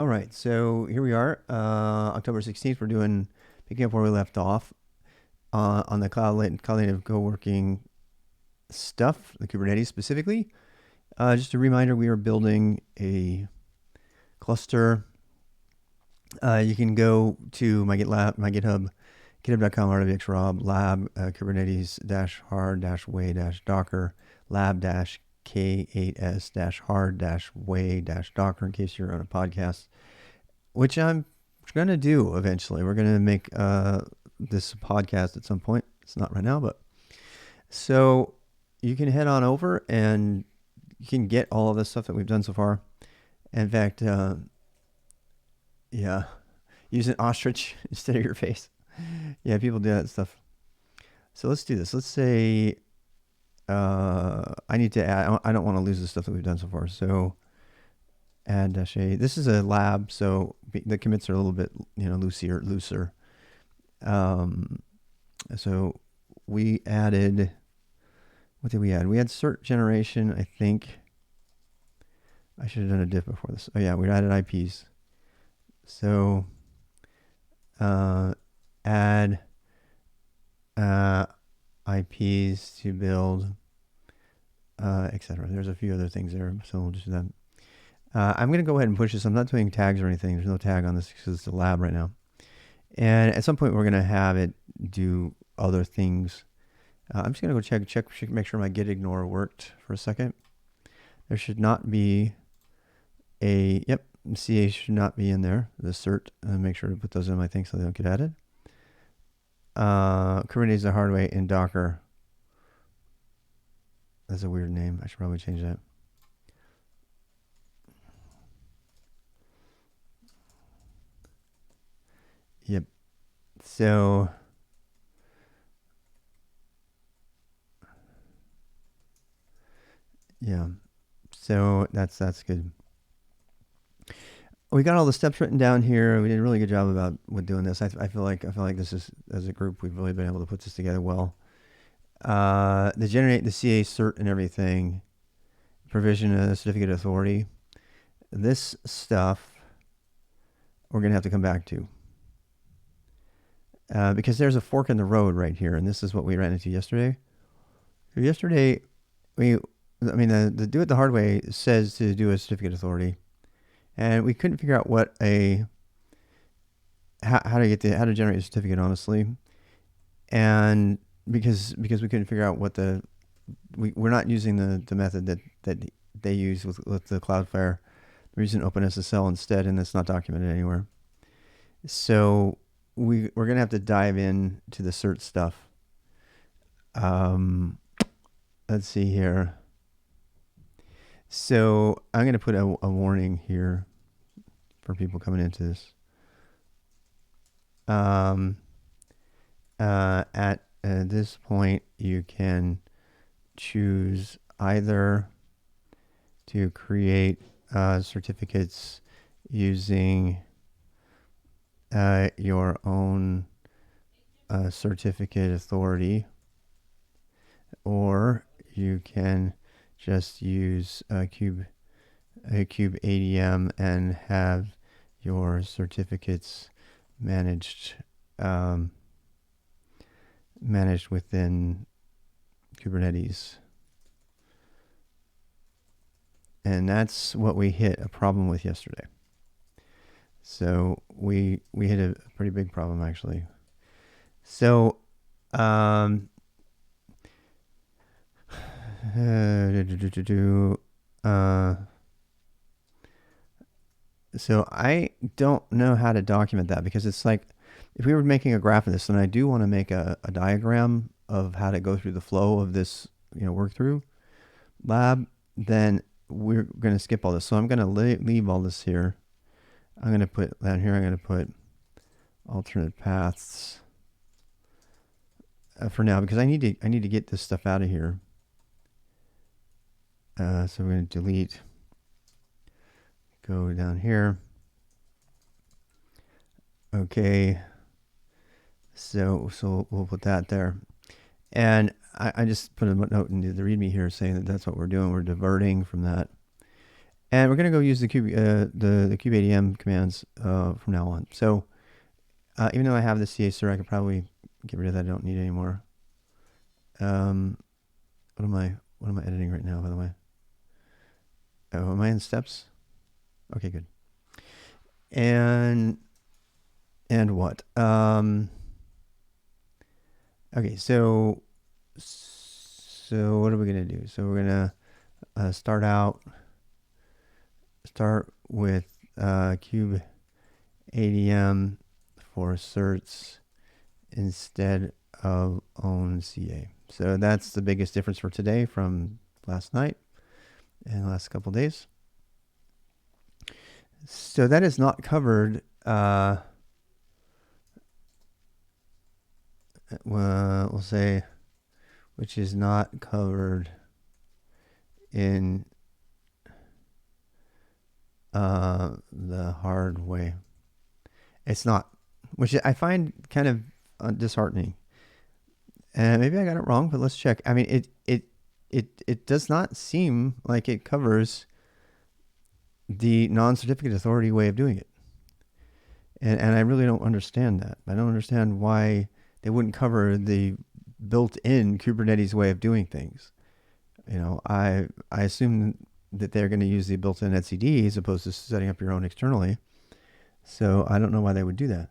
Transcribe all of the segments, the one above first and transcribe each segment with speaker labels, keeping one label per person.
Speaker 1: All right, so here we are, October 16th. We're picking up where we left off on the cloud native co-working stuff, the Kubernetes specifically. Just a reminder, we are building a cluster. You can go to my GitHub, github.com, rwxrob, lab, kubernetes-hard-way-docker, lab-k8s-hard-way-docker, in case you're on a podcast, which I'm going to do eventually. We're going to make this podcast at some point. It's not right now, but so you can head on over and you can get all of the stuff that we've done so far. In fact, yeah, use an ostrich instead of your face. Yeah, people do that stuff. So let's do this. Let's say I need to add, I don't want to lose the stuff that we've done so far. So add -a. This is a lab, so the commits are a little bit, looser. So we added, what did we add? We had cert generation, I think. I should have done a diff before this. Oh yeah, we added IPs. So add IPs to build, etc. There's a few other things there, so we'll just do that. I'm going to go ahead and push this. I'm not doing tags or anything. There's no tag on this because it's a lab right now. And at some point, we're going to have it do other things. I'm just going to go check, make sure my git ignore worked for a second. There should not be yep, CA should not be in there, the cert. Make sure to put those in my thing so they don't get added. Kubernetes the hard way in Docker. That's a weird name. I should probably change that. Yep. So yeah. So that's good. We got all the steps written down here. We did a really good job with doing this. I feel like this is, as a group, we've really been able to put this together well. The generate the CA cert and everything, provision a certificate of authority. This stuff we're going to have to come back to. Because there's a fork in the road right here, and this is what we ran into yesterday. Yesterday, the do it the hard way says to do a certificate authority, and we couldn't figure out how to generate a certificate, honestly, and because we couldn't figure out we're not using the method that they use with the Cloudflare. We're using OpenSSL instead, and it's not documented anywhere. So we're going to have to dive in to the cert stuff. Let's see here. So I'm going to put a warning here for people coming into this. At this point, you can choose either to create certificates using your own certificate authority, or you can just use Qpdm and have your certificates managed within Kubernetes. And that's what we hit a problem with yesterday. So we hit a pretty big problem, actually. So so I don't know how to document that, because it's like, if we were making a graph of this, then I do want to make a diagram of how to go through the flow of this, work through lab. Then we're going to skip all this. So I'm going to leave all this here. I'm going to put down here, I'm going to put alternate paths for now, because I need to get this stuff out of here. So we're going to delete, go down here. Okay. So we'll put that there. And I just put a note in the README here saying that that's what we're doing. We're diverting from that. And we're going to go use the kubeadm commands from now on. So even though I have the cert, I could probably get rid of that. I don't need it anymore. What am I editing right now, by the way? Oh, am I in steps? Okay, good. And what? Okay, so what are we gonna do? So we're gonna start with kubeadm for certs instead of own CA. So that's the biggest difference for today from last night and the last couple days. So that is not covered. We'll say, which is not covered in the hard way. It's not, which I find kind of disheartening. And maybe I got it wrong, but let's check. I mean, it does not seem like it covers the non-certificate authority way of doing it. And I really don't understand that. I don't understand why they wouldn't cover the built-in Kubernetes way of doing things. You know, I assume that they're going to use the built-in etcd as opposed to setting up your own externally. So I don't know why they would do that.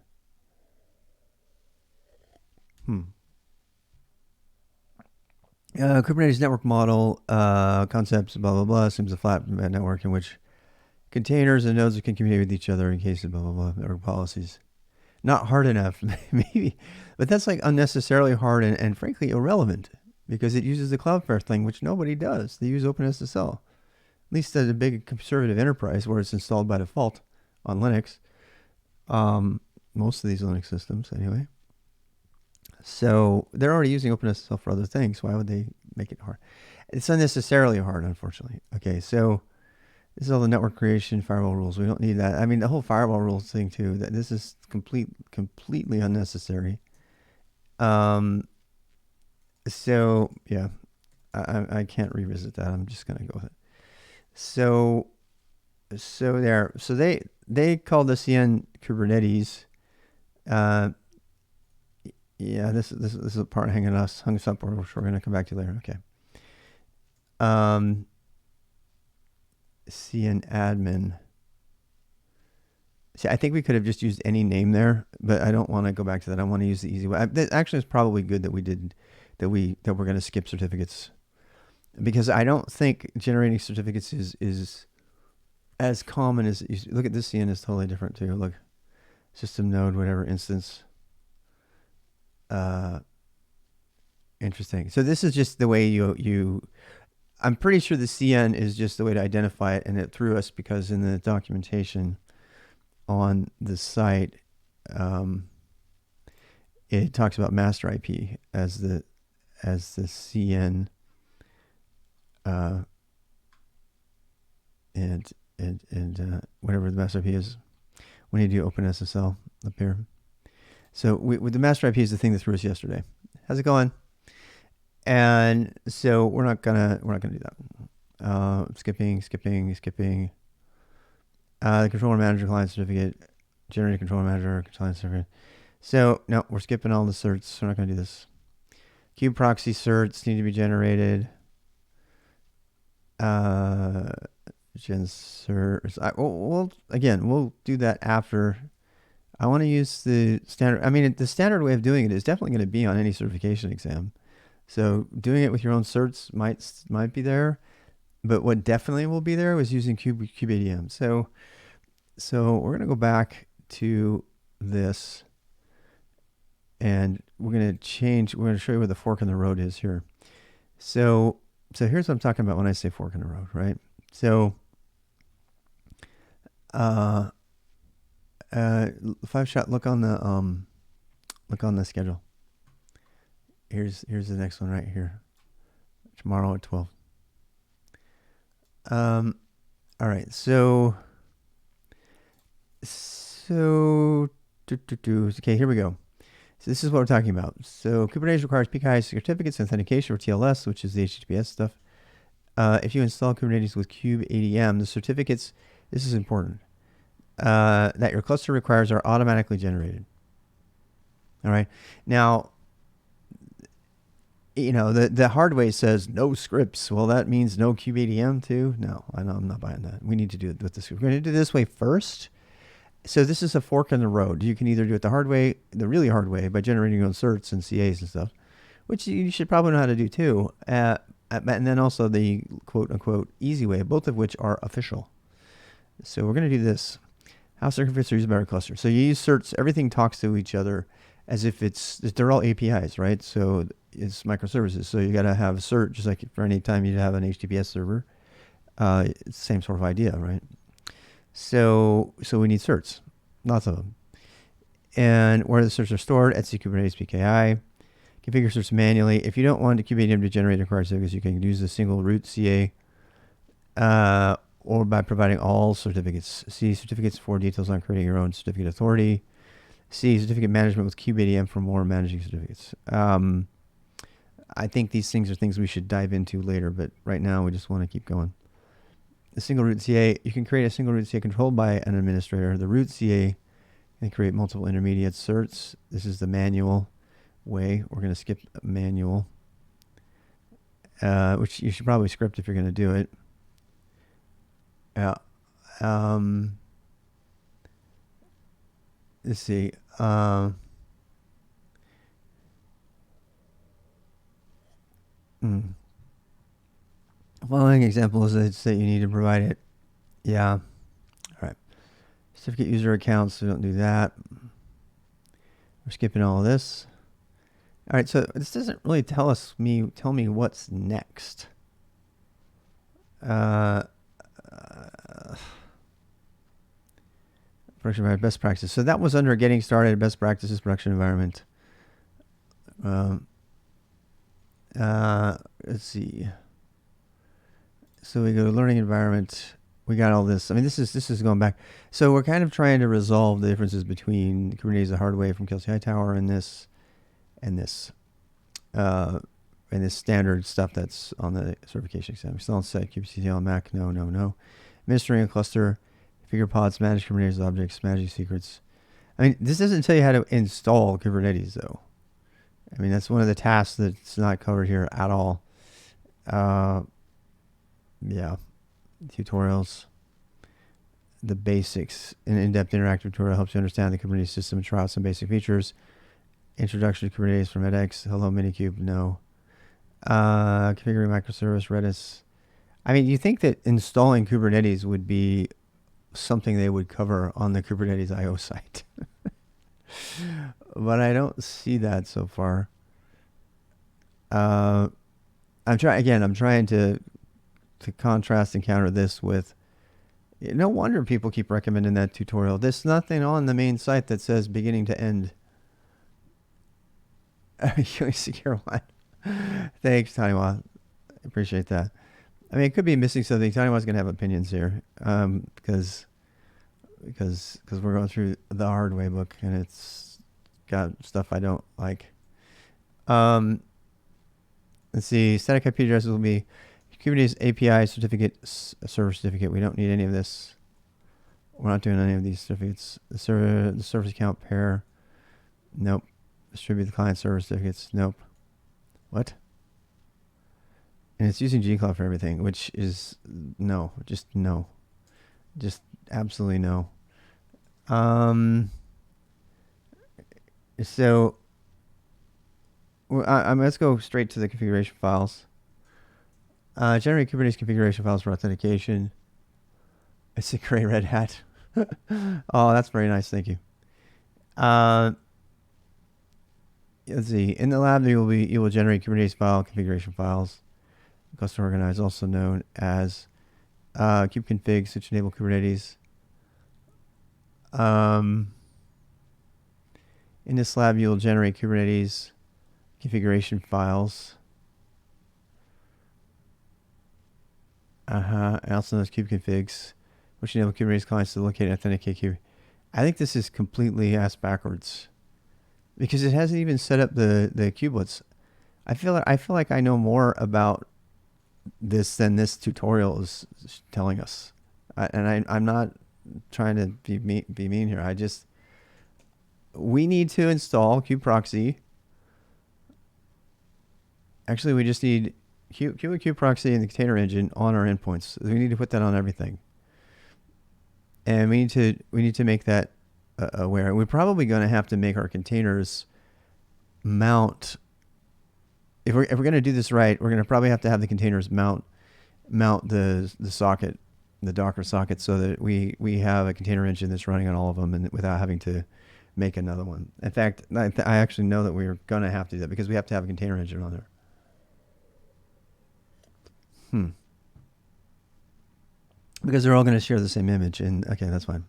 Speaker 1: Kubernetes network model concepts, blah, blah, blah, assumes a flat network in which containers and nodes can communicate with each other in case of blah, blah, blah, or policies. Not hard enough, maybe. But that's like unnecessarily hard and frankly irrelevant because it uses the Cloudflare thing, which nobody does. They use OpenSSL. At least as a big conservative enterprise where it's installed by default on Linux. Most of these Linux systems, anyway. So they're already using OpenSSL for other things. Why would they make it hard? It's unnecessarily hard, unfortunately. Okay, so this is all the network creation, firewall rules. We don't need that. I mean, the whole firewall rules thing too. That this is completely unnecessary. So yeah, I can't revisit that. I'm just gonna go with it. So they call the CN Kubernetes. Yeah, this is a part hung us up, which we're gonna come back to later. Okay. CN admin. See, I think we could have just used any name there, but I don't want to go back to that. I want to use the easy way. Actually, it's probably good that we're going to skip certificates, because I don't think generating certificates is as common as look at this. CN is totally different too. Look, system node, whatever instance. Interesting. So this is just the way you. I'm pretty sure the CN is just the way to identify it, and it threw us because in the documentation on the site, it talks about master IP as the CN, and whatever the master IP is when you do OpenSSL up here. So with the master IP is the thing that threw us yesterday. How's it going? And so we're not gonna do that. Skipping. The controller manager client certificate, generated controller manager client certificate. So no, we're skipping all the certs. We're not gonna do this. Kube proxy certs need to be generated. Gen certs. We'll do that after. I want to use the standard. I mean, the standard way of doing it is definitely going to be on any certification exam. So doing it with your own certs might be there, but what definitely will be there was using kubeadm. So we're going to go back to this, and we're going to show you where the fork in the road is here. So here's what I'm talking about when I say fork in the road, right? So 5-shot, look on the schedule. Here's the next one right here. Tomorrow at 12. All right. So okay, here we go. So this is what we're talking about. So Kubernetes requires PKI certificates and authentication, or TLS, which is the HTTPS stuff. if you install Kubernetes with kubeadm, the certificates, this is important, that your cluster requires are automatically generated. All right. Now, the hard way says no scripts. Well, that means no kubeadm too. No, I know I'm not buying that. We need to do it with this. We're going to do it this way first. So this is a fork in the road. You can either do it the hard way, the really hard way, by generating your own certs and CAs and stuff, which you should probably know how to do too. And then also the quote unquote easy way, both of which are official. So we're going to do this. How certificates are used by our cluster. So you use certs. Everything talks to each other as if they're all APIs, right? So it's microservices. So you got to have a cert, just like for any time you have an HTTPS server. It's the same sort of idea, right? So we need certs, lots of them. And where the certs are stored, etc Kubernetes PKI. Configure certs manually. If you don't want Qpdm to generate required certificates, you can use the single root CA, or by providing all certificates. C, certificates for details on creating your own certificate authority. C, certificate management with kubeadm for more managing certificates. I think these things are things we should dive into later, but right now we just want to keep going. The single root CA, you can create a single root CA controlled by an administrator. The root CA can create multiple intermediate certs. This is the manual way. We're going to skip manual, which you should probably script if you're going to do it. Let's see. Following example is that you need to provide it. Yeah. All right. Certificate user accounts, so don't do that. We're skipping all of this. All right, so this doesn't really tell me what's next. Production environment, best practice. So that was under getting started, best practices, production environment. Let's see. So we go to learning environment. We got all this. I mean, this is going back. So we're kind of trying to resolve the differences between Kubernetes the hard way from Kelsey Hightower and this standard stuff that's on the certification exam. Install set Qctl on Mac. No. Administering a cluster, configure pods, manage Kubernetes objects, managing secrets. I mean, this doesn't tell you how to install Kubernetes though. I mean, that's one of the tasks that's not covered here at all. Yeah, tutorials, the basics. An in-depth interactive tutorial helps you understand the Kubernetes system and try out some basic features. Introduction to Kubernetes from edX. Hello, Minikube. No. Configuring microservice, Redis. I mean, you think that installing Kubernetes would be something they would cover on the Kubernetes IO site. But I don't see that so far. I'm trying to contrast and counter this with, no wonder people keep recommending that tutorial. There's nothing on the main site that says beginning to end. Secure one. Thanks, Taniwa. Appreciate that. I mean, it could be missing something. Taniwa's gonna have opinions here, because we're going through the hard way book and it's got stuff I don't like. Let's see. Static IP addresses will be Kubernetes API certificate, server certificate. We don't need any of this. We're not doing any of these certificates. The service account pair. Nope. Distribute the client server certificates. Nope. What? And it's using Gcloud for everything, which is no. Just no. Just absolutely no. So let's go straight to the configuration files. Generate Kubernetes configuration files for authentication. It's a gray red hat. Oh, that's very nice. Thank you. Let's see. In the lab, you will generate Kubernetes file configuration files. Cluster organize, also known as kubeconfig, switch enable Kubernetes. In this lab, you will generate Kubernetes configuration files. And also known as kubeconfigs, which enable Kubernetes clients to locate and authenticate kube. I think this is completely ass backwards because it hasn't even set up the kubelets. I feel like I know more about this than this tutorial is telling us. I'm not trying to be mean here. We need to install kubeproxy. Actually, we just need kubeproxy and the container engine on our endpoints. We need to put that on everything, and we need to make that aware. We're probably going to have to make our containers mount. If we're going to do this right, we're going to probably have to have the containers mount the socket, the Docker socket, so that we have a container engine that's running on all of them, and without having to make another one. In fact, I actually know that we're going to have to do that because we have to have a container engine on there. Because they're all going to share the same image, and okay, that's fine.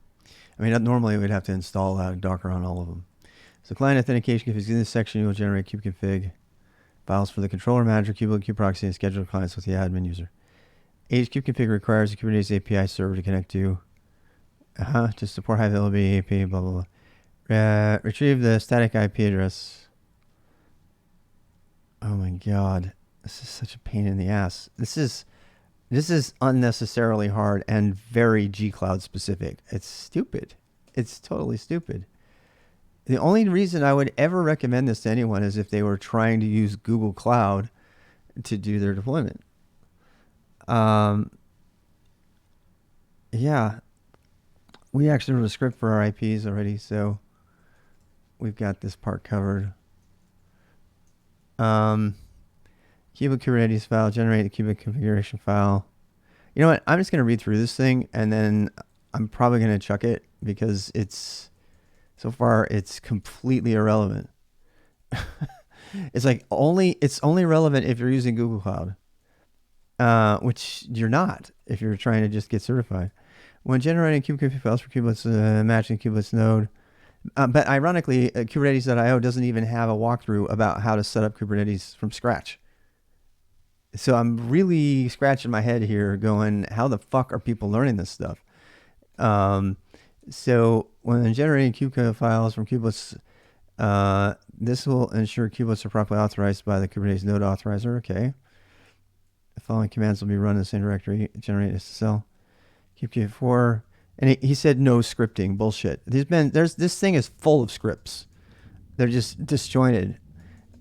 Speaker 1: I mean, normally we'd have to install Docker on all of them. So client authentication config. In this section, you will generate kubeconfig files for the controller manager, Qblet, kubeproxy, and schedule clients with the admin user. kubeconfig requires a Kubernetes API server to connect to support high availability API, blah, blah, blah. Retrieve the static IP address. Oh my God. This is such a pain in the ass. This is unnecessarily hard and very Gcloud specific. It's stupid. It's totally stupid. The only reason I would ever recommend this to anyone is if they were trying to use Google Cloud to do their deployment. Yeah. We actually wrote a script for our IPs already, so we've got this part covered. Qblet Kubernetes file, generate the Qblet configuration file. You know what? I'm just going to read through this thing, and then I'm probably going to chuck it because so far it's completely irrelevant. It's only relevant if you're using Google Cloud, which you're not if you're trying to just get certified. When generating kubeconfig files for Qubelets, matching Qubelets node. But ironically, Kubernetes.io doesn't even have a walkthrough about how to set up Kubernetes from scratch. So I'm really scratching my head here going, how the fuck are people learning this stuff? So when generating kubectl files from kubelets, this will ensure kubelets are properly authorized by the Kubernetes node authorizer. Okay. The following commands will be run in the same directory. Generate SSL. Qpdm, and he said no scripting. Bullshit. This thing is full of scripts. They're just disjointed.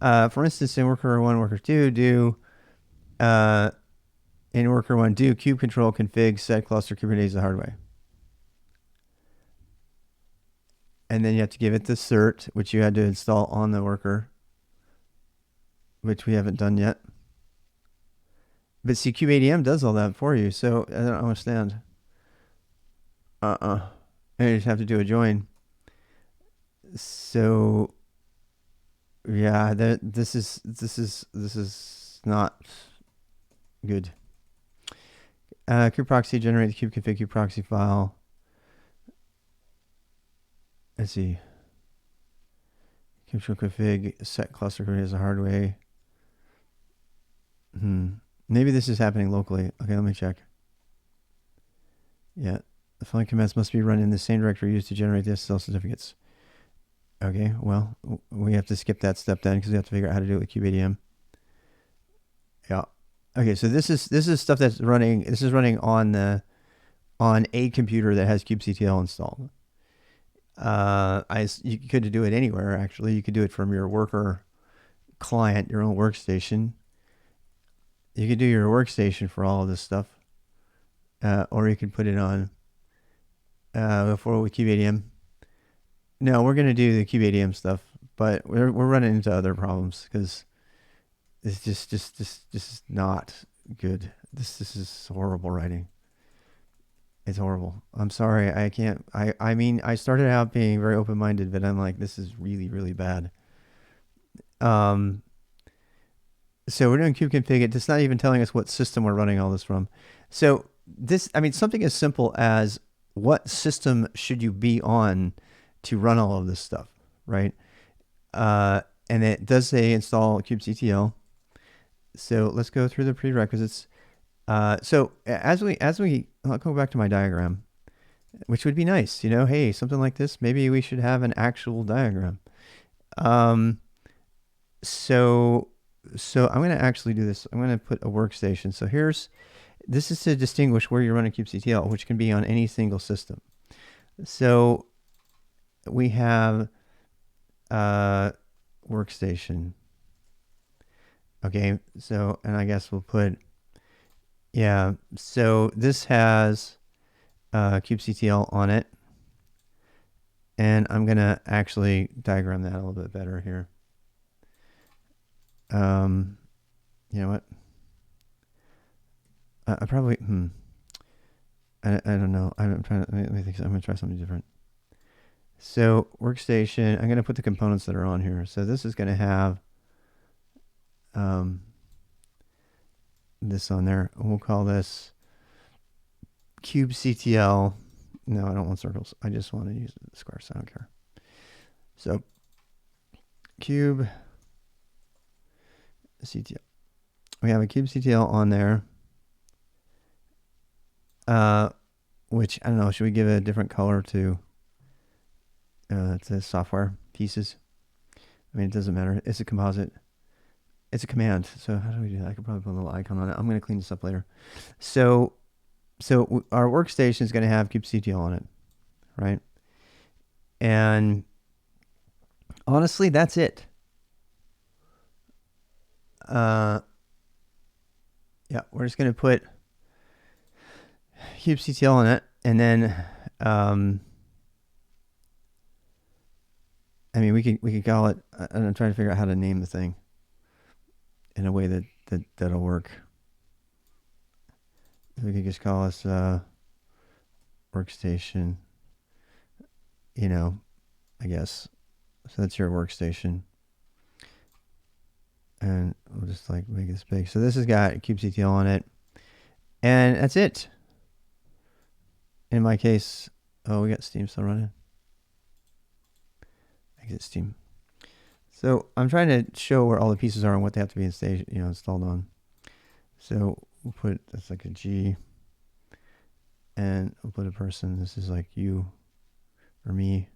Speaker 1: For instance, in worker 1, worker 2, do in worker 1, do kubectl config set cluster Kubernetes the hard way. And then you have to give it the cert, which you had to install on the worker, which we haven't done yet. But see, Qpdm does all that for you, so I don't understand. And you just have to do a join. So yeah, this is not good. Kubeproxy generate the kubeconfig kubeproxy file. Let's see. Kubeconfig config set cluster Kubernetes the hard way. Maybe this is happening locally. Okay, let me check. Yeah. The following commands must be run in the same directory used to generate the SSL certificates. Okay, well, we have to skip that step then because we have to figure out how to do it with Qpdm. Yeah. Okay, so this is stuff that's running. This is running on a computer that has Qctl installed. You could do it anywhere actually. You could do it from your worker client, your own workstation. You could do your workstation for all of this stuff, or you could put it on. Before with Qpdm. No, we're gonna do the Qpdm stuff, but we're running into other problems because it's just is not good. This is horrible writing. It's horrible. I'm sorry. I can't. I mean, I started out being very open-minded, but I'm like, this is really, really bad. So we're doing kubeconfig. It's not even telling us what system we're running all this from. So something as simple as what system should you be on to run all of this stuff, right? And it does say install Qctl. So let's go through the prerequisites. So as we I'll go back to my diagram, which would be nice, hey, something like this, maybe we should have an actual diagram. So so I'm going to actually do this. I'm going to put a workstation. So this is to distinguish where you're running Qctl, which can be on any single system. So we have workstation. Okay, so, and I guess we'll put, yeah, so this has Qctl on it. And I'm going to actually diagram that a little bit better here. You know what? I probably, I don't know. I'm trying to, let me think. I'm going to try something different. So workstation, I'm going to put the components that are on here. So this is going to have this on there. We'll call this Qctl. No, I don't want circles. I just want to use squares. I don't care. So Qctl. We have a Qctl on there. Which, I don't know, should we give it a different color to software pieces? I mean, it doesn't matter. It's a composite. It's a command. So how do we do that? I could probably put a little icon on it. I'm going to clean this up later. So our workstation is going to have Qctl on it, right? And honestly, that's it. Yeah, we're just going to put Qctl on it, and then I mean, we could call it. I'm trying to figure out how to name the thing in a way that'll work. We could just call this workstation. You know, I guess. So that's your workstation, and we'll just like make this big. So this has got Qctl on it, and that's it. In my case, oh, we got Steam still running. Exit Steam. So I'm trying to show where all the pieces are and what they have to be installed on. So we'll put, that's like a G, and we'll put a person. This is like you or me.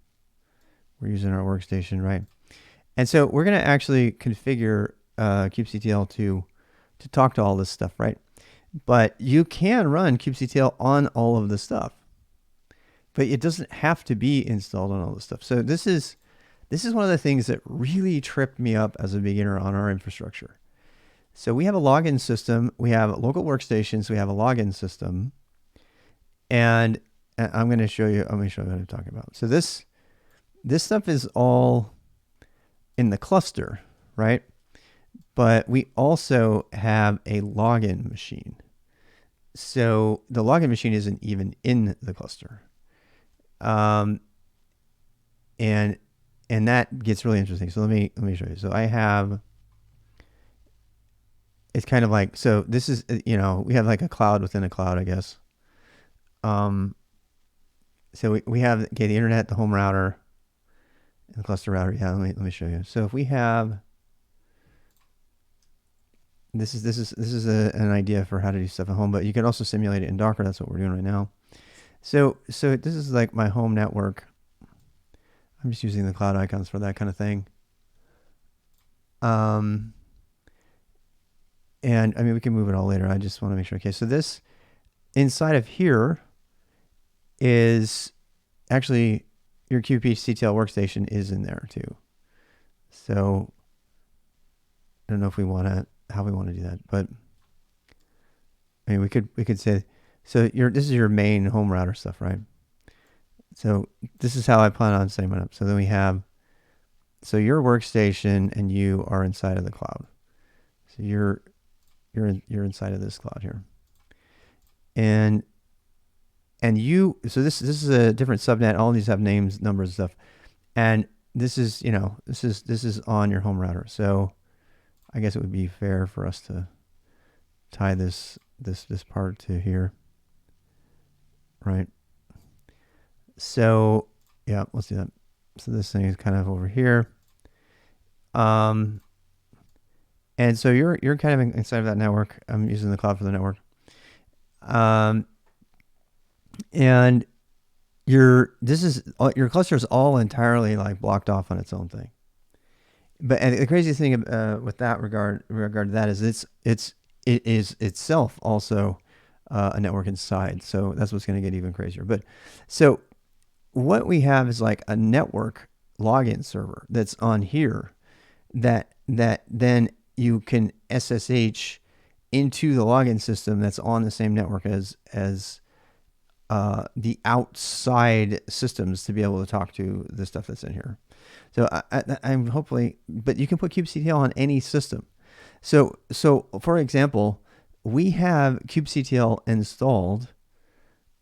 Speaker 1: We're using our workstation, right? And so we're going to actually configure Qctl to talk to all this stuff, right? But you can run Qctl on all of the stuff, but it doesn't have to be installed on all the stuff. So this is one of the things that really tripped me up as a beginner on our infrastructure. So we have a login system, we have local workstations, we have a login system, and I'm going to show you. Let me show you what I'm talking about. So this stuff is all in the cluster, right? But we also have a login machine. So the login machine isn't even in the cluster. And that gets really interesting. So let me show you. So I have, it's kind of like, so this is, we have like a cloud within a cloud, I guess. So we have, okay, the internet, the home router, and the cluster router. Yeah, let me show you. So if we have, this is an idea for how to do stuff at home, but you can also simulate it in Docker. That's what we're doing right now. So this is like my home network. I'm just using the cloud icons for that kind of thing. And I mean, we can move it all later. I just want to make sure. Okay, so this inside of here is actually your Qctl workstation is in there too. So I don't know if we want to, how we want to do that, but I mean, we could say, so this is your main home router stuff, right? So this is how I plan on setting it up. So then we have, so your workstation and you are inside of the cloud. So you're inside of this cloud here. And you, so this is a different subnet. All of these have names, numbers, and stuff. And this is, this is on your home router. So I guess it would be fair for us to tie this part to here, right? So yeah, let's do that. So this thing is kind of over here. And so you're kind of inside of that network. I'm using the cloud for the network. And your cluster is all entirely like blocked off on its own thing. But and the crazy thing with that regard to that is it is itself also a network inside. So that's what's going to get even crazier. But so what we have is like a network login server that's on here that then you can SSH into the login system that's on the same network as the outside systems to be able to talk to the stuff that's in here. So I'm hopefully, but you can put Qctl on any system. So for example, we have Qctl installed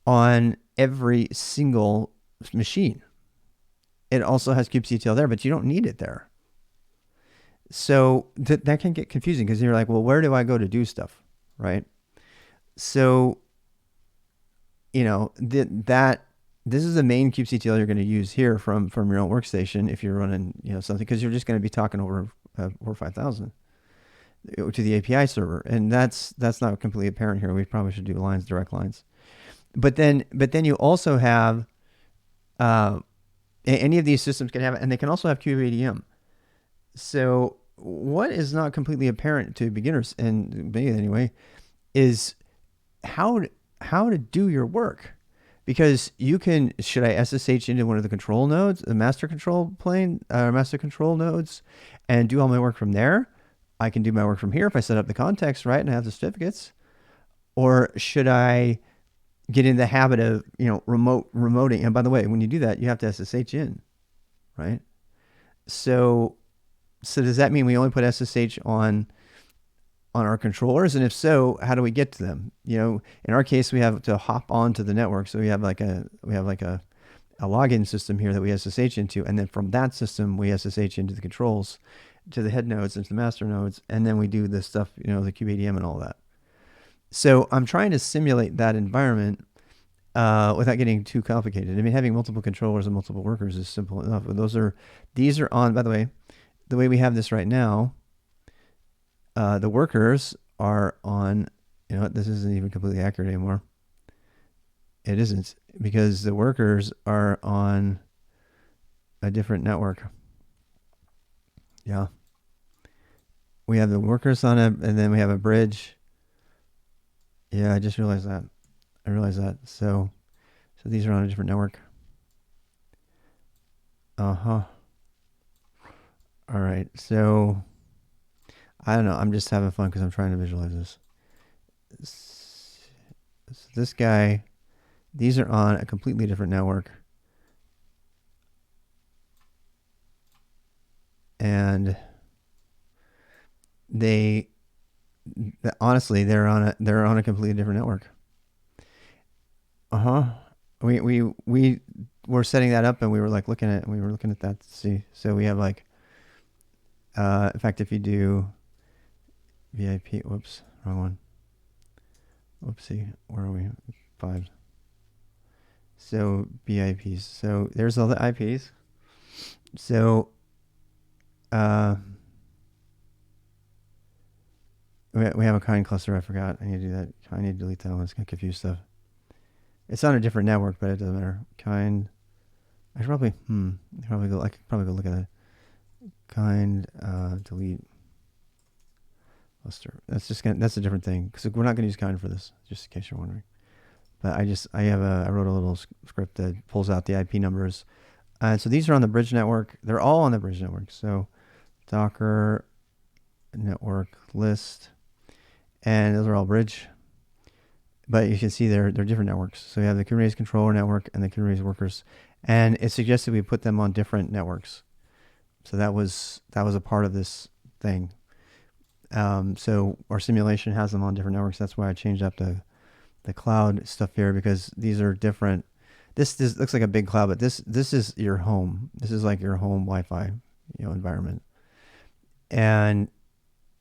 Speaker 1: on every single machine. It also has Qctl there, but you don't need it there. So that can get confusing because you're like, well, where do I go to do stuff, right? So, you know, this is the main Qctl you're going to use here from your own workstation if you're running, you know, something, because you're just going to be talking over 4 or 5,000 to the API server, and that's not completely apparent here. We probably should do lines, direct lines. But then you also have any of these systems can have, and they can also have kubeadm. So what is not completely apparent to beginners, and me anyway, is how to do your work. Because you can, should I SSH into one of the control nodes, the master control plane, master control nodes, and do all my work from there? I can do my work from here if I set up the context right and I have the certificates. Or should I get in the habit of, you know, remoting? And by the way, when you do that, you have to SSH in, right? So does that mean we only put SSH on our controllers? And if so, how do we get to them? You know, in our case, we have to hop onto the network. So we have like a login system here that we SSH into. And then from that system, we SSH into the controls, to the head nodes, into the master nodes. And then we do this stuff, you know, the kubeadm and all that. So I'm trying to simulate that environment without getting too complicated. I mean, having multiple controllers and multiple workers is simple enough. These are on, by the way we have this right now, the workers are on, you know what, this isn't even completely accurate anymore. It isn't, because the workers are on a different network. Yeah. We have the workers on and then we have a bridge. Yeah, I just realized that. So these are on a different network. All right, so I don't know. I'm just having fun because I'm trying to visualize this. So this guy, these are on a completely different network. And honestly, they're on a completely different network. We were setting that up, and we were like looking at that to see. So we have like, in fact, if you do VIP, whoops, wrong one. Whoopsie, where are we? 5. So BIPs. So there's all the IPs. So we have a kind cluster. I forgot. I need to do that. I need to delete that one. It's gonna confuse stuff. It's on a different network, but it doesn't matter. Kind. I should probably I could probably go look at that. Kind delete cluster. That's a different thing, because we're not gonna use kind for this, just in case you're wondering. But I wrote a little script that pulls out the IP numbers. So these are on the bridge network. They're all on the bridge network. So Docker network list, and those are all bridge. But you can see they're different networks. So you have the Kubernetes controller network and the Kubernetes workers, and it suggested we put them on different networks. So that was a part of this thing. So our simulation has them on different networks. That's why I changed up the cloud stuff here, because these are different. This looks like a big cloud, but this is your home. This is like your home Wi-Fi, environment. And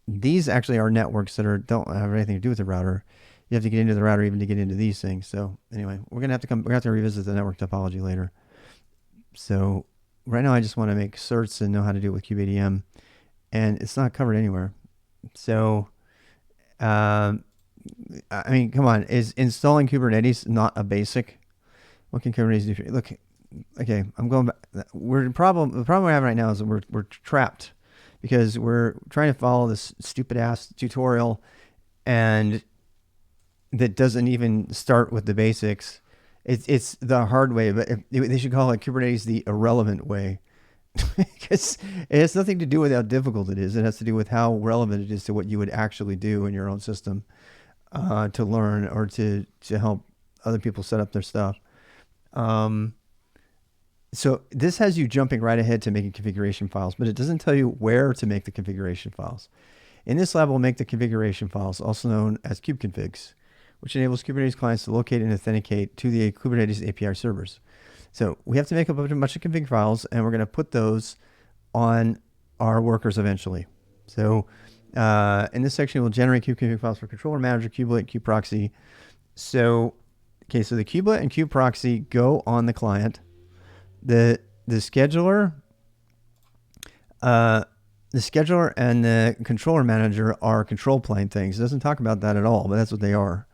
Speaker 1: these actually are networks that don't have anything to do with the router. You have to get into the router even to get into these things. So anyway, we're gonna have to revisit the network topology later. So right now I just want to make certs and know how to do it with kubeadm, and it's not covered anywhere. So I mean, come on, is installing Kubernetes not a basic? What can Kubernetes do for you? Look, okay, I'm going back. The problem we're having right now is that we're trapped because we're trying to follow this stupid ass tutorial and that doesn't even start with the basics. It's the hard way, but they should call it Kubernetes the irrelevant way. Because it has nothing to do with how difficult it is. It has to do with how relevant it is to what you would actually do in your own system, to learn or to help other people set up their stuff. So this has you jumping right ahead to making configuration files, but it doesn't tell you where to make the configuration files. In this lab, we'll make the configuration files, also known as kubeconfigs, which enables Kubernetes clients to locate and authenticate to the Kubernetes API servers. So we have to make a bunch of config files, and we're going to put those on our workers eventually. So in this section, we'll generate kubeconfig files for controller manager, Qblet, Qproxy. So the Qblet and Qproxy go on the client. The scheduler and the controller manager are control plane things. It doesn't talk about that at all, but that's what they are.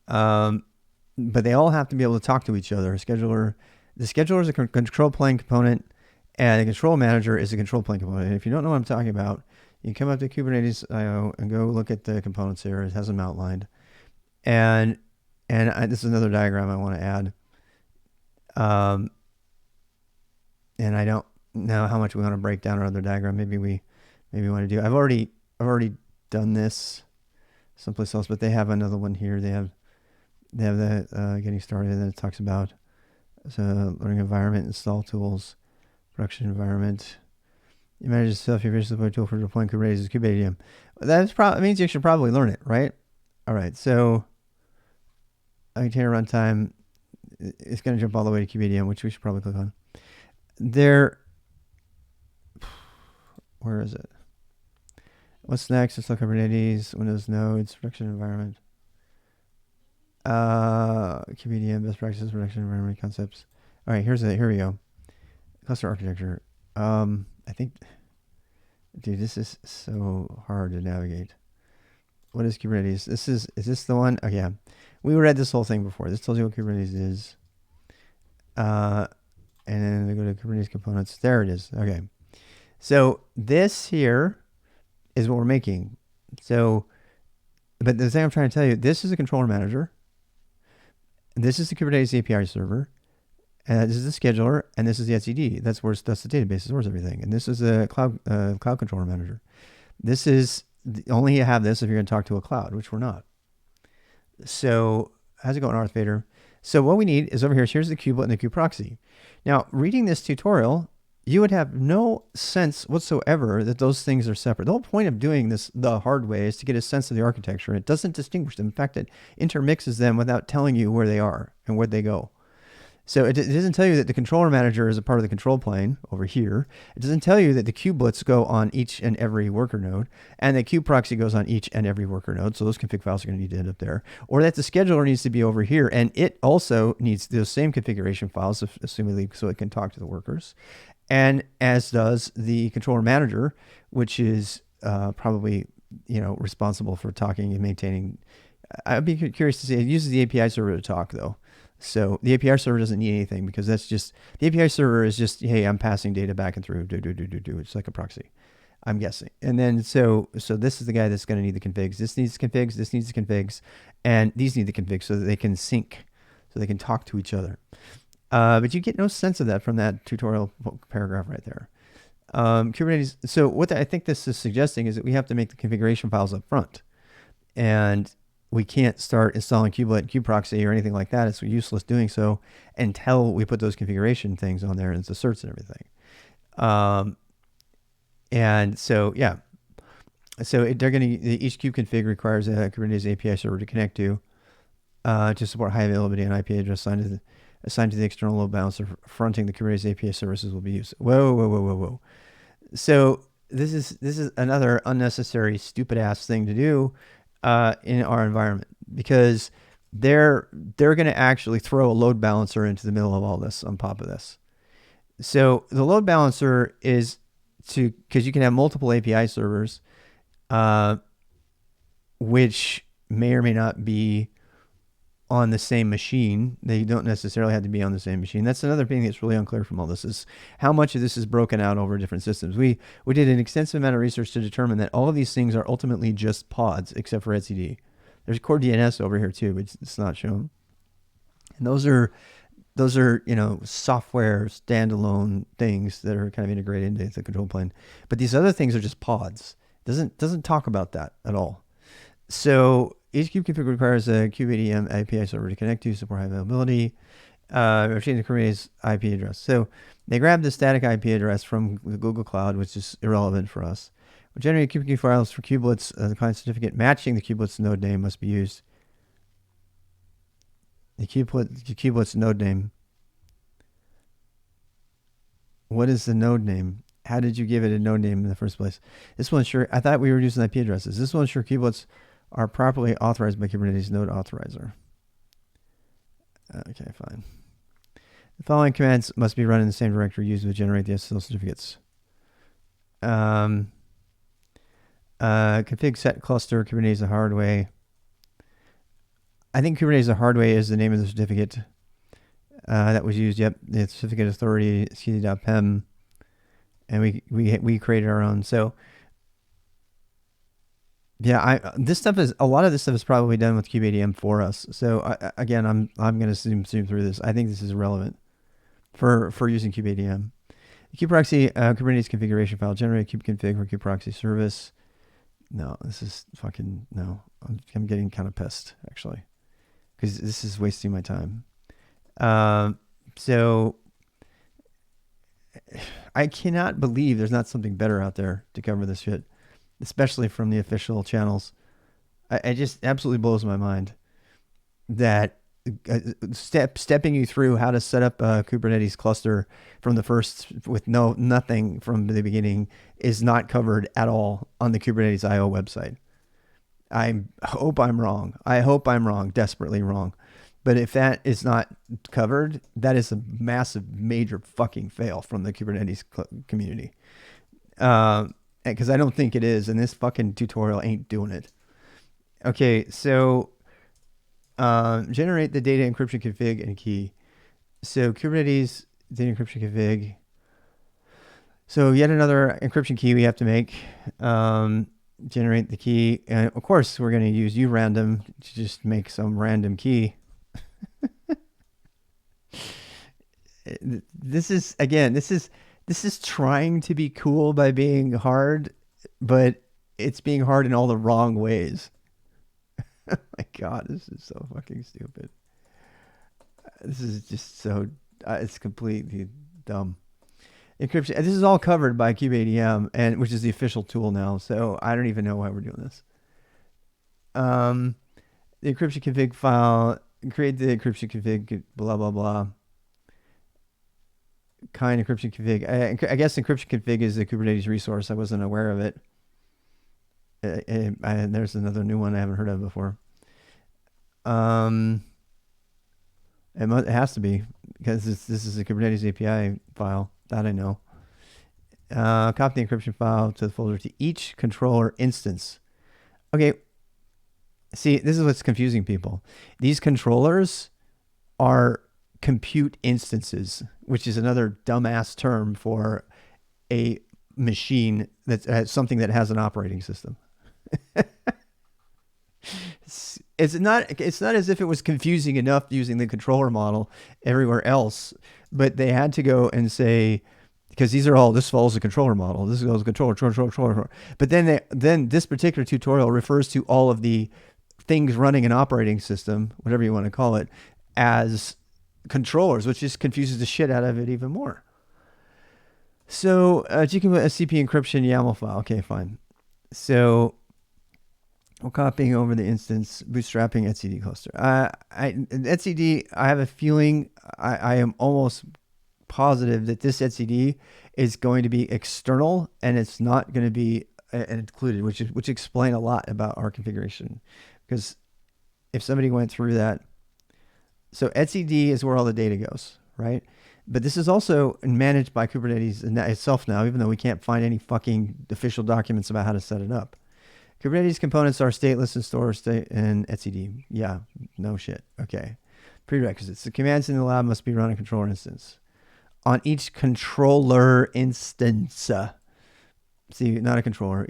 Speaker 1: But they all have to be able to talk to each other. The scheduler is a control plane component, and the control manager is a control plane component. And if you don't know what I'm talking about, you can come up to Kubernetes IO and go look at the components here. It has them outlined. And this is another diagram I want to add. And I don't know how much we want to break down our other diagram. Maybe we want to do. I've already done this someplace else, but they have another one here. They have the getting started, and then it talks about learning environment, install tools, production environment. You manage the self-efficient deploy tool for deploying Kubernetes is kubeadm. That means you should probably learn it, right? All right, so container runtime, it's going to jump all the way to kubeadm, which we should probably click on. Where is it? What's next? Install Kubernetes, Windows nodes, production environment. Qpdm, best practices, production environment concepts. All right, here we go. Cluster architecture. I think, dude, this is so hard to navigate. What is Kubernetes? Is this the one? Oh yeah, we read this whole thing before. This tells you what Kubernetes is. And then we go to Kubernetes components. There it is. Okay. So this here is what we're making. So, but the thing I'm trying to tell you, this is a controller manager. This is the Kubernetes API server. This is the scheduler, and this is the ZETID. That's the database that stores everything. And this is a cloud controller manager. This is only you have this if you're going to talk to a cloud, which we're not. So how's it going, Darth Vader? So what we need is over here. Here's the Qblet and the Qproxy. Now, reading this tutorial, you would have no sense whatsoever that those things are separate. The whole point of doing this the hard way is to get a sense of the architecture. It doesn't distinguish them. In fact, it intermixes them without telling you where they are and where they go. So it doesn't tell you that the controller manager is a part of the control plane over here. It doesn't tell you that the Qblets go on each and every worker node, and the Qproxy goes on each and every worker node. So those config files are going to need to end up there. Or that the scheduler needs to be over here, and it also needs those same configuration files, assumingly, so it can talk to the workers. And as does the controller manager, which is probably responsible for talking and maintaining. I'd be curious to see. It uses the API server to talk, though. So the API server doesn't need anything because that's just the API server is just, hey, I'm passing data back and through. Do. It's like a proxy, I'm guessing. And then so this is the guy that's going to need the configs. This needs configs. This needs configs, and these need the configs so that they can sync, so they can talk to each other. But you get no sense of that from that tutorial paragraph right there. Kubernetes. So what I think this is suggesting is that we have to make the configuration files up front, and we can't start installing Qblet, Qproxy, or anything like that. It's useless doing so until we put those configuration things on there and the certs and everything. And so, yeah. So each kubeconfig requires a Kubernetes API server to connect to support high availability and IP address assigned to the external load balancer fronting the Kubernetes API services will be used. Whoa. So this is another unnecessary, stupid ass thing to do in our environment, because they're going to actually throw a load balancer into the middle of all this on top of this. So the load balancer is because you can have multiple API servers, which may or may not be on the same machine. They don't necessarily have to be on the same machine. That's another thing that's really unclear from all this, is how much of this is broken out over different systems. We did an extensive amount of research to determine that all of these things are ultimately just pods, except for etcd. There's core DNS over here too, but it's not shown. And those are software standalone things that are kind of integrated into the control plane. But these other things are just pods. Doesn't talk about that at all. So each kubeconfig requires a Qpdm API server to connect to, support high availability, change the Kubernetes IP address. So they grab the static IP address from the Google Cloud, which is irrelevant for us. We generate kubeconfig files for kubelets. The client certificate matching the kubelet's node name must be used. The kubelet's node name. What is the node name? How did you give it a node name in the first place? This will ensure, I thought we were using IP addresses. This will ensure kubelets are properly authorized by Kubernetes node authorizer. Okay, fine. The following commands must be run in the same directory used to generate the SSL certificates. Config set cluster Kubernetes the hard way. I think Kubernetes the hard way is the name of the certificate that was used. Yep, the certificate authority cd.pem, and we created our own. So yeah, a lot of this stuff is probably done with kubeadm for us. So again, I'm going to zoom through this. I think this is relevant for using kubeadm. The kubeproxy Kubernetes configuration file generate kubeconfig for kubeproxy service. No, this is fucking no. I'm getting kind of pissed actually, because this is wasting my time. So I cannot believe there's not something better out there to cover this shit, especially from the official channels. It just absolutely blows my mind that stepping you through how to set up a Kubernetes cluster from the first with nothing from the beginning is not covered at all on the Kubernetes IO website. I hope I'm wrong. I hope I'm wrong, desperately wrong. But if that is not covered, that is a massive, major fucking fail from the Kubernetes community. Because I don't think it is, and this fucking tutorial ain't doing it. Okay, so generate the data encryption config and key. So Kubernetes data encryption config. So yet another encryption key we have to make. Generate the key, and of course we're going to use urandom to just make some random key. This is trying to be cool by being hard, but it's being hard in all the wrong ways. Oh my God, this is so fucking stupid. This is just so, it's completely dumb. Encryption, this is all covered by kubeadm, and which is the official tool now, so I don't even know why we're doing this. The encryption config file, create the encryption config, blah, blah, blah. Kind encryption config. I guess encryption config is the Kubernetes resource. I wasn't aware of it. And there's another new one I haven't heard of before. It has to be, because this is a Kubernetes API file. That I know. Copy the encryption file to the folder to each controller instance. Okay. See, this is what's confusing people. These controllers are compute instances, which is another dumbass term for a machine that's something that has an operating system. It's not as if it was confusing enough using the controller model everywhere else, but they had to go and say, because this follows the controller model. This goes controller. But then this particular tutorial refers to all of the things running an operating system, whatever you want to call it, as controllers, which just confuses the shit out of it even more. So you can put a CP encryption YAML file. Okay, fine. So we're copying over the instance, bootstrapping etcd cluster. Etcd, I have a feeling, I am almost positive that this etcd is going to be external and it's not going to be included, which explain a lot about our configuration. Because if somebody went through that, so etcd is where all the data goes, right? But this is also managed by Kubernetes itself now, even though we can't find any fucking official documents about how to set it up. Kubernetes components are stateless and store state in etcd. Yeah, no shit. Okay. Prerequisites. The commands in the lab must be run on a controller instance. On each controller instance. See, not a controller.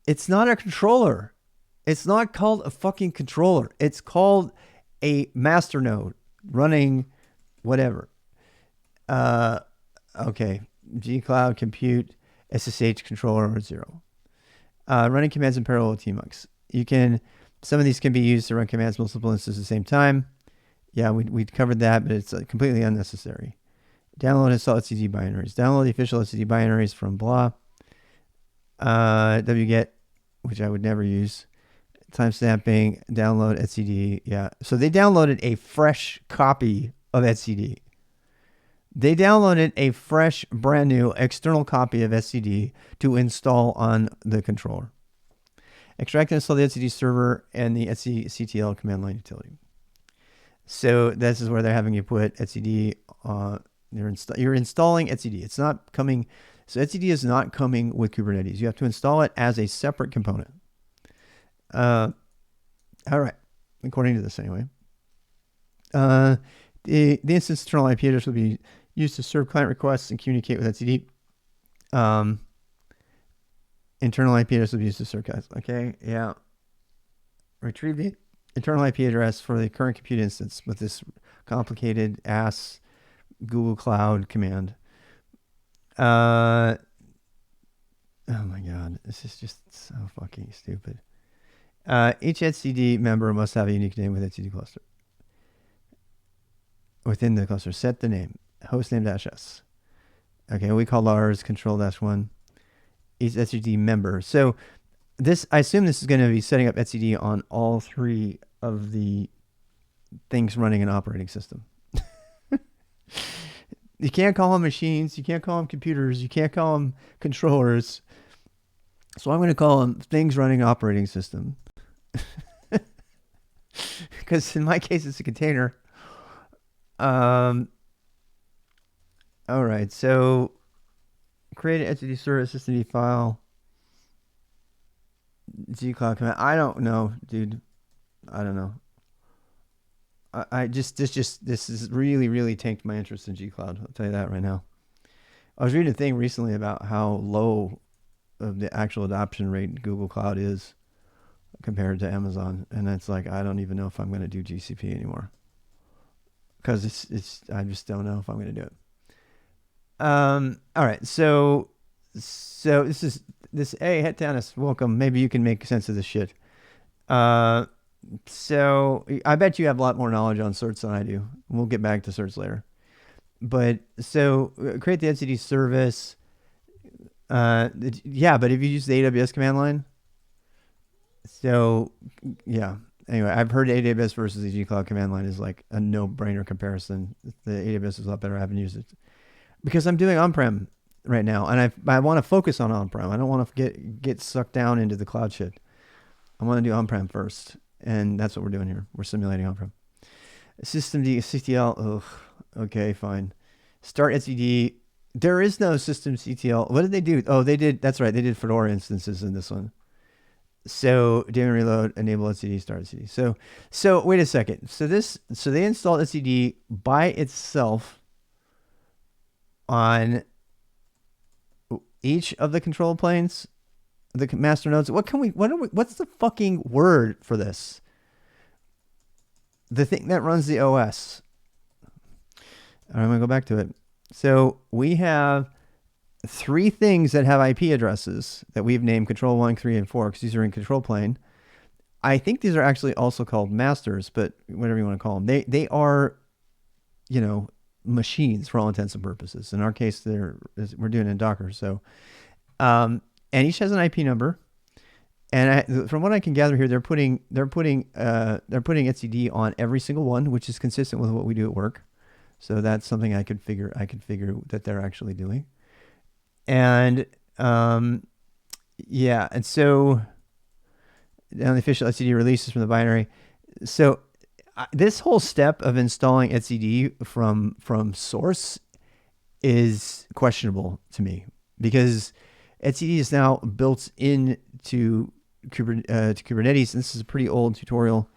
Speaker 1: It's not a controller. It's not called a fucking controller. It's called a master node running whatever. Okay. Gcloud compute SSH controller or 0. Running commands in parallel with tmux. Some of these can be used to run commands multiple instances at the same time. Yeah, we covered that, but it's completely unnecessary. Download and install etcd binaries. Download the official etcd binaries from blah. wget, which I would never use. Timestamping, download etcd. Yeah, so they downloaded a fresh copy of etcd. They downloaded a fresh, brand new external copy of etcd to install on the controller. Extract and install the etcd server and the Qctl command line utility. So this is where they're having you put etcd. You're installing etcd. It's not coming. So etcd is not coming with Kubernetes. You have to install it as a separate component. All right. According to this, anyway. The instance internal IP address will be used to serve client requests and communicate with etcd. Internal IP address will be used to serve guys. Okay, yeah. Retrieve the internal IP address for the current compute instance with this complicated ass Google Cloud command. Oh my God, this is just so fucking stupid. Each etcd member must have a unique name with etcd cluster. Within the cluster, set the name, hostname -s. Okay, we call ours control-1. Each etcd member. So this, I assume this is going to be setting up etcd on all three of the things running an operating system. You can't call them machines. You can't call them computers. You can't call them controllers. So I'm going to call them things running an operating system. Because in my case, it's a container. All right. So create an etcd service systemd file. Gcloud command. I don't know, dude. I don't know. This is really tanked my interest in Gcloud. I'll tell you that right now. I was reading a thing recently about how low of the actual adoption rate Google Cloud is compared to Amazon, and it's like I don't even know if I'm going to do GCP anymore because I just don't know if I'm going to do it. All right, so hey, Het Dennis, welcome. Maybe you can make sense of this shit. So I bet you have a lot more knowledge on certs than I do. We'll get back to certs later. But so create the etcd service. Yeah, but if you use the AWS command line, so yeah. Anyway, I've heard AWS versus the Gcloud command line is like a no-brainer comparison. The AWS is a lot better. I haven't used it because I'm doing on-prem right now, and I want to focus on on-prem. I don't want to get sucked down into the cloud shit. I want to do on-prem first, and that's what we're doing here. We're simulating on-prem. Systemd Qctl. Ugh. Okay, fine. Start etcd. There is no systemctl. What did they do? Oh, they did. That's right. They did Fedora instances in this one. So daemon reload, enable etcd, start etcd. So wait a second. So they installed etcd by itself on each of the control planes, the master nodes. What's the fucking word for this? The thing that runs the OS. All right, I'm gonna go back to it. So we have three things that have IP addresses that we've named control 1, 3, and 4 because these are in control plane. I think these are actually also called masters, but whatever you want to call them. They are, machines for all intents and purposes. In our case, we're doing it in Docker. So, and each has an IP number. And from what I can gather here, they're putting etcd on every single one, which is consistent with what we do at work. So that's something I could figure that they're actually doing. And yeah, and so down the official etcd releases from the binary. So this whole step of installing etcd from source is questionable to me because etcd is now built into to Kubernetes. And this is a pretty old tutorial.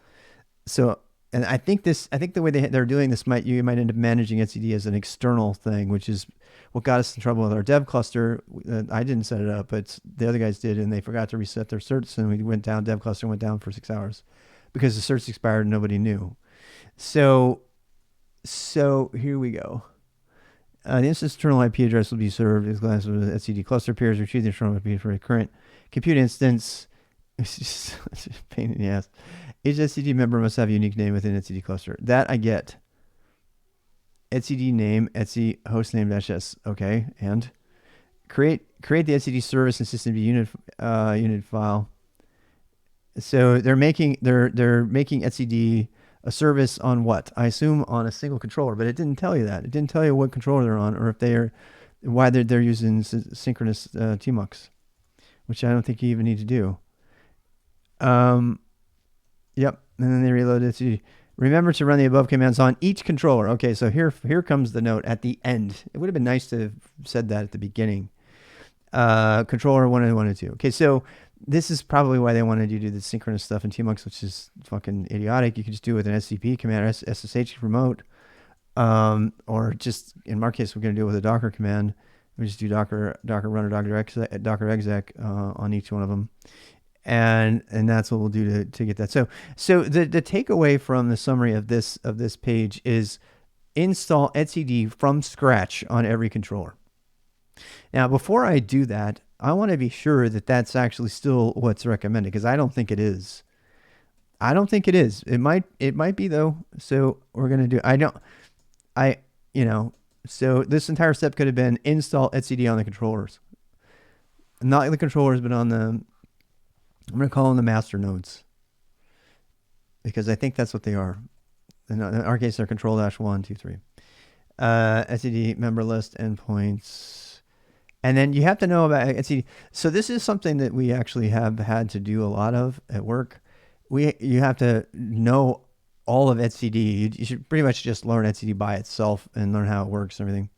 Speaker 1: So, and I think the way they're doing this you might end up managing etcd as an external thing, which is what got us in trouble with our dev cluster. I didn't set it up, but the other guys did, and they forgot to reset their certs, and we went down. Dev cluster went down for 6 hours because the certs expired and nobody knew. So here we go. The instance internal IP address will be served as glass with etcd cluster pairs. Retrieve the internal IP for a current compute instance. It's just such a pain in the ass. Each etcd member must have a unique name within etcd cluster. That I get. Etcd name, etc hostname -s. Okay, and create the etcd service and system unit file. So they're making etcd a service on what? I assume on a single controller, but it didn't tell you that. It didn't tell you what controller they're on, or if why they're using synchronous tmux, which I don't think you even need to do. Yep, and then they reload etcd. Remember to run the above commands on each controller. Okay, so here comes the note at the end. It would have been nice to have said that at the beginning. Controller 1 and 1 and 2. Okay, so this is probably why they wanted you to do the synchronous stuff in tmux, which is fucking idiotic. You could just do it with an scp command or ssh remote. Or just, in our case, we're going to do it with a docker command. We just do docker run or docker exec on each one of them. And that's what we'll do to get that. So the takeaway from the summary of this page is install etcd from scratch on every controller. Now, before I do that, I want to be sure that that's actually still what's recommended, because I don't think it is. It might be though. So we're gonna do. So this entire step could have been install etcd on the controllers, not the controllers, but on the. I'm going to call them the master nodes, because I think that's what they are. In our case, they're control -1, 2, 3. etcd member list endpoints. And then you have to know about etcd. So this is something that we actually have had to do a lot of at work. You have to know all of etcd. You should pretty much just learn etcd by itself and learn how it works and everything.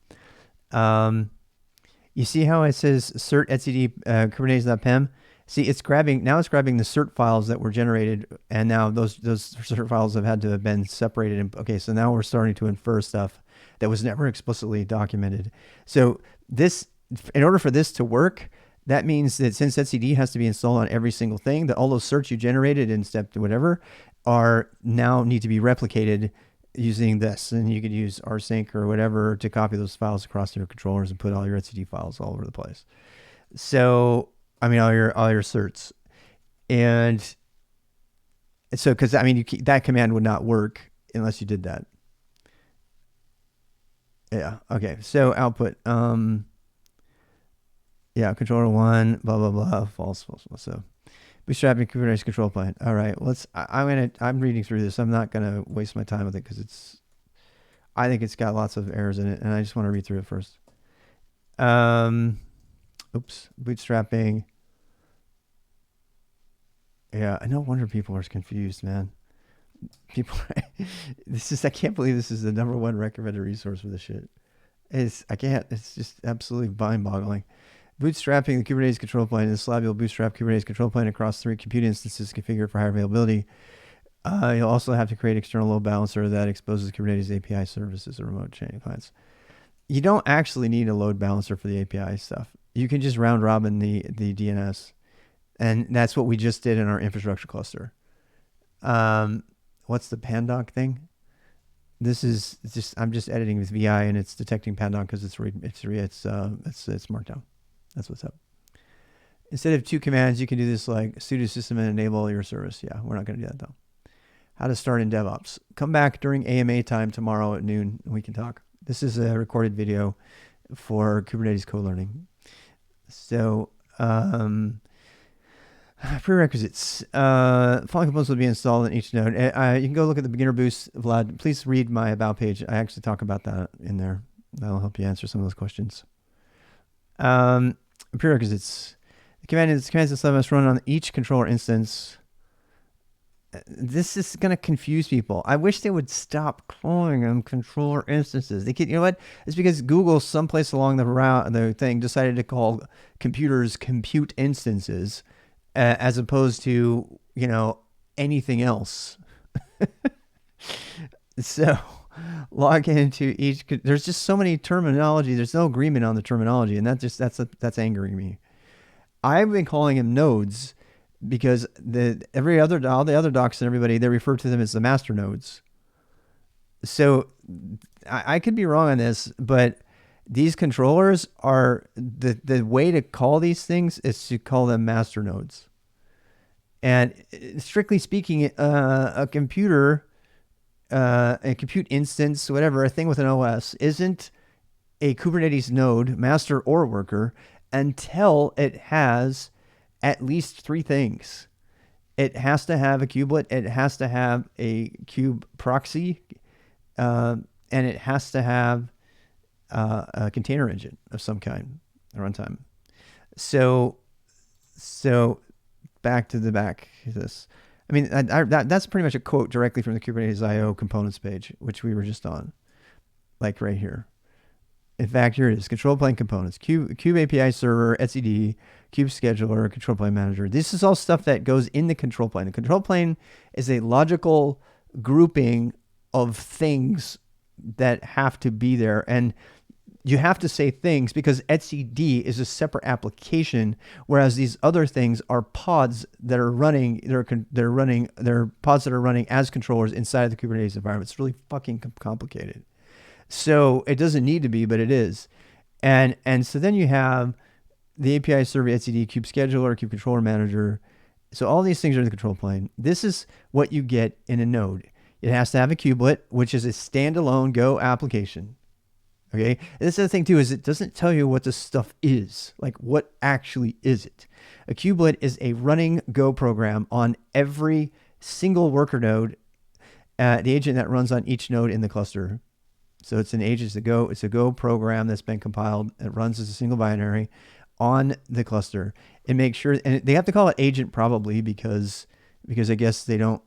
Speaker 1: You see how it says cert etcd kubernetes.pem? See, it's grabbing the cert files that were generated, and now those cert files have had to have been separated. Okay, so now we're starting to infer stuff that was never explicitly documented. So in order for this to work, that means that since etcd has to be installed on every single thing, that all those certs you generated in step whatever need to be replicated using this. And you could use rsync or whatever to copy those files across your controllers and put all your etcd files all over the place. So all your certs. And so, because that command would not work unless you did that. Yeah. Okay. So output. Controller 1, blah blah blah, false. So bootstrapping Kubernetes control plane. All right. I'm reading through this. I'm not gonna waste my time with it because I think it's got lots of errors in it, and I just want to read through it first. Bootstrapping. Yeah, no wonder people are confused, man. I can't believe this is the #1 recommended resource for this shit. It's just absolutely mind-boggling. Bootstrapping the Kubernetes control plane. This lab, you'll bootstrap Kubernetes control plane across 3 compute instances configured for higher availability. You'll also have to create external load balancer that exposes Kubernetes API services or remote chain clients. You don't actually need a load balancer for the API stuff. You can just round robin the DNS. And that's what we just did in our infrastructure cluster. What's the pandoc thing? I'm just editing with VI, and it's detecting pandoc because it's markdown. That's what's up. Instead of 2 commands, you can do this like sudo system and enable your service. Yeah, we're not going to do that though. How to start in DevOps. Come back during AMA time tomorrow at noon, and we can talk. This is a recorded video for Kubernetes Colearning. So, prerequisites. Following components will be installed in each node. You can go look at the beginner boost, Vlad. Please read my about page. I actually talk about that in there. That'll help you answer some of those questions. Prerequisites. The commands that must run on each controller instance. This is going to confuse people. I wish they would stop calling them controller instances. You know what? It's because Google, someplace along the thing, decided to call computers compute instances. as opposed to, anything else. So log into each. There's just so many terminology. There's no agreement on the terminology, and that's angering me. I've been calling them nodes because all the other docs and everybody, they refer to them as the master nodes. So I could be wrong on this, but these controllers are the way to call these things is to call them master nodes. And strictly speaking, a computer, a compute instance, whatever, a thing with an OS isn't a Kubernetes node, master or worker, until it has at least three things. It has to have a kubelet, it has to have a kube proxy, and it has to have a container engine of some kind, a runtime. So back to this. I mean, that's pretty much a quote directly from the Kubernetes IO components page, which we were just on, like right here. In fact, here it is: control plane components, Kube API server, etcd, Kube scheduler, control plane manager. This is all stuff that goes in the control plane. The control plane is a logical grouping of things that have to be there, and you have to say things because etcd is a separate application, whereas these other things are pods that are running. They're pods that are running as controllers inside of the Kubernetes environment. It's really fucking complicated. So it doesn't need to be, but it is. And so then you have the API server, etcd, Kube scheduler, Kube controller manager. So all these things are in the control plane. This is what you get in a node. It has to have a kubelet, which is a standalone Go application. Okay. This other thing too is it doesn't tell you what this stuff is. Like, what actually is it? A kubelet is a running Go program on every single worker node, the agent that runs on each node in the cluster. So it's an agent, it's a Go program that's been compiled. It runs as a single binary on the cluster. It makes sure, and they have to call it agent probably because I guess they don't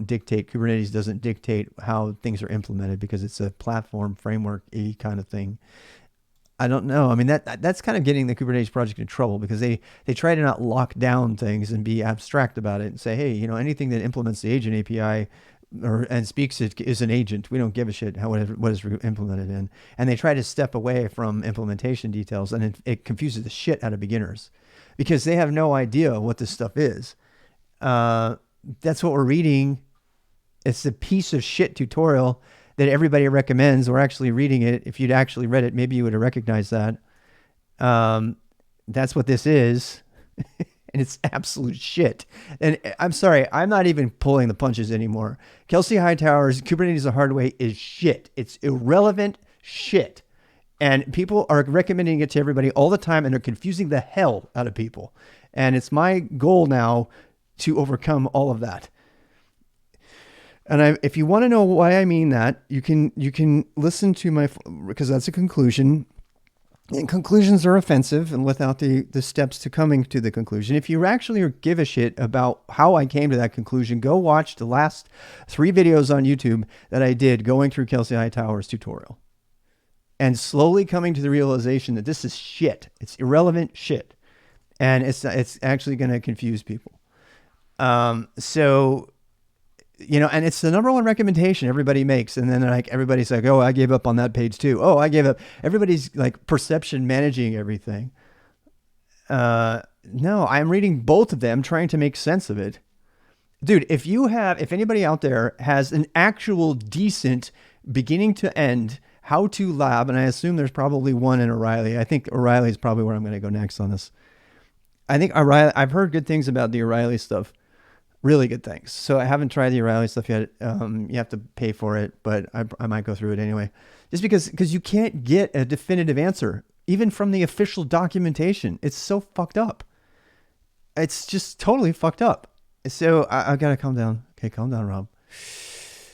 Speaker 1: dictate, Kubernetes doesn't dictate how things are implemented because it's a platform framework-y kind of thing. I don't know. I mean, that's kind of getting the Kubernetes project in trouble because they try to not lock down things and be abstract about it and say, hey, anything that implements the agent API and speaks it is an agent. We don't give a shit what is implemented in. And they try to step away from implementation details, and it confuses the shit out of beginners because they have no idea what this stuff is. That's what we're reading. It's a piece of shit tutorial that everybody recommends. We're actually reading it. If you'd actually read it, maybe you would have recognized that. That's what this is. And it's absolute shit. And I'm sorry, I'm not even pulling the punches anymore. Kelsey Hightower's Kubernetes the Hard Way is shit. It's irrelevant shit. And people are recommending it to everybody all the time, and they're confusing the hell out of people. And it's my goal now to overcome all of that. And if you want to know why I mean that, you can listen to because that's a conclusion. And conclusions are offensive, and without the steps to coming to the conclusion. If you actually give a shit about how I came to that conclusion, go watch the last 3 videos on YouTube that I did going through Kelsey Hightower's tutorial. And slowly coming to the realization that this is shit. It's irrelevant shit. And it's actually going to confuse people. So, and it's the number one recommendation everybody makes. And then everybody's like, oh, I gave up on that page too. Oh, I gave up. Everybody's like perception managing everything. No, I'm reading both of them, trying to make sense of it. Dude, if anybody out there has an actual decent beginning to end how-to lab, and I assume there's probably one in O'Reilly. I think O'Reilly is probably where I'm going to go next on this. I think O'Reilly, I've heard good things about the O'Reilly stuff. Really good things. So I haven't tried the O'Reilly stuff yet. You have to pay for it, but I might go through it anyway. Just because you can't get a definitive answer, even from the official documentation. It's so fucked up. It's just totally fucked up. So I got to calm down. Okay, calm down, Rob.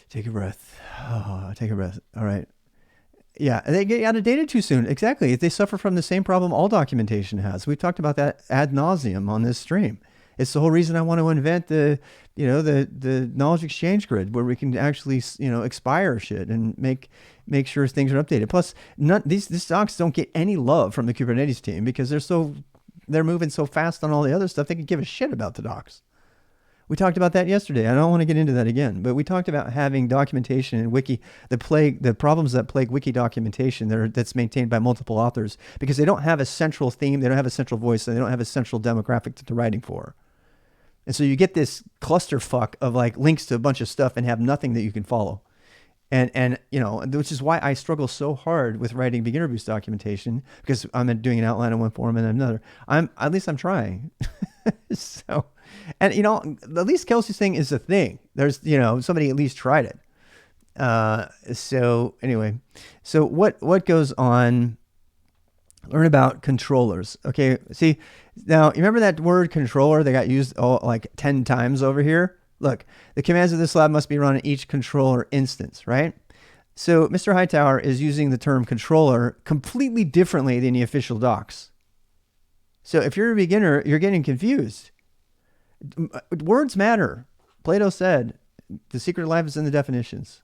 Speaker 1: Take a breath. Oh, take a breath. All right. Yeah, they get out of data too soon. Exactly. They suffer from the same problem all documentation has. We've talked about that ad nauseum on this stream. It's the whole reason I want to invent the knowledge exchange grid where we can actually, expire shit and make sure things are updated. Plus, these docs don't get any love from the Kubernetes team because they're so they're moving so fast on all the other stuff, they could give a shit about the docs. We talked about that yesterday. I don't want to get into that again, but we talked about having documentation in wiki, the problems that plague wiki documentation that's maintained by multiple authors because they don't have a central theme, they don't have a central voice, and they don't have a central demographic that they're writing for. And so you get this clusterfuck of like links to a bunch of stuff and have nothing that you can follow. And you know, which is why I struggle so hard with writing beginner boost documentation, because I'm doing an outline in one form and another. At least I'm trying. So, and you know, at least Kelsey's thing is a thing. There's, you know, somebody at least tried it. So anyway, so what goes on? Learn about controllers. Okay, see, now you remember that word controller that got used like 10 times over here? Look, the commands of this lab must be run in each controller instance, right? So Mr. Hightower is using the term controller completely differently than the official docs. So if you're a beginner, you're getting confused. Words matter. Plato said, the secret of life is in the definitions.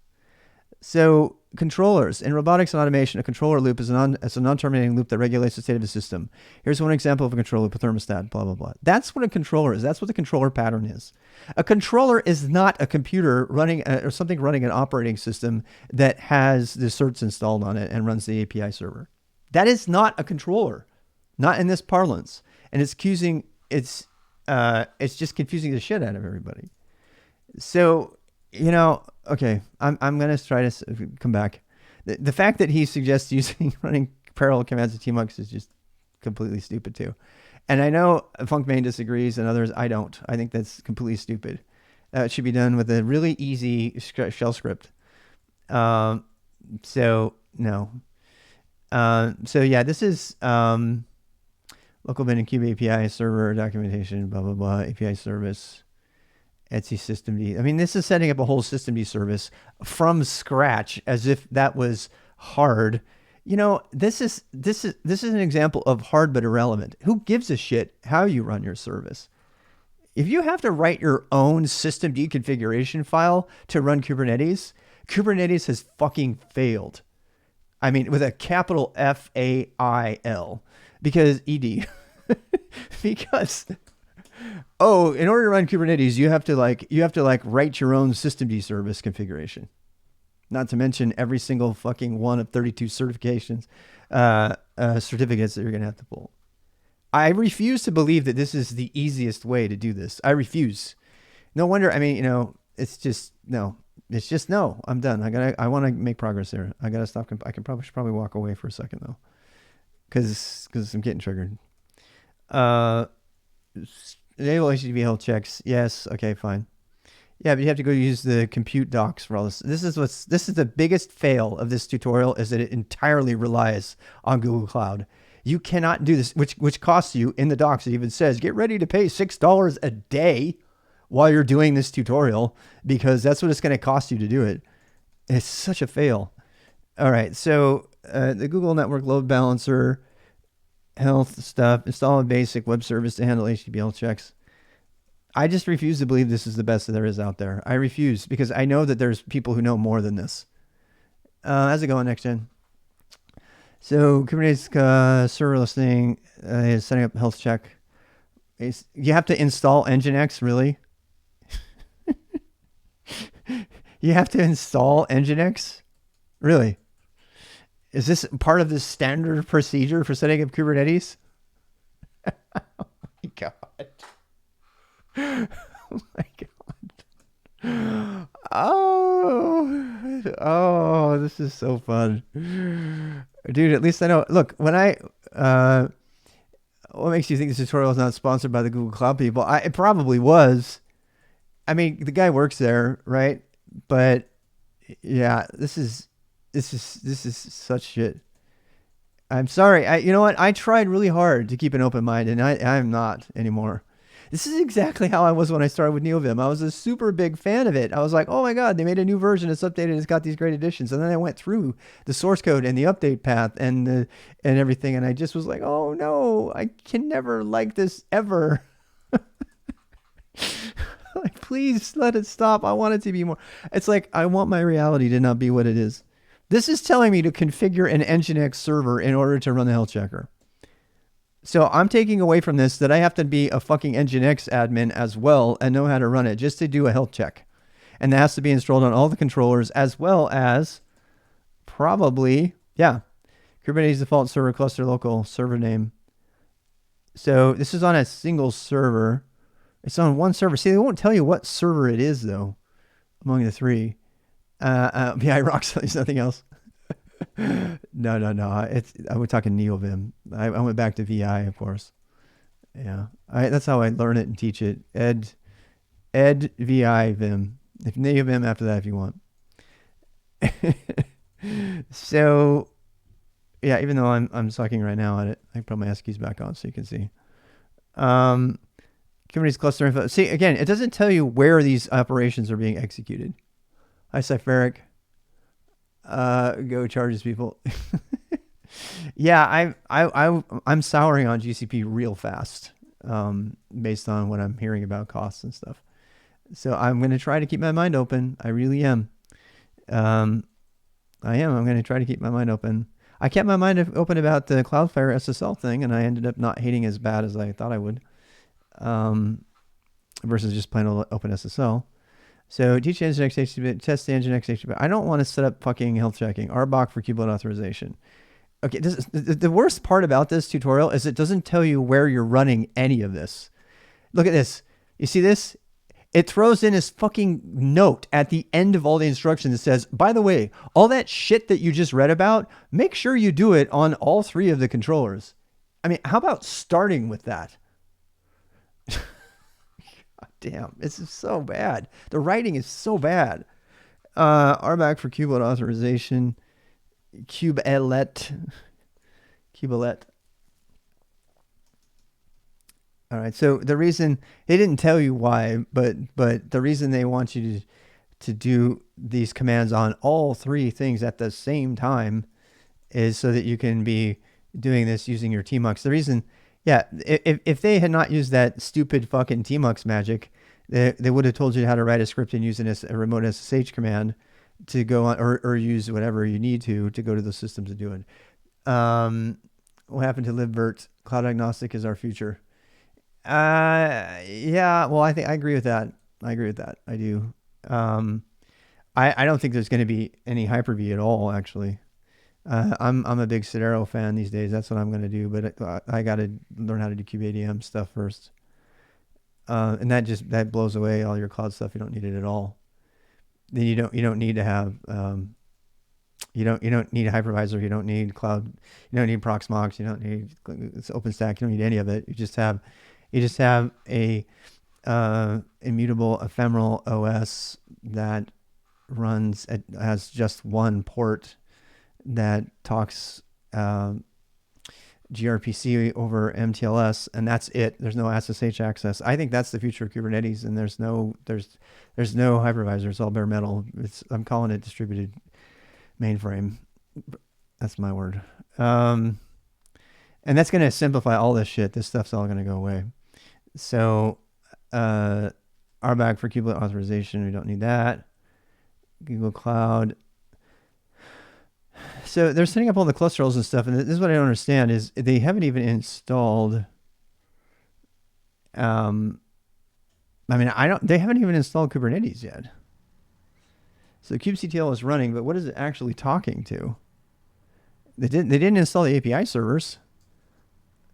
Speaker 1: So controllers in robotics and automation, a controller loop is a non-terminating loop that regulates the state of a system. Here's one example of a control loop, a thermostat, blah, blah, blah. That's what a controller is. That's what the controller pattern is. A controller is not a computer running or something running an operating system that has the certs installed on it and runs the API server. That is not a controller, not in this parlance. And it's just confusing the shit out of everybody. So, you know, okay, I'm going to try to come back. The fact that he suggests running parallel commands to tmux is just completely stupid too. And I know Funkmain disagrees and others, I don't. I think that's completely stupid. It should be done with a really easy shell script. So no. So yeah, this is local bin and Cube API server documentation, blah, blah, blah, API service. Etsy systemd. I mean, this is setting up a whole systemd service from scratch as if that was hard. You know, this is an example of hard but irrelevant. Who gives a shit how you run your service? If you have to write your own systemd configuration file to run Kubernetes, Kubernetes has fucking failed. I mean, with a capital FAIL, because ED, because. Oh, in order to run Kubernetes, you have to write your own systemd service configuration. Not to mention every single fucking one of 32 certifications, certificates that you're going to have to pull. I refuse to believe that this is the easiest way to do this. I refuse. No wonder. I mean, you know, it's just no. I'm done. I want to make progress there. I got to stop. I should probably walk away for a second though. Cause I'm getting triggered. Enable HTTP health checks. Yes. Okay, fine. Yeah, but you have to go use the compute docs for all this. This is the biggest fail of this tutorial, is that it entirely relies on Google Cloud. You cannot do this, which costs you in the docs. It even says, get ready to pay $6 a day while you're doing this tutorial, because that's what it's going to cost you to do it. It's such a fail. All right. So the Google Network Load Balancer, health stuff, install a basic web service to handle HTTP checks. I just refuse to believe this is the best that there is out there. I refuse, because I know that there's people who know more than this. How's it going, next gen? So Kubernetes server listening is setting up health check. You have to install Nginx, really? You have to install Nginx? Really? Is this part of the standard procedure for setting up Kubernetes? Oh my God. Oh my God. Oh, this is so fun. Dude, at least I know. Look, when what makes you think this tutorial is not sponsored by the Google Cloud people? It probably was. I mean, the guy works there, right? But yeah, this is such shit. I'm sorry. You know what? I tried really hard to keep an open mind, and I'm not anymore. This is exactly how I was when I started with NeoVim. I was a super big fan of it. I was like, oh my God, they made a new version. It's updated. It's got these great additions. And then I went through the source code and the update path and everything. And I just was like, oh no, I can never like this ever. Like, please let it stop. I want it to be more. It's like, I want my reality to not be what it is. This is telling me to configure an Nginx server in order to run the health checker. So I'm taking away from this that I have to be a fucking Nginx admin as well and know how to run it just to do a health check. And that has to be installed on all the controllers as well as probably, yeah, Kubernetes default server cluster local server name. So this is on a single server. It's on one server. See, they won't tell you what server it is though among the three. VI rocks. There's nothing else. No. We're talking NeoVim. I went back to VI, of course. Yeah, that's how I learn it and teach it. Ed VI Vim. If NeoVim after that, if you want. So, yeah, even though I'm sucking right now at it, I can put my ASCIIs back on so you can see. Kubernetes cluster info. See, again, it doesn't tell you where these operations are being executed. Hi, Cypheric. Go charges people. Yeah, I'm souring on GCP real fast, based on what I'm hearing about costs and stuff. So I'm going to try to keep my mind open. I really am. I'm going to try to keep my mind open. I kept my mind open about the Cloudflare SSL thing, and I ended up not hating as bad as I thought I would, versus just plain old OpenSSL. So teach Nginx HTTP, test the Nginx HTTP. I don't want to set up fucking health checking. RBOC for Qbot authorization. Okay, the worst part about this tutorial is it doesn't tell you where you're running any of this. Look at this. You see this? It throws in this fucking note at the end of all the instructions that says, by the way, all that shit that you just read about, make sure you do it on all three of the controllers. I mean, how about starting with that? God damn, this is so bad. The writing is so bad. RBAC for Qbot authorization. Qbelet. All right. So the reason they didn't tell you why, but the reason they want you to do these commands on all three things at the same time is so that you can be doing this using your tmux. The reason, yeah, if they had not used that stupid fucking tmux magic, they would have told you how to write a script and use a remote SSH command to go on, or use whatever you need to go to those systems and do it. What happened to libvirt? Cloud agnostic is our future. Yeah, well, I think I agree with that. I do. I don't think there's going to be any Hyper-V at all, actually. I'm a big Cedero fan these days. That's what I'm going to do, but I got to learn how to do kubeadm stuff first. And that blows away all your cloud stuff. You don't need it at all. Then you don't need to have, you don't need a hypervisor. You don't need cloud. You don't need Proxmox. You don't need it's OpenStack. You don't need any of it. You just have a immutable ephemeral OS that has just one port that talks gRPC over MTLS, and that's it. There's no SSH access. I think that's the future of Kubernetes, and there's no hypervisor. It's all bare metal. I'm calling it distributed mainframe. That's my word. And that's going to simplify all this shit. This stuff's all going to go away. So, RBAC for Qbot authorization, we don't need that. Google Cloud. So they're setting up all the cluster roles and stuff, and this is what I don't understand is they haven't even installed. They haven't even installed Kubernetes yet. So Qctl is running, but what is it actually talking to? They didn't install the API servers.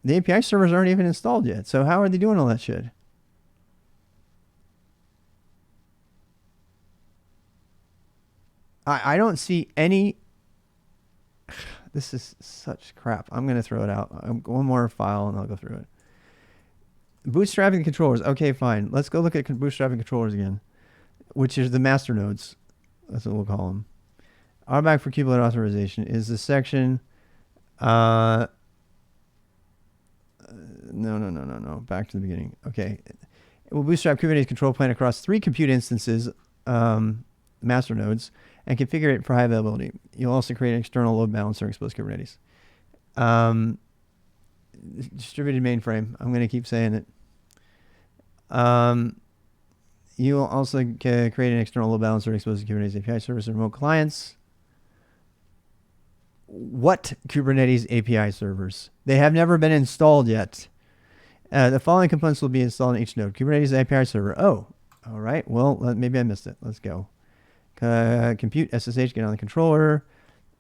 Speaker 1: The API servers aren't even installed yet. So how are they doing all that shit? I don't see any. This is such crap. I'm going to throw it out. One more file and I'll go through it. Bootstrapping controllers. Okay, fine. Let's go look at bootstrapping controllers again, which is the master nodes. That's what we'll call them. RBAC for Qbot authorization is the section. No. Back to the beginning. Okay. It will bootstrap Kubernetes control plane across 3 compute instances, master nodes, and configure it for high availability. You'll also create an external load balancer and expose Kubernetes. Distributed mainframe. I'm going to keep saying it. You will also create an external load balancer and expose Kubernetes API service and remote clients. what Kubernetes API servers? They have never been installed yet. The following components will be installed in each node. Kubernetes API server. Oh, all right. Well, maybe I missed it. Let's go. Compute SSH, get on the controller.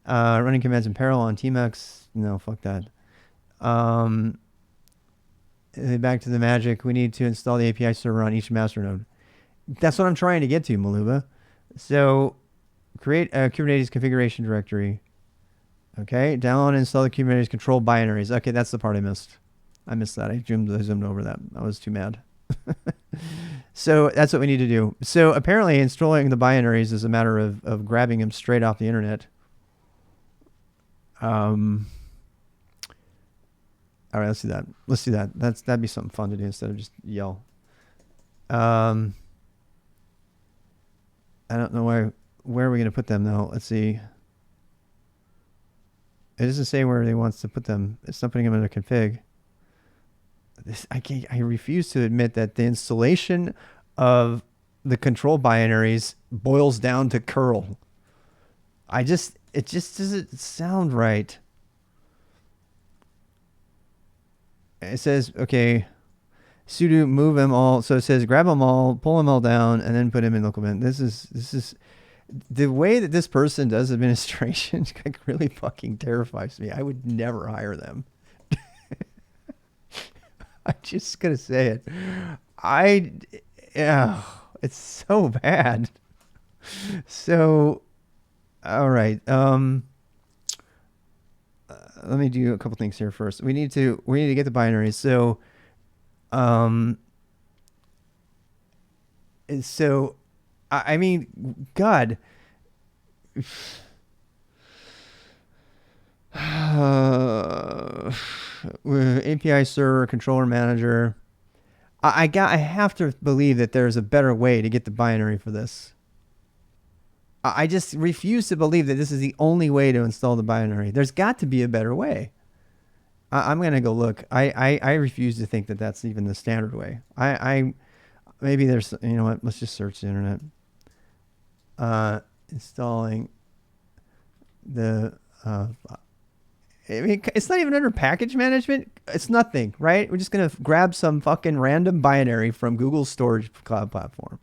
Speaker 1: Running commands in parallel on tmux. No, fuck that. Back to the magic. We need to install the API server on each master node. That's what I'm trying to get to, Maluba. So create a Kubernetes configuration directory. Okay, download and install the Kubernetes control binaries. Okay, that's the part I missed. I missed that. I zoomed over that. I was too mad. So that's what we need to do. So apparently installing the binaries is a matter of grabbing them straight off the internet. All right, let's do that. Let's do that. That'd be something fun to do instead of just yell. I don't know where are we going to put them though. Let's see. It doesn't say where he wants to put them. It's not putting them in a config. I refuse to admit that the installation of the control binaries boils down to curl. It just doesn't sound right. It says, okay, sudo move them all. So it says grab them all, pull them all down, and then put them in local bin. This is the way that this person does administration really fucking terrifies me. I would never hire them. I'm just gonna say it. It's so bad. So, all right. Let me do a couple things here first. We need to get the binaries. So, I mean, God. API server, controller manager. I have to believe that there's a better way to get the binary for this. I just refuse to believe that this is the only way to install the binary. There's got to be a better way. I'm going to go look. I refuse to think that that's even the standard way. Maybe there's, you know what, let's just search the internet. Installing the, I mean, it's not even under package management. It's nothing, right? We're just going to grab some fucking random binary from Google's storage cloud platform.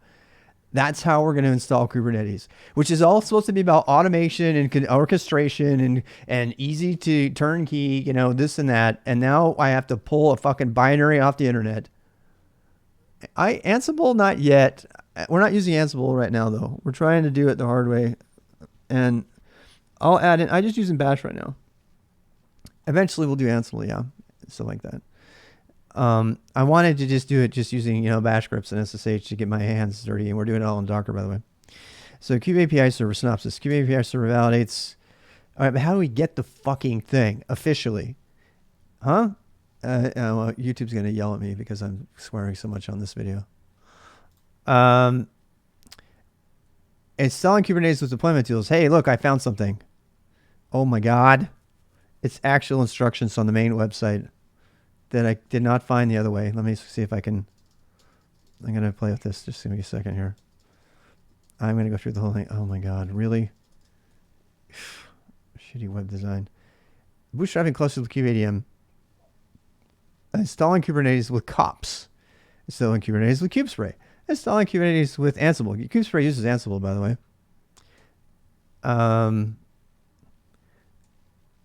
Speaker 1: That's how we're going to install Kubernetes, which is all supposed to be about automation and orchestration and easy to turnkey, you know, this and that. And now I have to pull a fucking binary off the internet. Ansible, not yet. We're not using Ansible right now, though. We're trying to do it the hard way. And I'll add in, I'm just using Bash right now. Eventually we'll do Ansible, yeah. Stuff like that. I wanted to just do it just using, you know, bash scripts and SSH to get my hands dirty, and we're doing it all in Docker, by the way. So kubeAPI server synopsis. kubeAPI server validates. All right, but how do we get the fucking thing officially? Huh? Well, YouTube's going to yell at me because I'm swearing so much on this video. Installing Kubernetes with deployment tools. Hey, look, I found something. Oh my God. It's actual instructions on the main website that I did not find the other way. Let me see if I can. I'm going to play with this. Just give me a second here. I'm going to go through the whole thing. Oh my God, really? Shitty web design. Bootstrapping Controllers with Qpdm. Installing Kubernetes with kops. Installing Kubernetes with Kubespray. Installing Kubernetes with Ansible. Kubespray uses Ansible, by the way.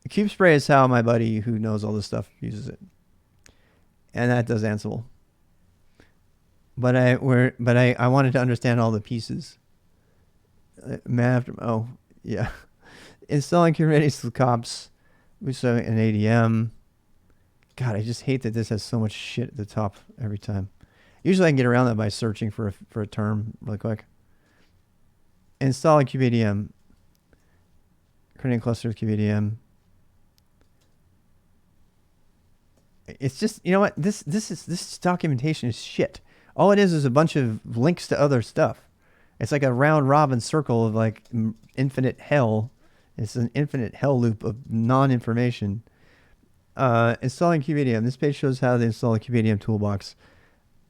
Speaker 1: Kubespray is how my buddy who knows all this stuff uses it. And that does Ansible. But I wanted to understand all the pieces. Oh, yeah. Installing Kubernetes with kops. So an ADM. God, I just hate that this has so much shit at the top every time. Usually I can get around that by searching for a term really quick. Installing Qpdm. Creating a cluster with Qpdm. It's just, you know what? This documentation is shit. All it is a bunch of links to other stuff. It's like a round robin circle of like infinite hell. It's an infinite hell loop of non-information. Installing Qpdm. This page shows how to install a Qpdm toolbox.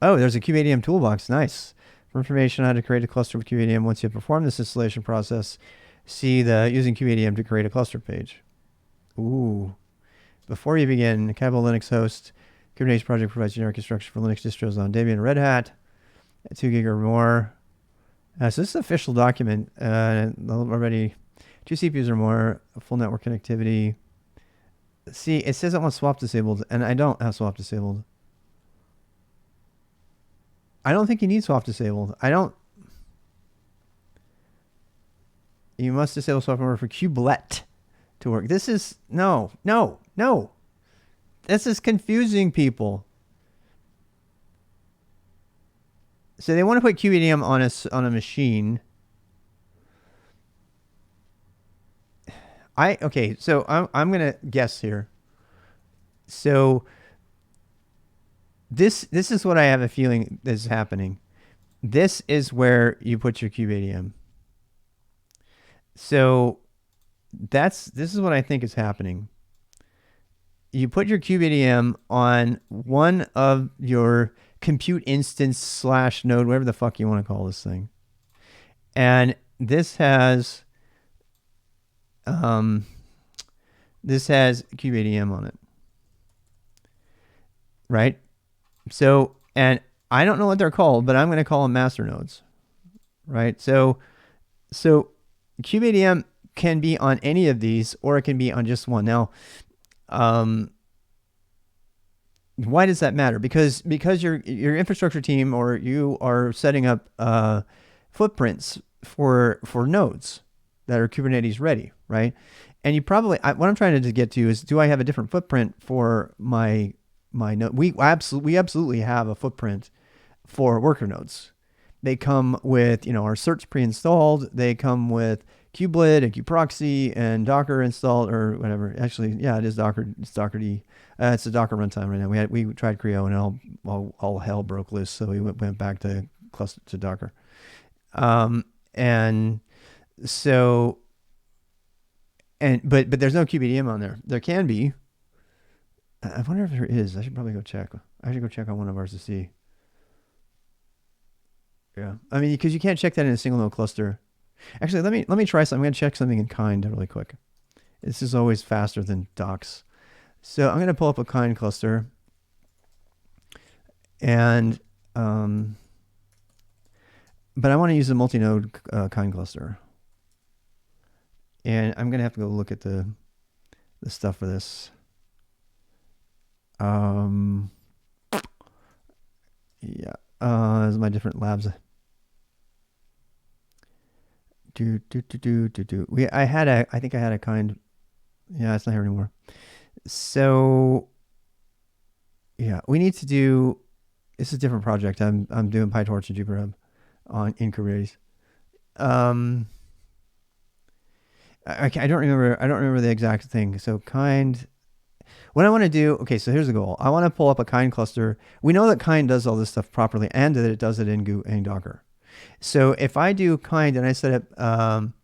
Speaker 1: Oh, there's a Qpdm toolbox. Nice. For information on how to create a cluster with Qpdm, once you perform this installation process, see the using Qpdm to create a cluster page. Ooh. Before you begin, Capital Linux host Kubernetes project provides generic instructions for Linux distros on Debian and Red Hat. 2 gig or more. So this is an official document. Already 2 CPUs or more, full network connectivity. See, it says I want swap disabled, and I don't have swap disabled. I don't think you need swap disabled. You must disable swap in order for Qblet to work. This is, no. This is confusing people. So they want to put Qpdm on a machine. Okay, so I'm gonna guess here. So this is what I have a feeling is happening. This is where you put your Qpdm. So this is what I think is happening. You put your Qpdm on one of your compute instance / node, whatever the fuck you want to call this thing. And this has Qpdm on it. Right? So, and I don't know what they're called, but I'm going to call them master nodes. Right? So Qpdm can be on any of these, or it can be on just one. Now, why does that matter? Because your infrastructure team or you are setting up footprints for nodes that are Kubernetes ready, right? And you probably, what I'm trying to get to is, do I have a different footprint for my node? We absolutely have a footprint for worker nodes. They come with, our certs pre-installed. They come with Qblet and Qproxy and Docker installed, or whatever. Actually, yeah, it is Docker. It's Docker-D. It's a Docker runtime right now. We tried Creo and all hell broke loose, so we went back to Docker. And so, but there's no Qpdm on there. There can be. I wonder if there is. I should probably go check. I should go check on one of ours to see. Yeah, I mean, because you can't check that in a single node cluster. Actually, let me try something. I'm going to check something in kind really quick. This is always faster than docs. So I'm going to pull up a kind cluster, and but I want to use a multi-node kind cluster, and I'm going to have to go look at the stuff for this. Yeah, this is my different labs. I think I had a kind. Yeah, it's not here anymore. So yeah, we need to do. This is a different project. I'm doing PyTorch and Jupyter Hub in Kubernetes. I don't remember the exact thing. So kind. What I want to do. Okay, so here's the goal. I want to pull up a kind cluster. We know that kind does all this stuff properly, and that it does it in Docker. So if I do kind and I set up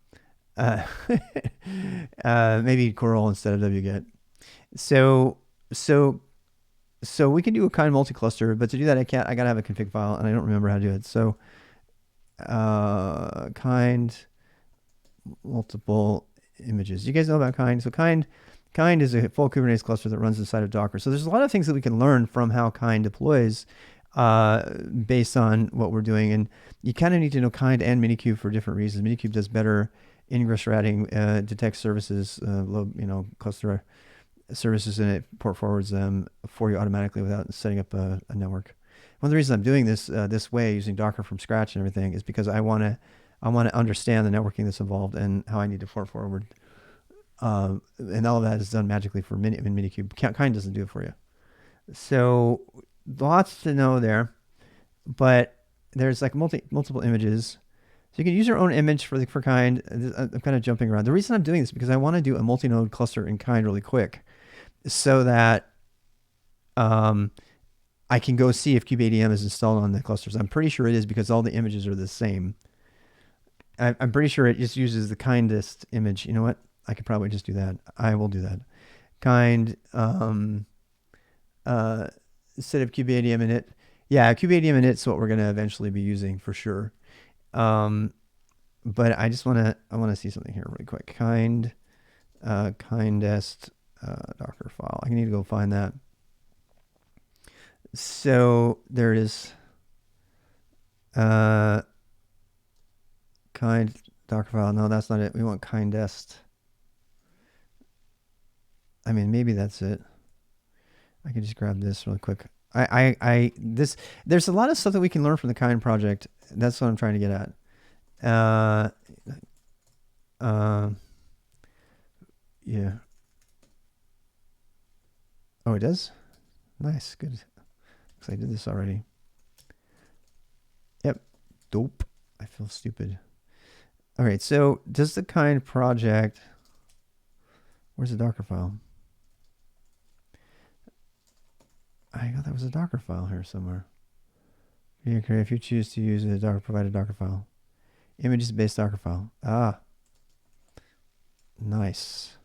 Speaker 1: maybe curl instead of wget. So we can do a kind multi-cluster, but to do that I gotta have a config file, and I don't remember how to do it. So kind multiple images. You guys know about kind? So kind is a full Kubernetes cluster that runs inside of Docker. So there's a lot of things that we can learn from how kind deploys based on what we're doing. And you kind of need to know kind and Minikube for different reasons. Minikube does better ingress routing, detects services, cluster services, and it port forwards them for you automatically without setting up a network. One of the reasons I'm doing this this way, using Docker from scratch and everything, is because I want to understand the networking that's involved and how I need to port forward. And all of that is done magically for Minikube. Kind doesn't do it for you. So lots to know there, but there's like multiple images. So you can use your own image for kind. I'm kind of jumping around. The reason I'm doing this is because I want to do a multi-node cluster in kind really quick, so that I can go see if kubeadm is installed on the clusters. I'm pretty sure it is, because all the images are the same. I'm pretty sure it just uses the kindest image. You know what? I could probably just do that. I will do that. Kind instead of kubeadm init. Yeah, kubeadm init is what we're going to eventually be using for sure. But I want to see something here really quick. Kindest Docker file. I need to go find that. So there it is. Kind Docker file. No, that's not it. We want kindest. I mean, maybe that's it. I can just grab this really quick. There's a lot of stuff that we can learn from the kind project. That's what I'm trying to get at. Yeah. Oh, it does? Nice, good. Looks like I did this already. Yep. Dope. I feel stupid. All right, so does the kind project, where's the Docker file? I thought that was a Docker file here somewhere. If you choose to use a Docker provided Docker file. Images based Docker file. Ah. Nice.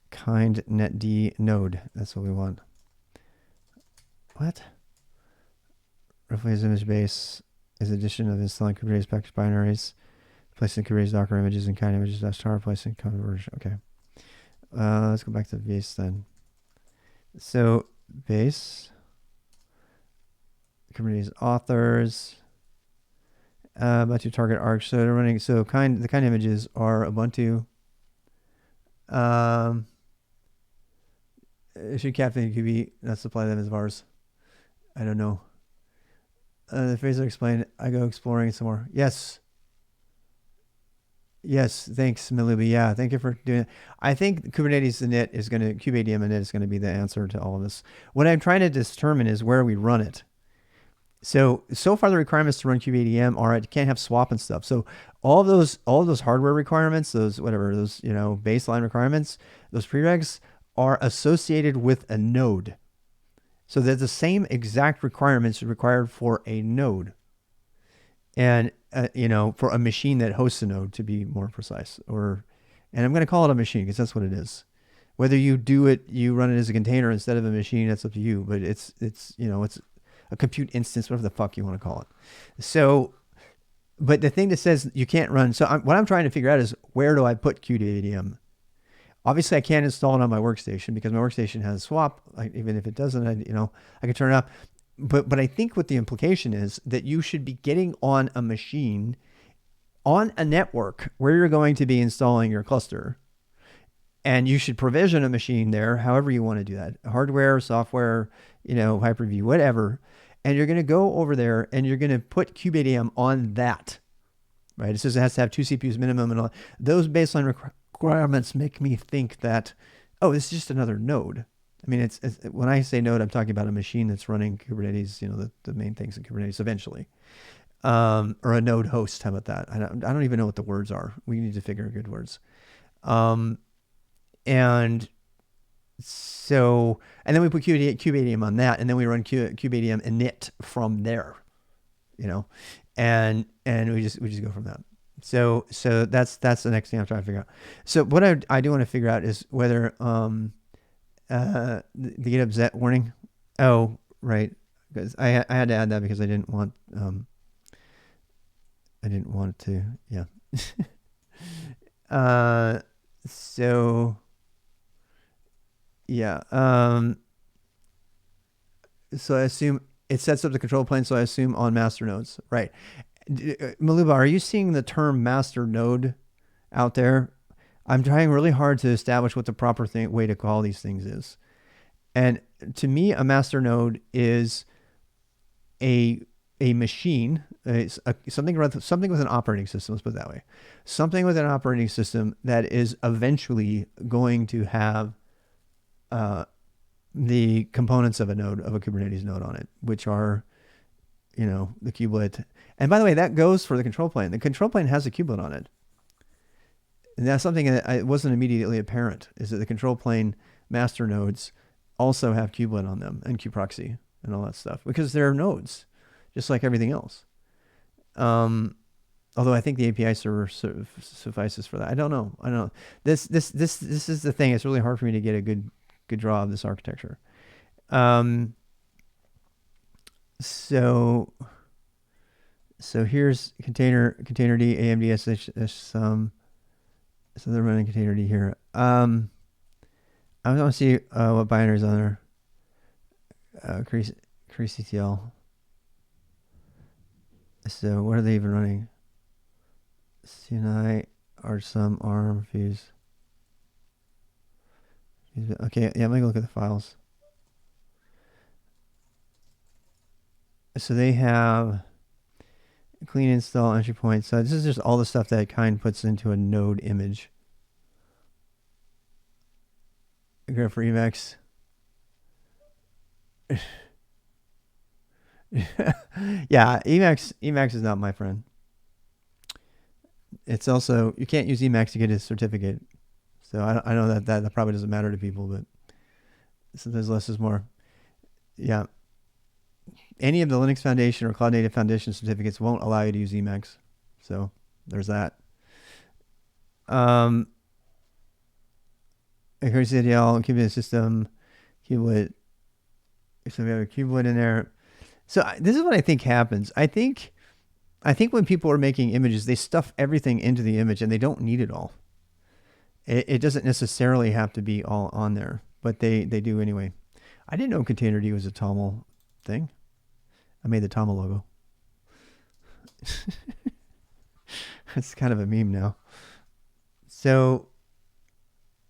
Speaker 1: Kind netd node. That's what we want. What? Replace image base is addition of installing Kubernetes package binaries. Placing Kubernetes Docker images and kind images dash tar. Placing conversion. Okay. Let's go back to base then. So base. Kubernetes authors. Ubuntu target arch. So they're running. So the kind images are Ubuntu. Should Captain QB not supply them as vars? I don't know. The Fraser explained. I go exploring some more. Yes. Yes. Thanks, Milubi. Yeah. Thank you for doing it. I think Kubernetes init is going to, kubeadm init is going to be the answer to all of this. What I'm trying to determine is where we run it. So far the requirements to run kubeadm are it can't have swap and stuff. So all of those hardware requirements, those baseline requirements, those preregs are associated with a node. So they're the same exact requirements required for a node. And for a machine that hosts a node, to be more precise, and I'm going to call it a machine because that's what it is. Whether you run it as a container instead of a machine, that's up to you. But it's a compute instance, whatever the fuck you want to call it. So, but the thing that says you can't run. So what I'm trying to figure out is where do I put Qpdm? Obviously, I can't install it on my workstation because my workstation has swap. Even if it doesn't, I can turn it up. But I think what the implication is that you should be getting on a machine, on a network where you're going to be installing your cluster, and you should provision a machine there, however you want to do that, hardware, software, Hyper-V, whatever. And you're going to go over there and you're going to put kubeadm on that, right? It says it has to have 2 CPUs minimum and all. Those baseline requirements make me think that, oh, this is just another node. I mean, it's when I say node, I'm talking about a machine that's running Kubernetes, the main things in Kubernetes eventually, or a node host. How about that? I don't even know what the words are. We need to figure out good words. And then we put kubeadm on that, and then we run kubeadm init from there, and we just go from that. So that's the next thing I'm trying to figure out. So what I do want to figure out is whether the GitHub Zet warning. Oh, right, because I had to add that because I didn't want to. Yeah. So yeah. So I assume it sets up the control plane. So I assume on master nodes, right? Maluba, are you seeing the term master node out there? I'm trying really hard to establish what the proper way to call these things is. And to me, a master node is a machine, something with an operating system. Let's put it that way. Something with an operating system that is eventually going to have the components of a Kubernetes node on it, which are, the kubelet. And by the way, that goes for the control plane. The control plane has a kubelet on it. And that's something that wasn't immediately apparent, is that the control plane master nodes also have kubelet on them and kubeproxy and all that stuff because they're nodes, just like everything else. Although I think the API server suffices for that. I don't know. This is the thing. It's really hard for me to get a good draw of this architecture. So here's container D AMD SH. So they're running container D here. I want to see what binaries on there. Qctl. So what are they even running? CNI, artsum, arm, fuse. Okay, yeah, I'm gonna look at the files. So they have clean install entry point. So this is just all the stuff that Kind puts into a node image. Go for Emacs. Yeah, Emacs is not my friend. It's also, you can't use Emacs to get a certificate. So I know that probably doesn't matter to people, but sometimes less is more. Yeah. Any of the Linux Foundation or Cloud Native Foundation certificates won't allow you to use Emacs. So there's that. Qctl, Kubernetes system, Qblet. So we have a Qblet in there. So this is what I think happens. I think when people are making images, they stuff everything into the image and they don't need it all. It doesn't necessarily have to be all on there, but they do anyway. I didn't know Containerd was a TOML thing. I made the TOML logo. It's kind of a meme now. So,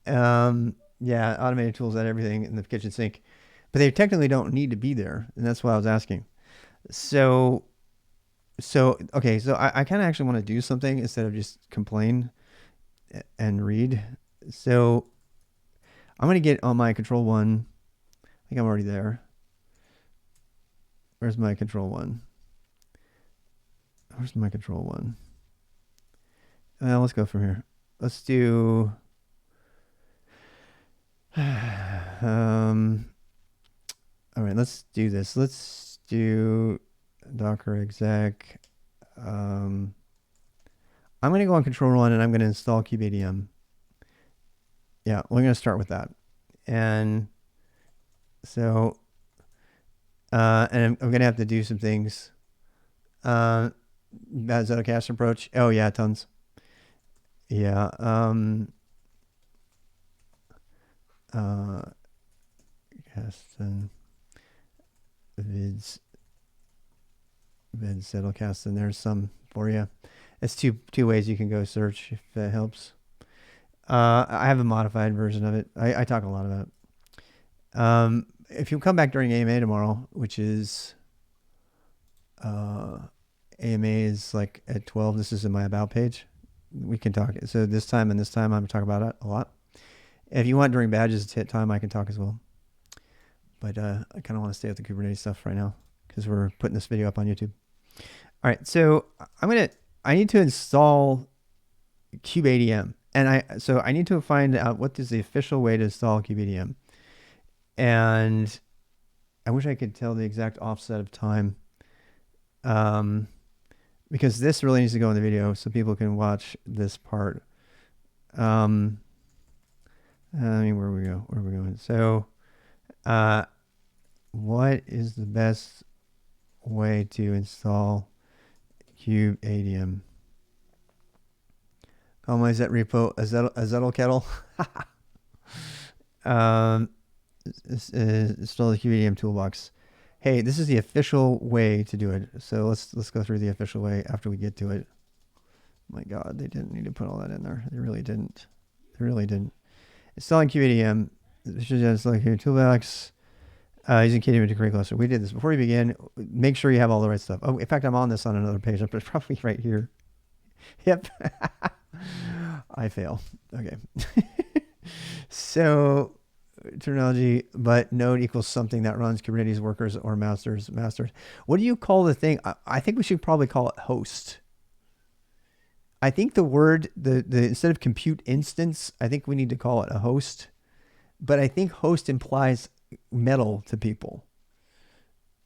Speaker 1: yeah, automated tools add everything in the kitchen sink, but they technically don't need to be there, and that's why I was asking. So okay, so I kind of actually want to do something instead of just complain and read. So I'm going to get on my control one. I think I'm already there. Where's my control one? Where's my control one? Let's go from here. Let's do... all right, let's do this. Let's do docker exec. I'm going to go on control one and I'm going to install kubeadm. Yeah, we're going to start with that. And so, and I'm going to have to do some things. That Zettelkasten approach. Oh yeah, tons. Yeah. Kasten vids Zettelkasten. There's some for you. It's two ways you can go search if that helps. I have a modified version of it. I talk a lot about it. If you come back during AMA tomorrow, which is AMA is like at 12. This is in my about page. We can talk. So this time and this time I'm talking about it a lot. If you want during badges time, I can talk as well. But I kind of want to stay with the Kubernetes stuff right now because we're putting this video up on YouTube. All right, so I need to install kubeadm, and I need to find out what is the official way to install kubeadm, and I wish I could tell the exact offset of time, because this really needs to go in the video so people can watch this part. I mean, where we go? Where are we going? So, what is the best way to install kubeadm? Call my Zet repo a Zettelkasten. Install the kubeadm toolbox. Hey, this is the official way to do it. So let's go through the official way after we get to it. Oh my God, they didn't need to put all that in there. They really didn't. They really didn't. Installing kubeadm. Select your toolbox. Using Qpdm to create cluster. We did this before we begin. Make sure you have all the right stuff. Oh, in fact, I'm on this on another page. I'm probably right here. Yep. I fail. Okay. So terminology, but node equals something that runs Kubernetes workers or masters. What do you call the thing? I think we should probably call it host. I think the word, the instead of compute instance, I think we need to call it a host. But I think host implies metal to people.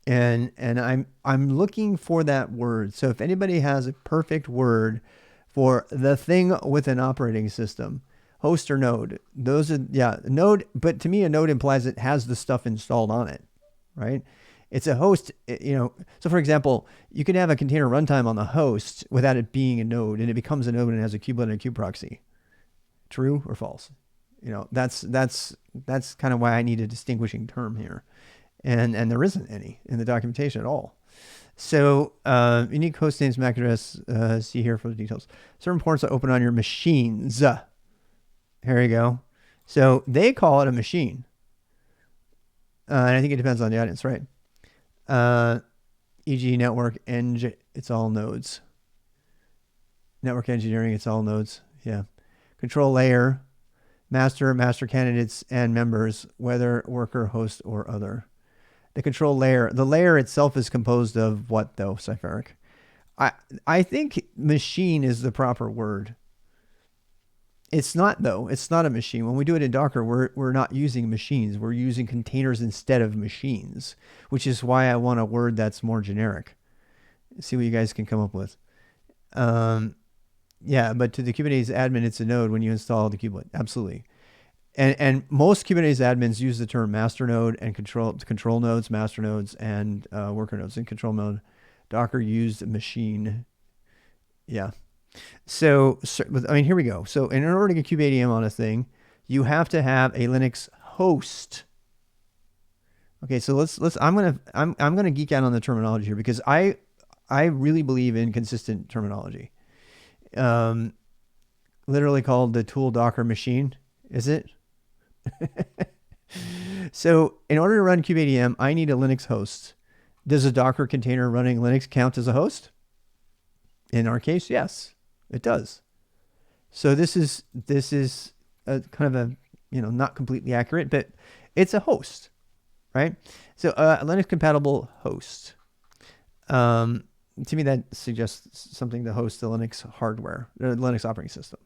Speaker 1: And I'm looking for that word. So if anybody has a perfect word for the thing with an operating system, host or node, those are, yeah, node, but to me a node implies it has the stuff installed on it, right? It's a host, so for example, you can have a container runtime on the host without it being a node, and it becomes a node and it has a kubelet and a kube proxy. True or false? That's That's kind of why I need a distinguishing term here. And there isn't any in the documentation at all. So unique host names, MAC address, see here for the details. Certain ports are open on your machines. Here you go. So they call it a machine. And I think it depends on the audience, right? E.g. network, it's all nodes. Network engineering, it's all nodes. Yeah. Control layer, master candidates, and members, whether worker, host, or other. The control layer, the layer itself is composed of what though, Cypheric? I think machine is the proper word. It's not though. It's not a machine. When we do it in Docker, we're not using machines. We're using containers instead of machines, which is why I want a word that's more generic. See what you guys can come up with. Yeah, but to the Kubernetes admin, it's a node when you install the kubelet. Absolutely. And most Kubernetes admins use the term master node and control nodes, master nodes, and worker nodes. In control mode, Docker used machine. Yeah. So, I mean, here we go. So in order to get kubeadm on a thing, you have to have a Linux host. Okay, so I'm gonna geek out on the terminology here because I really believe in consistent terminology. Literally called the tool Docker machine, is it? So in order to run kubeadm, I need a Linux host. Does a Docker container running Linux count as a host? In our case, yes, it does. So this is a kind of a, not completely accurate, but it's a host, right? So a Linux compatible host. To me, that suggests something to host the Linux hardware, the Linux operating system.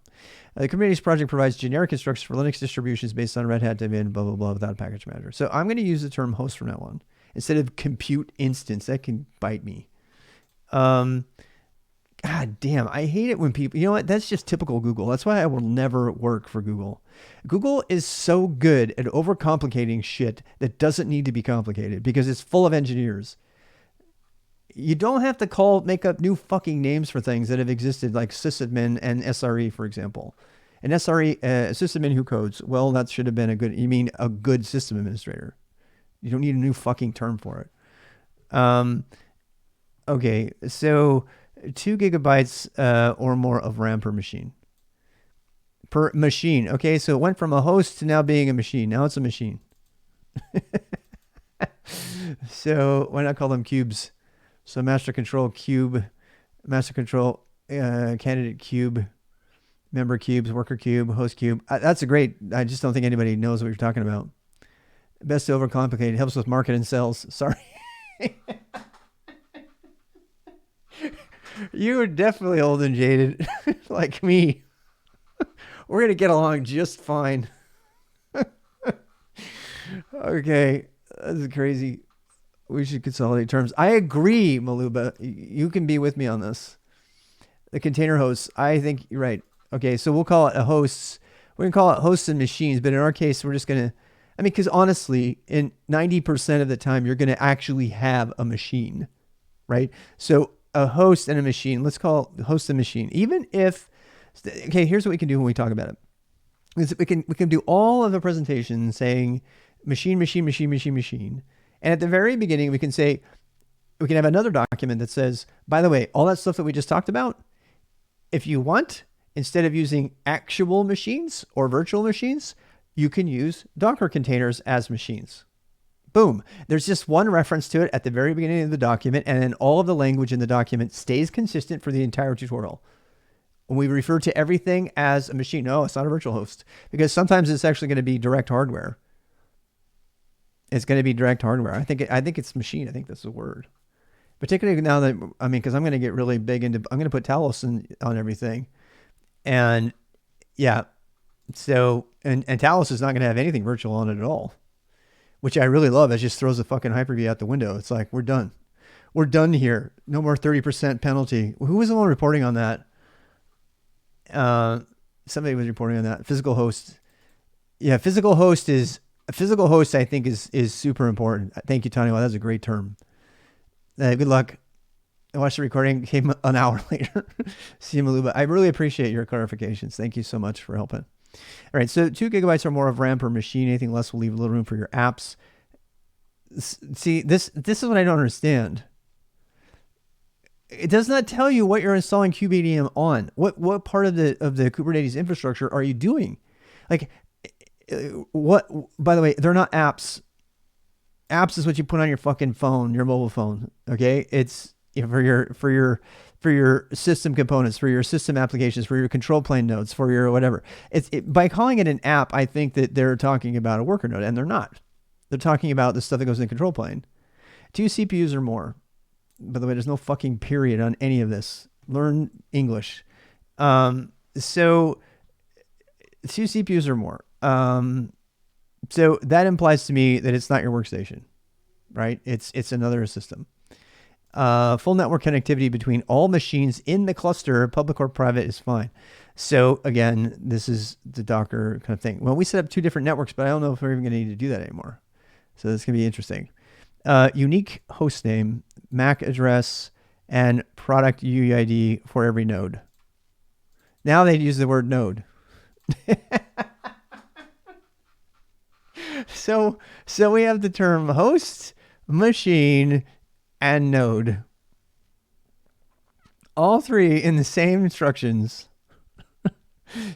Speaker 1: The Kubernetes project provides generic instructions for Linux distributions based on Red Hat, Debian, blah, blah, blah, without a package manager. So I'm going to use the term host from now on. Instead of compute instance, that can bite me. God damn, I hate it when people, you know what? That's just typical Google. That's why I will never work for Google. Google is so good at overcomplicating shit that doesn't need to be complicated because it's full of engineers. You don't have to make up new fucking names for things that have existed, like sysadmin and SRE, for example. An SRE, sysadmin who codes, well, that should have been a good system administrator. You don't need a new fucking term for it. Okay, so 2 gigabytes or more of RAM per machine. Okay, so it went from a host to now being a machine. Now it's a machine. So why not call them cubes? So master control cube, master control candidate cube, member cubes, worker cube, host cube. That's a great, I just don't think anybody knows what you're talking about. Best to overcomplicate. Helps with market and sales. Sorry. You are definitely old and jaded like me. We're going to get along just fine. Okay. This is crazy. We should consolidate terms. I agree, Maluba. You can be with me on this. The container hosts. I think you're right. Okay, so we'll call it a hosts. We can call it hosts and machines, but in our case, we're just going to, because honestly, in 90% of the time, you're going to actually have a machine, right? So a host and a machine, let's call it host and machine. Even if, okay, here's what we can do when we talk about it. We can do all of the presentation saying machine, machine, machine, machine, machine. And at the very beginning, we can have another document that says, by the way, all that stuff that we just talked about, if you want, instead of using actual machines or virtual machines, you can use Docker containers as machines. Boom. There's just one reference to it at the very beginning of the document, and then all of the language in the document stays consistent for the entire tutorial. When we refer to everything as a machine, no, it's not a virtual host, because sometimes it's actually going to be direct hardware. It's going to be direct hardware. I think it's machine. I think that's the word. Particularly now that, because I'm going to get really big into, I'm going to put Talos on everything. And yeah, so, and Talos is not going to have anything virtual on it at all, which I really love. It just throws the fucking Hyper-V out the window. It's like, we're done. We're done here. No more 30% penalty. Who was the one reporting on that? Somebody was reporting on that. Physical host. Yeah, physical host, I think, is super important. Thank you, Tony. Wow, that's a great term. Good luck. I watched the recording, came an hour later. See you, Maluba. I really appreciate your clarifications. Thank you so much for helping. All right, so 2 gigabytes or more of RAM per machine. Anything less will leave a little room for your apps. See, this is what I don't understand. It does not tell you what you're installing Qpdm on. What part of the Kubernetes infrastructure are you doing? Like, what? By the way, they're not apps. Apps is what you put on your fucking phone, your mobile phone. Okay, it's for your system components, for your system applications, for your control plane nodes, for your whatever. By calling it an app, I think that they're talking about a worker node, and they're not. They're talking about the stuff that goes in the control plane. 2 CPUs or more. By the way, there's no fucking period on any of this. Learn English. So 2 CPUs or more. So that implies to me that it's not your workstation, right? It's another system. Full network connectivity between all machines in the cluster, public or private, is fine. So again, this is the Docker kind of thing. Well, we set up 2 different networks, but I don't know if we're even going to need to do that anymore. So this is going to be interesting. Unique host name, MAC address, and product UUID for every node. Now they use the word node. So we have the term host, machine, and node. All 3 in the same instructions.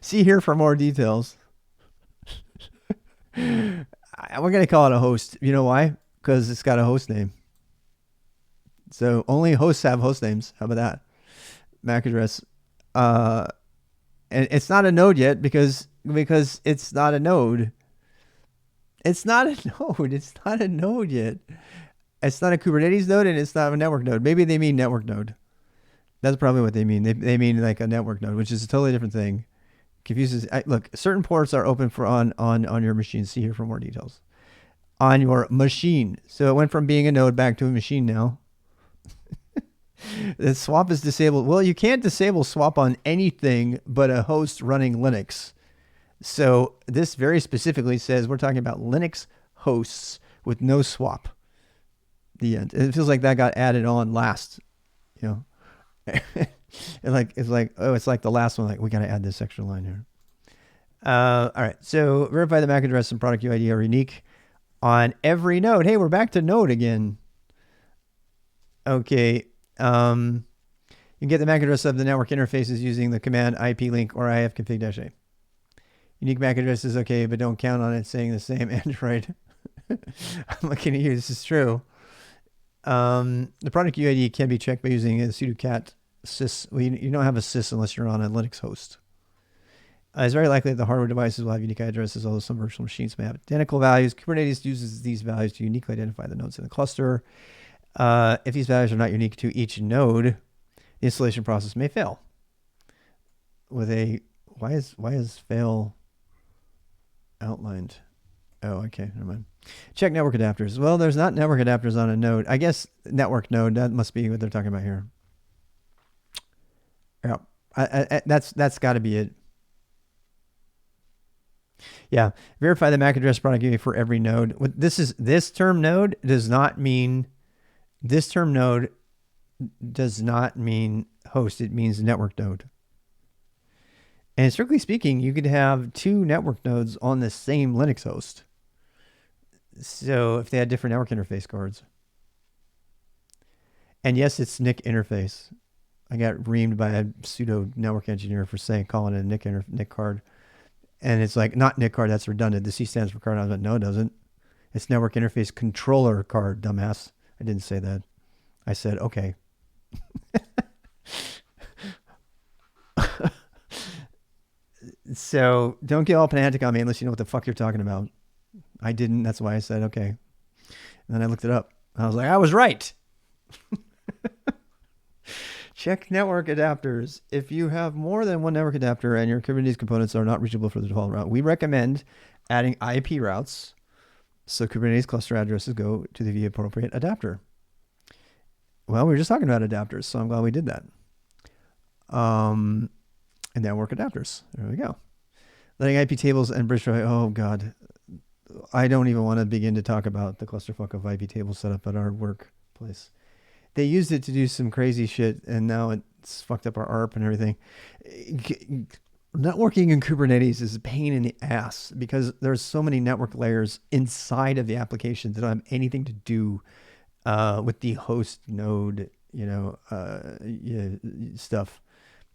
Speaker 1: See here for more details. We're going to call it a host. You know why? Because it's got a host name. So only hosts have host names. How about that? MAC address. And it's not a node yet because it's not a node. It's not a node. It's not a node yet. It's not a Kubernetes node, and it's not a network node. Maybe they mean network node. That's probably what they mean. They mean like a network node, which is a totally different thing. Confuses. Look, certain ports are open for on your machine. See here for more details. On your machine. So it went from being a node back to a machine now. The swap is disabled. Well, you can't disable swap on anything but a host running Linux. So this very specifically says we're talking about Linux hosts with no swap. The end. It feels like that got added on last, you know. It's like the last one. Like, we got to add this extra line here. All right. So verify the MAC address and product UID are unique on every node. Hey, we're back to node again. Okay. You can get the MAC address of the network interfaces using the command ip-link or ifconfig-a. Unique MAC address is okay, but don't count on it saying the same Android. I'm looking at you. This is true. The product UID can be checked by using a sudo cat sys. Well, you don't have a sys unless you're on a Linux host. It's very likely that the hardware devices will have unique addresses, although some virtual machines may have identical values. Kubernetes uses these values to uniquely identify the nodes in the cluster. If these values are not unique to each node, the installation process may fail. With a why is fail outlined? Oh, okay, never mind. Check network adapters. Well, there's not network adapters on a node. I guess network node, that must be what they're talking about here. Yeah, that's got to be it. Yeah, verify the MAC address product UID for every node. This term node does not mean host. It means network node. And strictly speaking, you could have 2 network nodes on the same Linux host. So if they had different network interface cards. And yes, it's NIC interface. I got reamed by a pseudo network engineer for calling it a NIC card. And it's like, not NIC card, that's redundant. The C stands for card. I was like, no, it doesn't. It's network interface controller card, dumbass. I didn't say that. I said, okay. So don't get all pedantic on me unless you know what the fuck you're talking about. I didn't. That's why I said, okay. And then I looked it up. I was like, I was right. Check network adapters. If you have more than one network adapter and your Kubernetes components are not reachable for the default route, we recommend adding IP routes so Kubernetes cluster addresses go to the appropriate adapter. Well, we were just talking about adapters, so I'm glad we did that. And network adapters. There we go. Letting IP tables and bridge. Oh, God. I don't even want to begin to talk about the clusterfuck of IP tables set up at our workplace. They used it to do some crazy shit, and now it's fucked up our ARP and everything. Networking in Kubernetes is a pain in the ass because there's so many network layers inside of the application that don't have anything to do with the host node, stuff.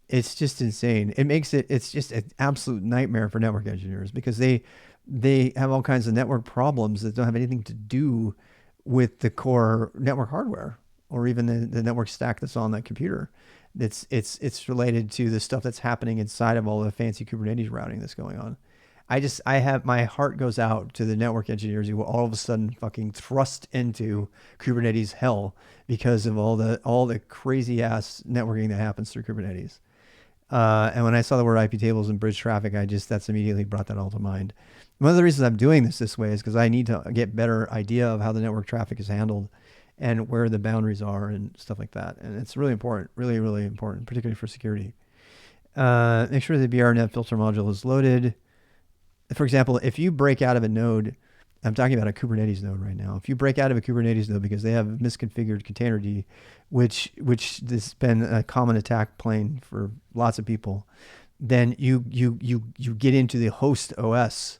Speaker 1: It's just insane. It's just an absolute nightmare for network engineers because they have all kinds of network problems that don't have anything to do with the core network hardware or even the network stack that's on that computer. It's related to the stuff that's happening inside of all the fancy Kubernetes routing that's going on. I have my heart goes out to the network engineers who will all of a sudden fucking thrust into Kubernetes hell because of all the crazy ass networking that happens through Kubernetes. And when I saw the word IP tables and bridge traffic, that's immediately brought that all to mind. One of the reasons I'm doing this way is because I need to get better idea of how the network traffic is handled and where the boundaries are and stuff like that. And it's really important, really, really important, particularly for security. Make sure the BRNet filter module is loaded. For example, if you break out of a node, I'm talking about a Kubernetes node right now. If you break out of a Kubernetes node because they have misconfigured containerd, which has been a common attack plane for lots of people, then you get into the host OS,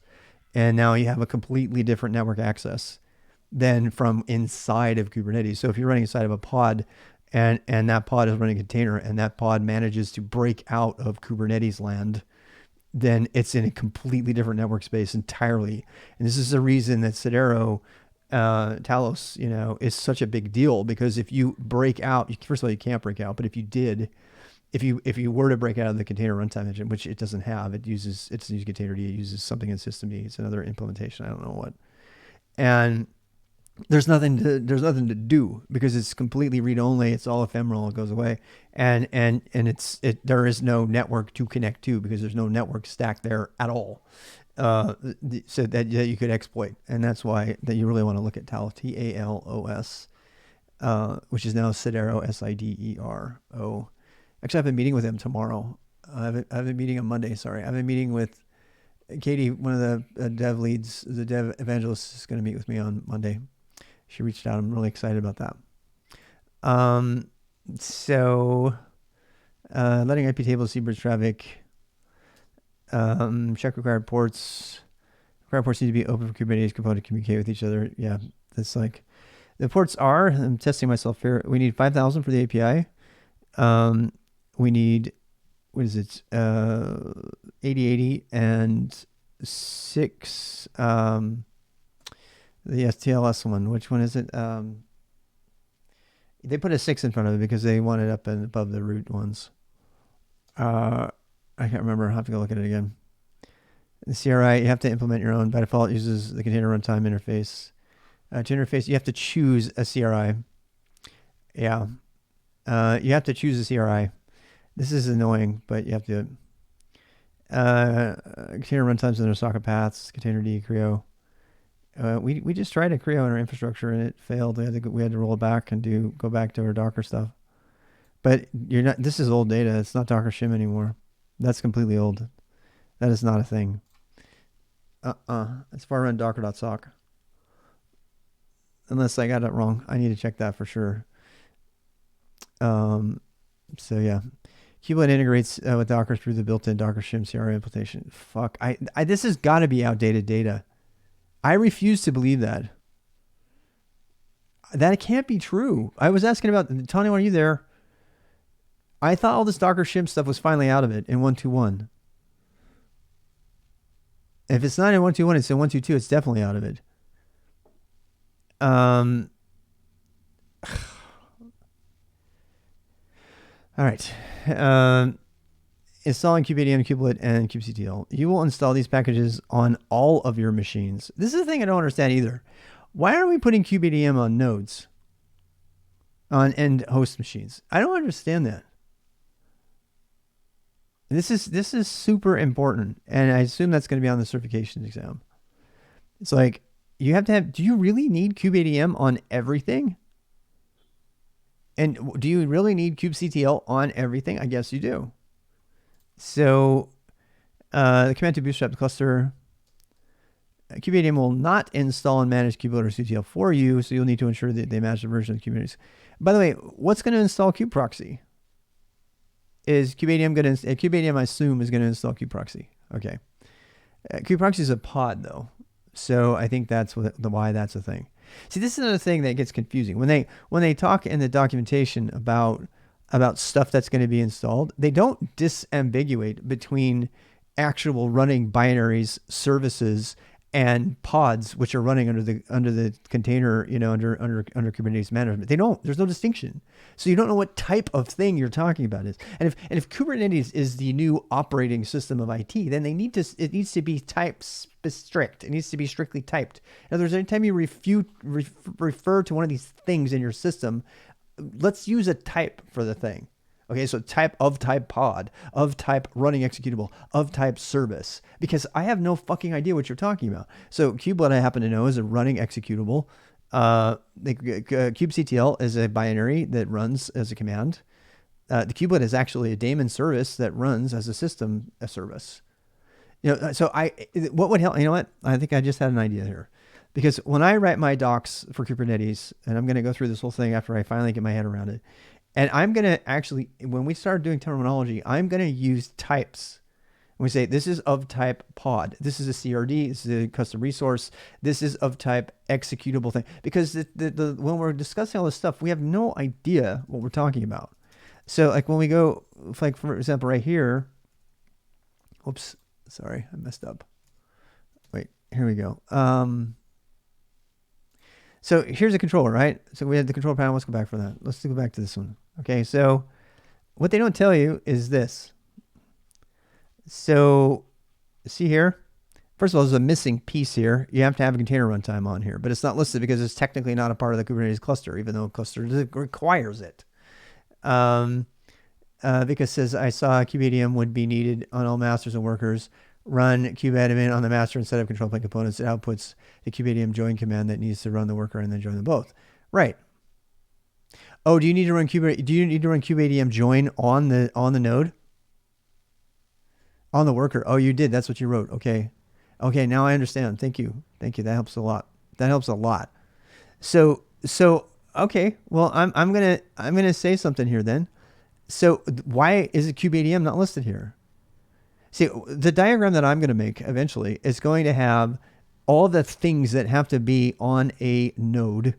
Speaker 1: and now you have a completely different network access than from inside of Kubernetes. So if you're running inside of a pod, and that pod is running a container, and that pod manages to break out of Kubernetes land, then it's in a completely different network space entirely. And this is the reason that Cedero, Talos, is such a big deal, because if you break out, first of all, you can't break out, but if you did, if you were to break out of the container runtime engine, which it doesn't have, it's used containerd, it uses something in systemd, it's another implementation, I don't know what. And there's nothing to do because it's completely read only. It's all ephemeral. It goes away, and there is no network to connect to because there's no network stack there at all. So that you could exploit, and that's why that you really want to look at Talos, Talos, which is now Cedero, Sidero. Actually, I have a meeting with him tomorrow. I have a meeting on Monday. Sorry, I have a meeting with Katie, one of the dev leads, the dev evangelist, is going to meet with me on Monday. She reached out. I'm really excited about that. So letting IP tables see bridge traffic. Check required ports. Required ports need to be open for Kubernetes component to communicate with each other. Yeah, that's like the ports are. I'm testing myself here. We need 5,000 for the API. We need, what is it? 8080 and 6. The STLS one, which one is it? They put a 6 in front of it because they want it up and above the root ones. I can't remember. I'll have to go look at it again. The CRI, you have to implement your own. By default, it uses the container runtime interface. To interface, you have to choose a CRI. Yeah. You have to choose a CRI. This is annoying, but you have to. Container runtimes under socket paths, containerd, Creo. We just tried a Creo in our infrastructure and it failed. We had to roll it back and go back to our Docker stuff. But this is old data. It's not Docker shim anymore. That's completely old. That is not a thing. It's far run docker.sock. Unless I got it wrong. I need to check that for sure. So yeah. Qblet integrates with Docker through the built-in Docker shim CRI implementation. Fuck. This has got to be outdated data. I refuse to believe that. That can't be true. I was asking about, Tony, are you there? I thought all this Docker shim stuff was finally out of it in 1.2.1. If it's not in 1.2.1, it's in 1.2.2. It's definitely out of it. All right. Installing Qpdm, Qbelet, and Qctl. You will install these packages on all of your machines. This is the thing I don't understand either. Why are we putting Qpdm on nodes? On end host machines? I don't understand that. This is super important, and I assume that's going to be on the certification exam. It's like, you have to have, do you really need kubeadm on everything? And do you really need Qctl on everything? I guess you do. So the command to bootstrap the cluster. Kubeadm will not install and manage Qctl or Qctl for you, so you'll need to ensure that they match the version of Kubernetes. By the way, what's going to install kubeproxy? is Qpdm going to, Qpdm I assume is going to install kubeproxy. Okay. Kubeproxy is a pod though. So I think that's why that's a thing. See, this is another thing that gets confusing. When they talk in the documentation about stuff that's going to be installed, they don't disambiguate between actual running binaries, services, and pods, which are running under the container, under Kubernetes management. They don't. There's no distinction. So you don't know what type of thing you're talking about is. And if Kubernetes is the new operating system of IT, then it needs to be type strict. It needs to be strictly typed. In other words, anytime you refer to one of these things in your system, let's use a type for the thing. Okay, so type pod, of type running executable, of type service, because I have no fucking idea what you're talking about. So Qblet, I happen to know, is a running executable. The Qctl is a binary that runs as a command. The Qblet is actually a daemon service that runs as a system, a service. So what would help? You know what? I think I just had an idea here. Because when I write my docs for Kubernetes, and I'm going to go through this whole thing after I finally get my head around it, and I'm going to actually, when we start doing terminology, I'm going to use types. And we say, this is of type pod. This is a CRD. This is a custom resource. This is of type executable thing. Because when we're discussing all this stuff, we have no idea what we're talking about. So like when we go, like for example, right here, oops, sorry, I messed up. Wait, here we go. So here's a controller, right? So we had the control panel. Let's go back for that. Let's go back to this one. Okay, so what they don't tell you is this. So see here, first of all, there's a missing piece here. You have to have a container runtime on here, but it's not listed because it's technically not a part of the Kubernetes cluster, even though cluster requires it. Because it says, I saw Qpdm would be needed on all masters and workers. Run kubeadm on the master instead of control plane components. It outputs the kubeadm join command that needs to run the worker and then join them both. Right. Oh, do you need to run kubeadm join on the node? On the worker. Oh, you did. That's what you wrote. Okay. Okay, now I understand. Thank you. Thank you. That helps a lot. That helps a lot. So okay. Well, I'm gonna say something here then. So why is it kubeadm not listed here? See, the diagram that I'm going to make eventually is going to have all the things that have to be on a node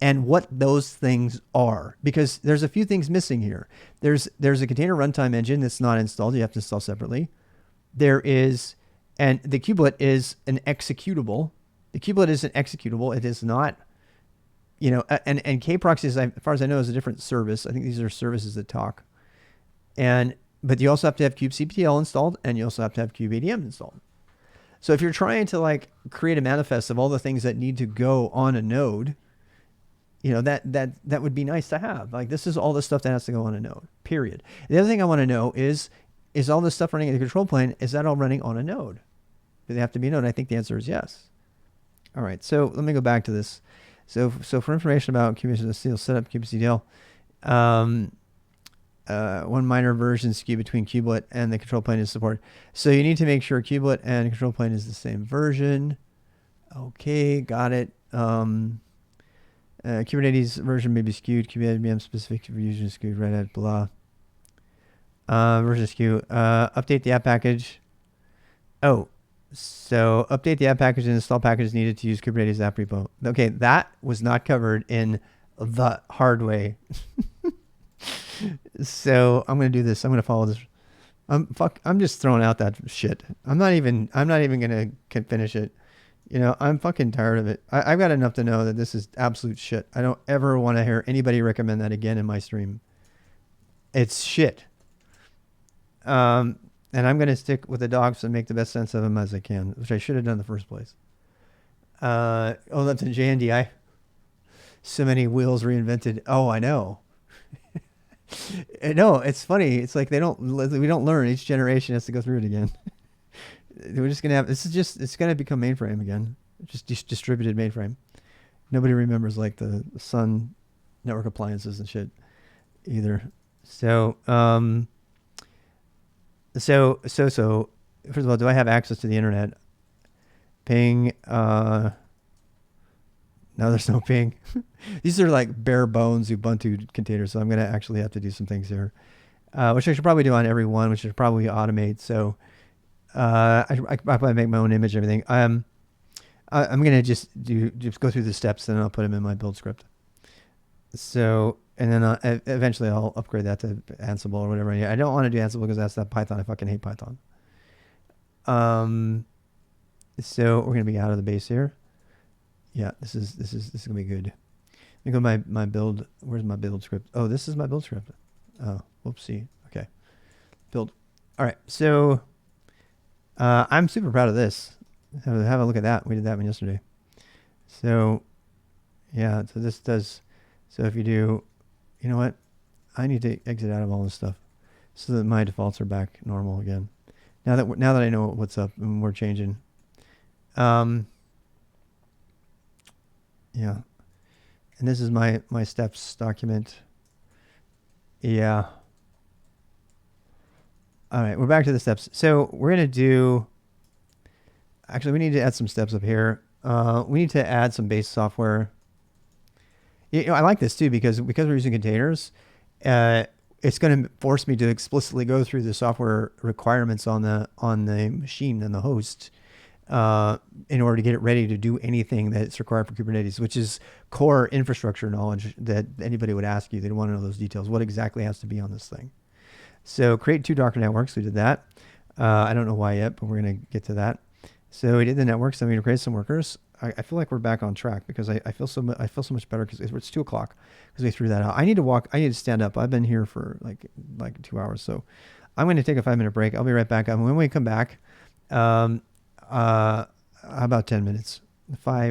Speaker 1: and what those things are, because there's a few things missing here. There's a container runtime engine that's not installed. You have to install separately. There is, and the Qblet is an executable. The Qblet is an executable. It is not, and kproxy, as far as I know, is a different service. I think these are services that talk. But you also have to have Qctl installed, and you also have to have kubeadm installed. So if you're trying to create a manifest of all the things that need to go on a node, that would be nice to have. This is all the stuff that has to go on a node, period. The other thing I want to know is all this stuff running in the control plane, is that all running on a node? Do they have to be a node? I think the answer is yes. All right, so let me go back to this. So for information about Qctl, set up Qctl. One minor version skew between Qblet and the control plane is support. So you need to make sure Qblet and control plane is the same version. Okay, got it. Kubernetes version may be skewed. Kubeadm specific for user skewed. Red Hat blah. Version skew. Update the app package. Oh, so update the app package and install packages needed to use Kubernetes app repo. Okay, that was not covered in the hard way. So I'm going to do this. I'm going to follow this. I'm just throwing out that shit. I'm not even going to finish it. I'm fucking tired of it. I've got enough to know that this is absolute shit. I don't ever want to hear anybody recommend that again in my stream. It's shit. And I'm going to stick with the docs and make the best sense of them as I can, which I should have done in the first place. That's in JNDI. So many wheels reinvented. Oh, I know. No, it's funny. It's like we don't learn. Each generation has to go through it again. We're just going to have, it's going to become mainframe again. Just distributed mainframe. Nobody remembers the Sun network appliances and shit either. So, so first of all, do I have access to the internet? Ping, no, there's no ping. These are bare bones Ubuntu containers, so I'm going to actually have to do some things here. which I should probably do on every one, which should probably automate. So I probably make my own image and everything. I'm gonna just go through the steps, and I'll put them in my build script. So and then eventually I'll upgrade that to Ansible or whatever. Yeah, I don't want to do Ansible because that's that Python. I fucking hate Python. So we're gonna be out of the base here. Yeah, this is gonna be good. Let me go my build. Where's my build script? Oh, this is my build script. Oh, whoopsie. Okay, build. All right, so I'm super proud of this. Have a look at that. We did that one yesterday. So yeah, so this does. So if you do, you know what? I need to exit out of all this stuff so that my defaults are back normal again. Now that I know what's up and we're changing. Yeah. And this is my steps document. Yeah. All right, we're back to the steps. So we're gonna do. Actually, we need to add some steps up here. We need to add some base software. You know, I like this too because we're using containers. It's going to force me to explicitly go through the software requirements on the machine and the host in order to get it ready to do anything that's required for Kubernetes, which is core infrastructure knowledge that anybody would ask you. They'd want to know those details. What exactly has to be on this thing? So create 2 Docker networks. We did that. I don't know why yet, but we're going to get to that. So we did the networks. I'm going to create some workers. I feel like we're back on track because I feel so much better because it's 2 o'clock because we threw that out. I need to walk. I need to stand up. I've been here for like 2 hours. So I'm going to take a 5-minute break. I'll be right back. When we come back, about 10 minutes,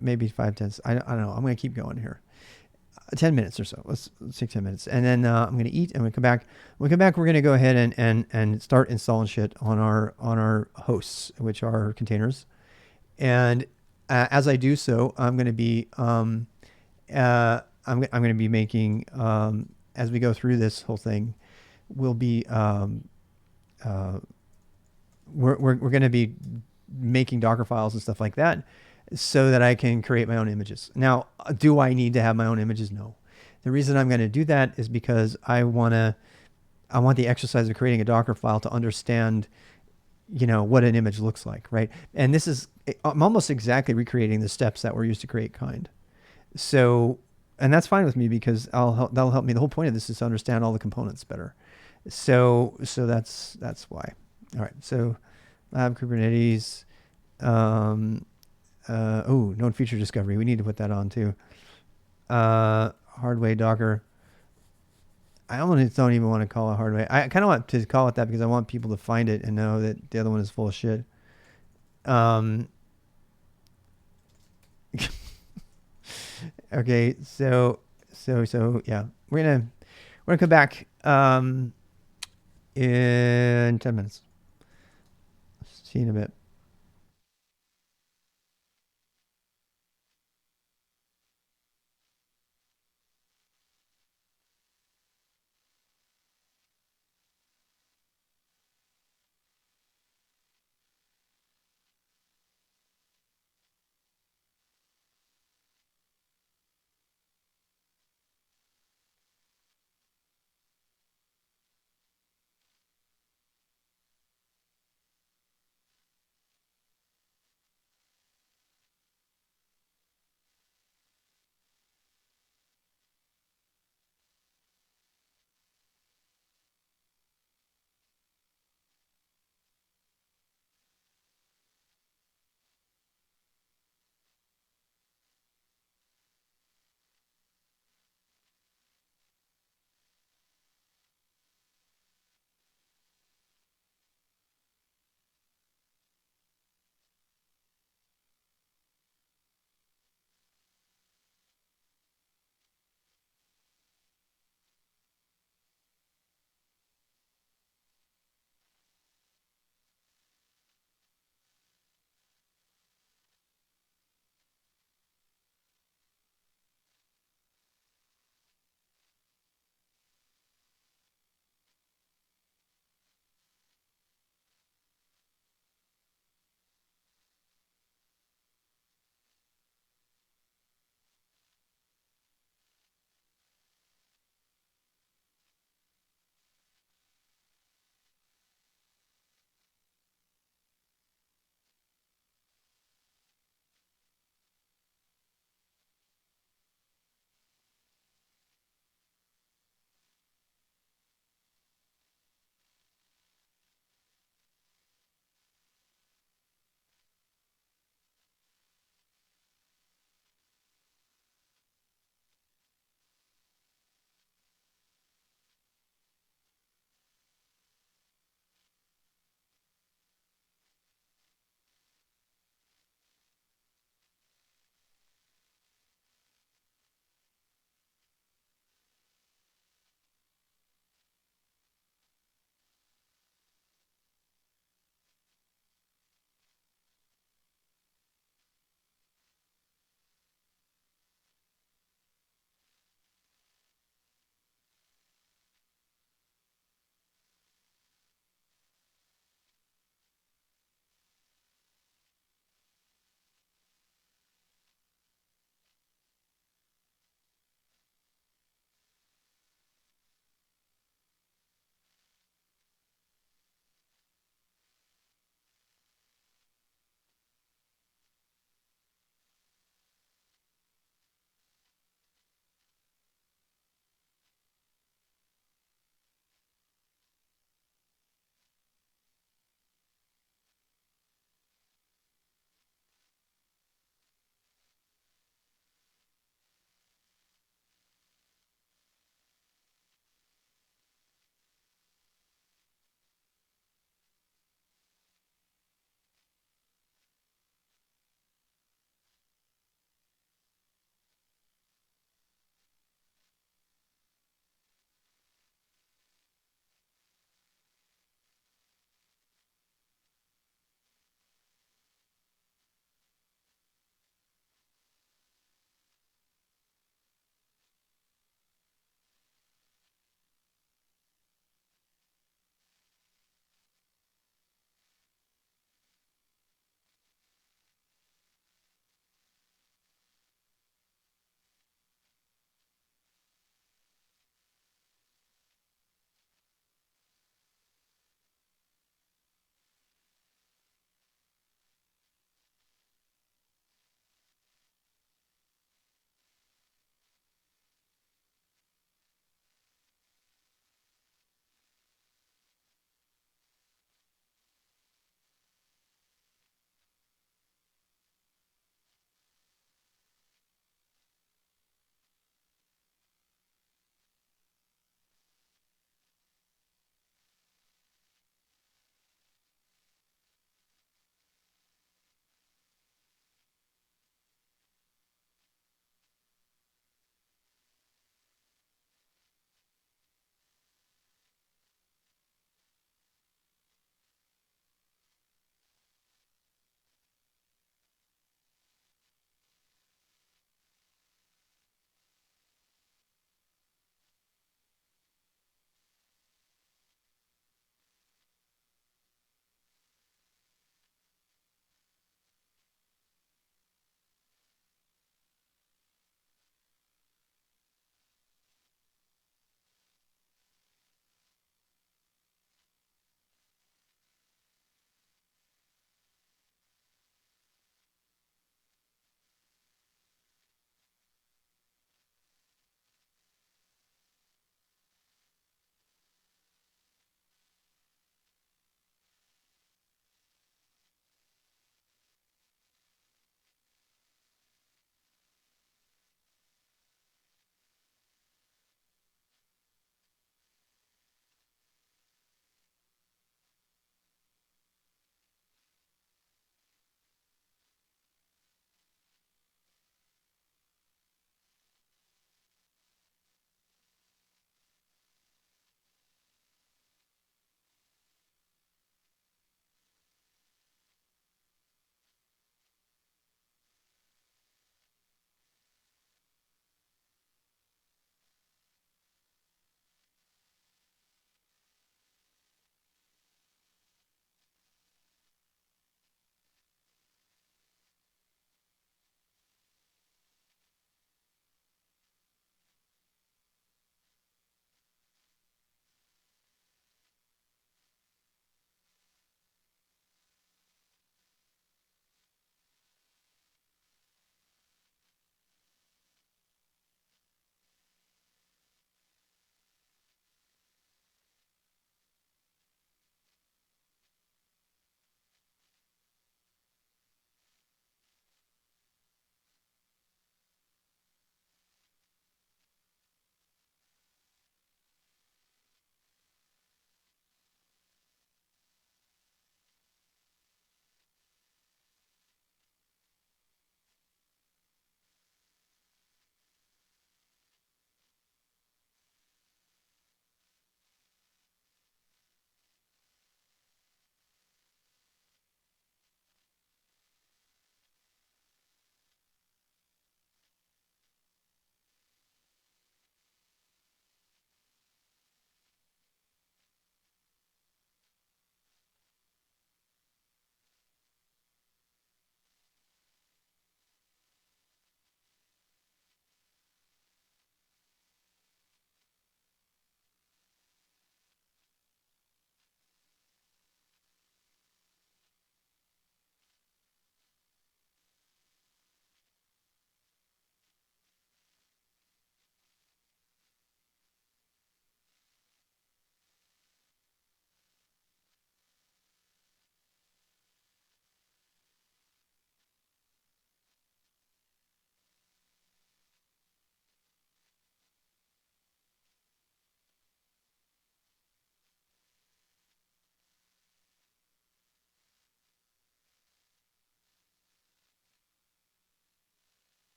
Speaker 1: maybe 5, 10. I don't know. I'm going to keep going here. 10 minutes or so. Let's take 10 minutes. And then I'm going to eat and we come back. When we come back, we're going to go ahead and start installing shit on our hosts, which are containers. And as I do so, I'm going to be I'm going to be making as we go through this whole thing, we'll be we're going to be making Docker files and stuff like that so that I can create my own images. Now, do I need to have my own images? No. The reason I'm going to do that is because I want the exercise of creating a Docker file to understand, what an image looks like, right? And I'm almost exactly recreating the steps that were used to create kind. So, and that's fine with me because that'll help me. The whole point of this is to understand all the components better. So that's why. All right. So lab Kubernetes. Known feature discovery. We need to put that on too. Hardway Docker. I almost don't even want to call it hardway. I kind of want to call it that because I want people to find it and know that the other one is full of shit. Okay, so yeah, we're gonna come back in 10 minutes. See you in a bit.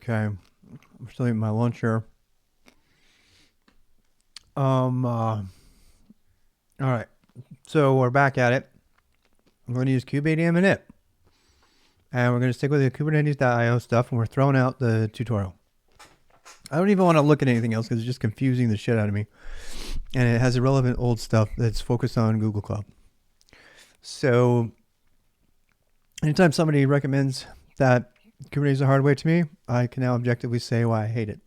Speaker 1: Okay, I'm still eating my lunch here. All right, so we're back at it. I'm going to use kubeadm in it, and we're going to stick with the Kubernetes.io stuff, and we're throwing out the tutorial. I don't even want to look at anything else because it's just confusing the shit out of me, and it has irrelevant old stuff that's focused on Google Cloud. So anytime somebody recommends that Kubernetes is a hard way to me, I can now objectively say why I hate it,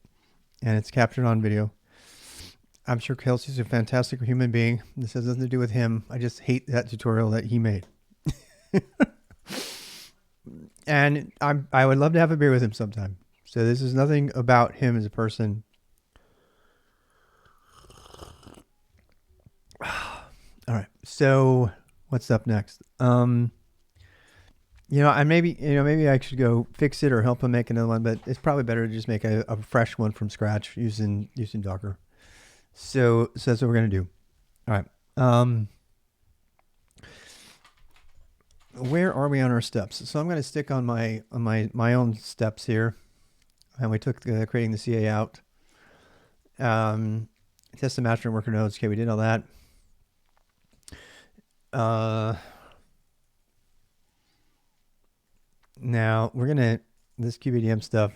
Speaker 1: and it's captured on video. I'm sure Kelsey's a fantastic human being. This has nothing to do with him. I just hate that tutorial that he made. And I would love to have a beer with him sometime. So this is nothing about him as a person. All right. So what's up next? Maybe I should go fix it or help him make another one, but it's probably better to just make a fresh one from scratch using Docker. So that's what we're gonna do. All right. Where are we on our steps? So I'm gonna stick on my own steps here, and we took creating the CA out. Test the master and worker nodes. Okay, we did all that. Now we're gonna this Qpdm stuff.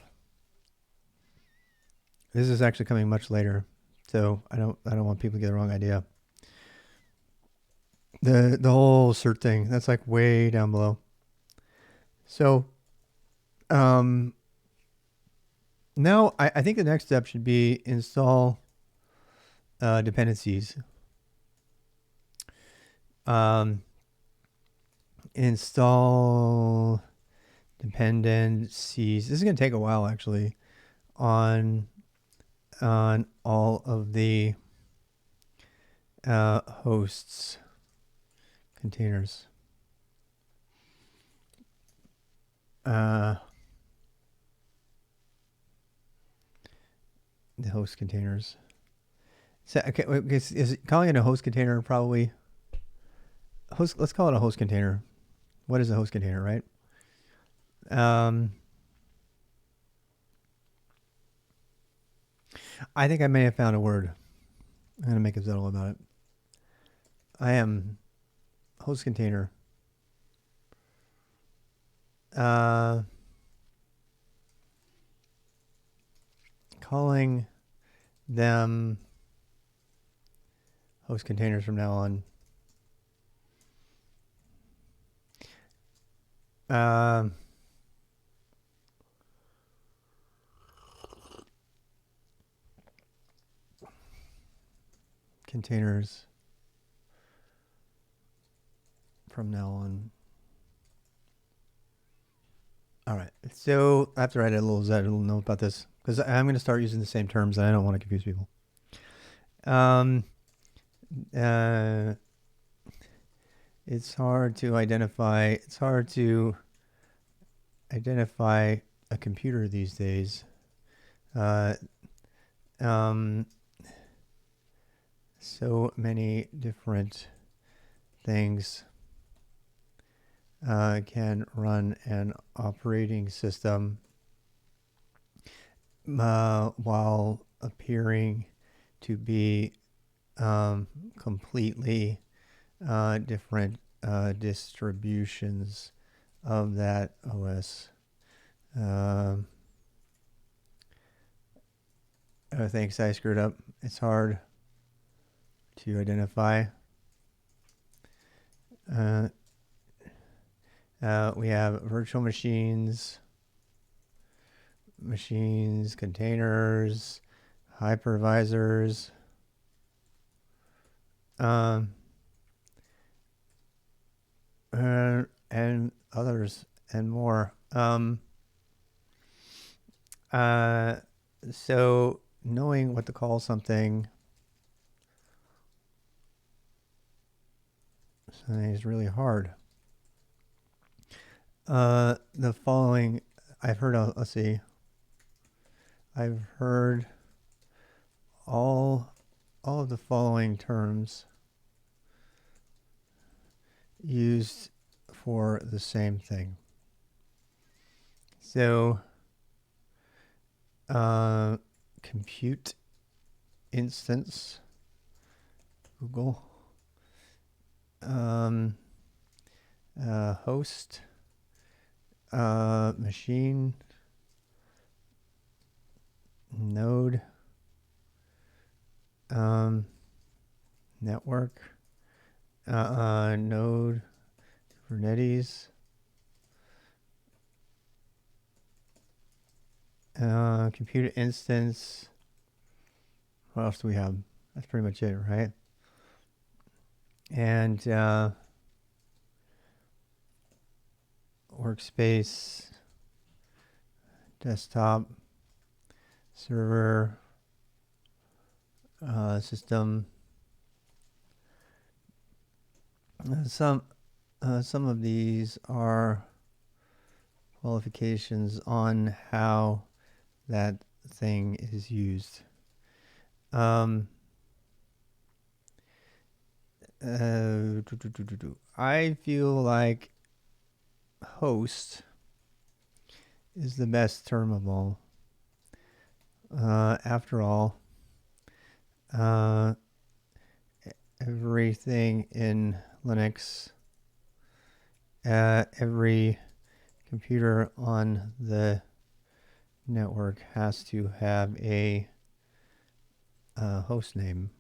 Speaker 1: This is actually coming much later, so I don't want people to get the wrong idea. The whole cert thing, that's like way down below. So now I think the next step should be install dependencies. Install dependencies. This is going to take a while actually on all of the hosts containers. The host containers. So okay, is calling it a host container probably host? Let's call it a host container. What is a host container, right? I think I may have found a word. I'm gonna make a ZETID about it. I am host container. Calling them host containers from now on. Containers from now on. All right, so I have to write a little note about this because I'm going to start using the same terms and I don't want to confuse people. It's hard to identify a computer these days. So many different things can run an operating system while appearing to be completely different distributions of that OS. Oh, thanks, I screwed up. It's hard to identify. We have virtual machines, containers, hypervisors, and others and more. So knowing what to call something is really hard. The following, I've heard, let's see. I've heard all of the following terms used for the same thing. So compute instance, Google, host, machine, node, network, node, Kubernetes, computer instance. What else do we have? That's pretty much it, right? And workspace, desktop, server, system. Some of these are qualifications on how that thing is used. I feel like host is the best term of all. After all, everything in Linux, every computer on the network has to have a host name.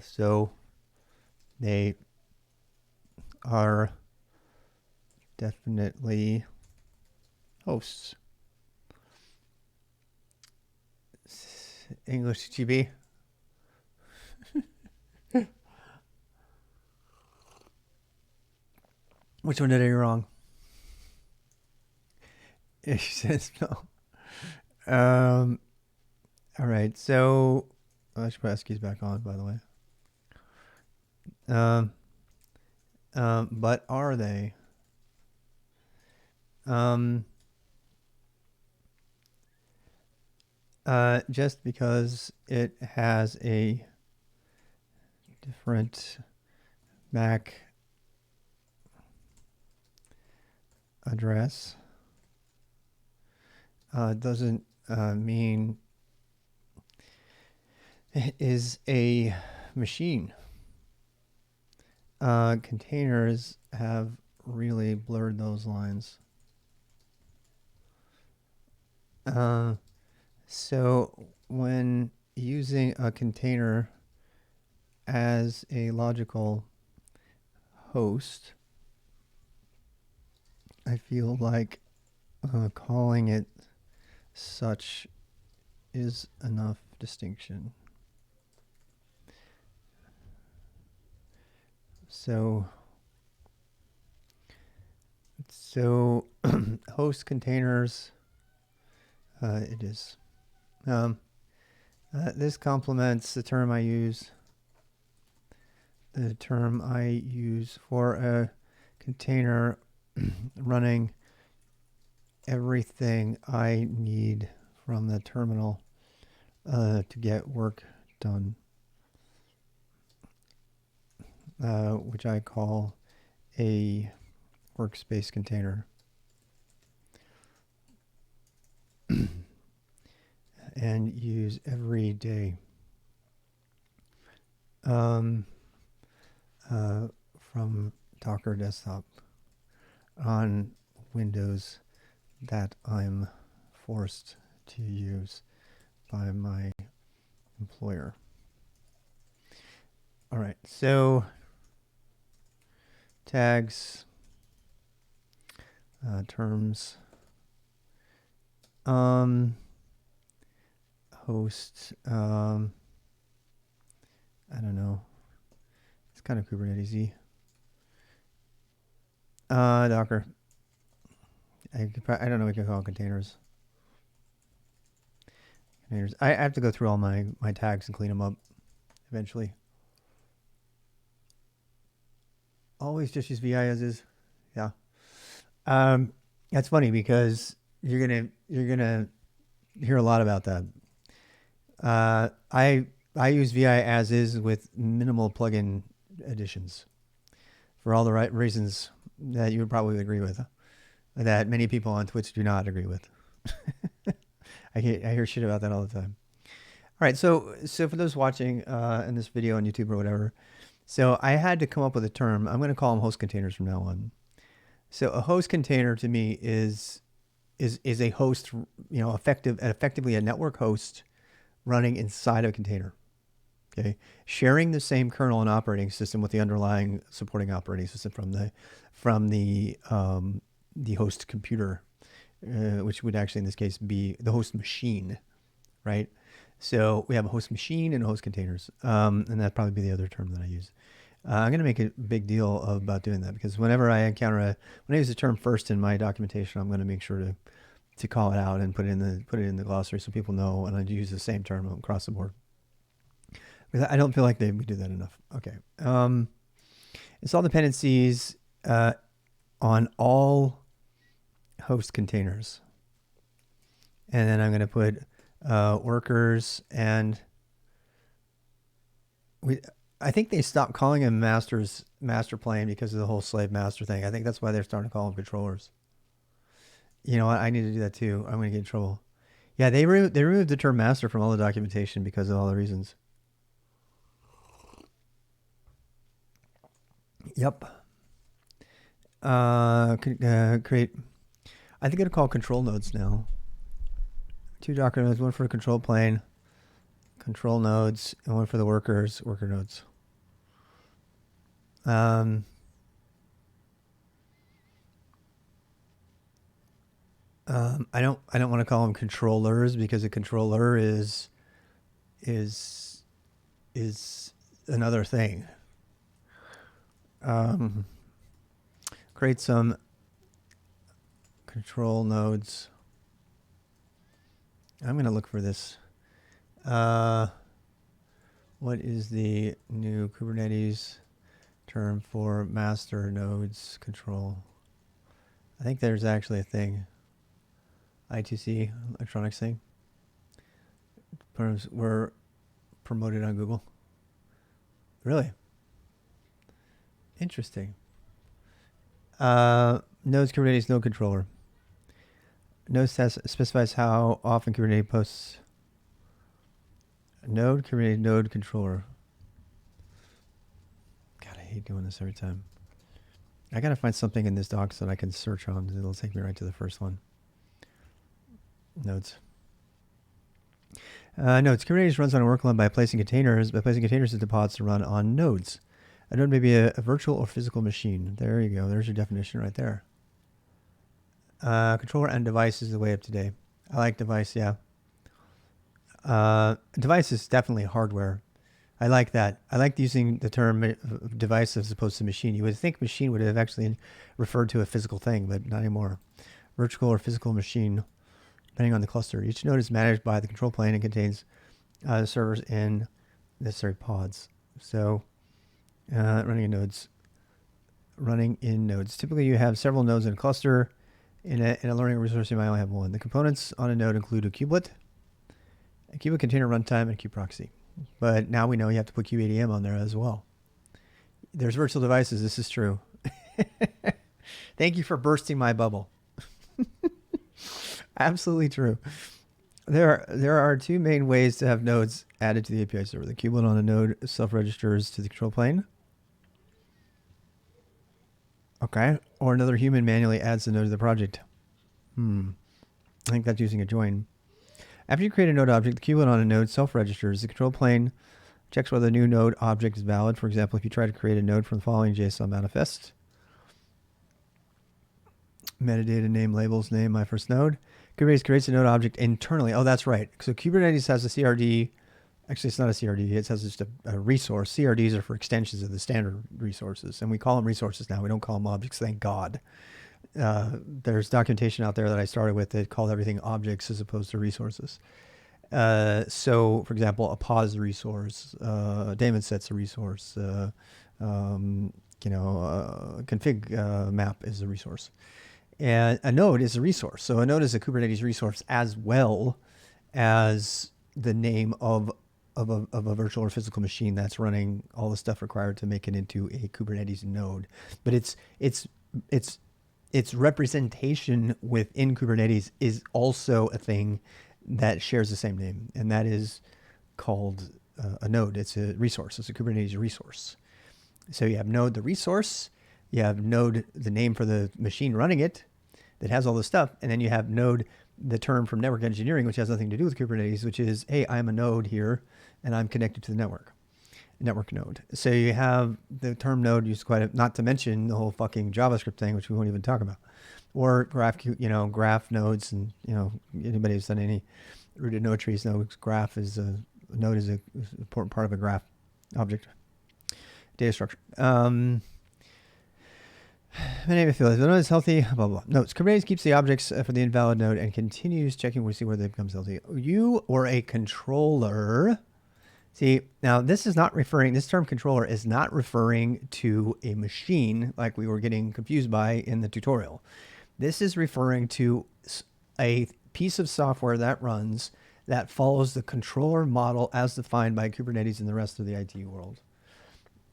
Speaker 1: So they are definitely hosts. English GB. Which one did I do wrong? She says no. All right, so I should put keys back on, by the way. But are they? Just because it has a different MAC address doesn't mean it is a machine. Containers have really blurred those lines. So when using a container as a logical host, I feel like calling it such is enough distinction. So host containers, it is. This complements the term I use. The term I use for a container running everything I need from the terminal to get work done, which I call a workspace container. And use every day. From Docker Desktop on Windows that I'm forced to use by my employer. All right, so tags, terms, host, I don't know. It's kind of Kubernetes-y. Docker. I don't know what you call containers. I have to go through all my tags and clean them up eventually. Always just use VI as is. Yeah. That's funny because you're gonna hear a lot about that. I use VI as is with minimal plugin additions for all the right reasons that you would probably agree with, that many people on Twitch do not agree with. I hear shit about that all the time. All right, so for those watching in this video on YouTube or whatever, so I had to come up with a term. I'm going to call them host containers from now on. So a host container to me is a host, effectively a network host running inside a container. Okay, sharing the same kernel and operating system with the underlying supporting operating system from the host computer, which would actually in this case be the host machine, right? So we have a host machine and host containers, and that'd probably be the other term that I use. I'm going to make a big deal about doing that because whenever I encounter when I use the term first in my documentation, I'm going to make sure to call it out and put it in the glossary so people know, and I use the same term across the board. Because I don't feel like we do that enough. Okay. Install dependencies on all host containers. And then I'm going to put workers, and I think they stopped calling them master plane because of the whole slave master thing. I think that's why they're starting to call them controllers. You know what? I need to do that too. I'm going to get in trouble. Yeah, they removed the term master from all the documentation because of all the reasons. Yep. Create. I think it'll call control nodes now. 2 Docker nodes, one for control plane, control nodes, and one for the worker nodes. I don't want to call them controllers because a controller is another thing. Create some control nodes. I'm going to look for this. What is the new Kubernetes term for master nodes control? I think there's actually a thing. I2C, electronics thing. Were promoted on Google. Really? Interesting. Nodes Kubernetes node controller. Nodes specifies how often Kubernetes posts. Node Kubernetes node controller. God, I hate doing this every time. I gotta find something in this doc so that I can search on. It'll take me right to the first one. Nodes. Nodes. Kubernetes runs on a workload by placing containers into pods to run on nodes. A node may be a virtual or physical machine. There you go. There's your definition right there. Controller and device is the way of today. I like device, yeah. Device is definitely hardware. I like that. I like using the term device as opposed to machine. You would think machine would have actually referred to a physical thing, but not anymore. Virtual or physical machine, depending on the cluster. Each node is managed by the control plane and contains the servers in necessary pods. So running in nodes. Typically, you have several nodes in a cluster. In a learning resource, you might only have one. The components on a node include a kubelet, a Qubit container runtime, and Qproxy. But now we know you have to put Qpdm on there as well. There's virtual devices. This is true. Thank you for bursting my bubble. Absolutely true. There are 2 main ways to have nodes added to the API server. The kubelet on a node self-registers to the control plane. Okay. Or another human manually adds the node to the project. I think that's using a join. After you create a node object, the kubelet on a node self-registers. The control plane checks whether the new node object is valid. For example, if you try to create a node from the following JSON manifest. Metadata, name, labels, name, my first node. Kubernetes creates a node object internally. Oh, that's right. So Kubernetes has a CRD. Actually, it's not a CRD. It has just a resource. CRDs are for extensions of the standard resources. And we call them resources now. We don't call them objects, thank God. There's documentation out there that I started with that called everything objects as opposed to resources. So, for example, a pause resource, daemon set's a resource, config map is a resource. And a node is a resource. So a node is a Kubernetes resource as well as the name of a virtual or physical machine that's running all the stuff required to make it into a Kubernetes node. But it's its representation within Kubernetes is also a thing that shares the same name, and that is called a node. It's a resource. It's a Kubernetes resource. So you have node, the resource, you have node, the name for the machine running it that has all this stuff, and then you have node, the term from network engineering, which has nothing to do with Kubernetes, which is, hey, I'm a node here, and I'm connected to the network node. So you have the term node used quite a, not to mention the whole fucking JavaScript thing, which we won't even talk about, or graph nodes, and anybody who's done any rooted node trees knows graph is a node is an important part of a graph object data structure. My name is Phil. The node is healthy. Blah blah. Notes: Kubernetes keeps the objects for the invalid node and continues checking to see whether they become healthy. You or a controller. See, now this is not referring, this term controller is not referring to a machine like we were getting confused by in the tutorial. This is referring to a piece of software that runs that follows the controller model as defined by Kubernetes and the rest of the IT world.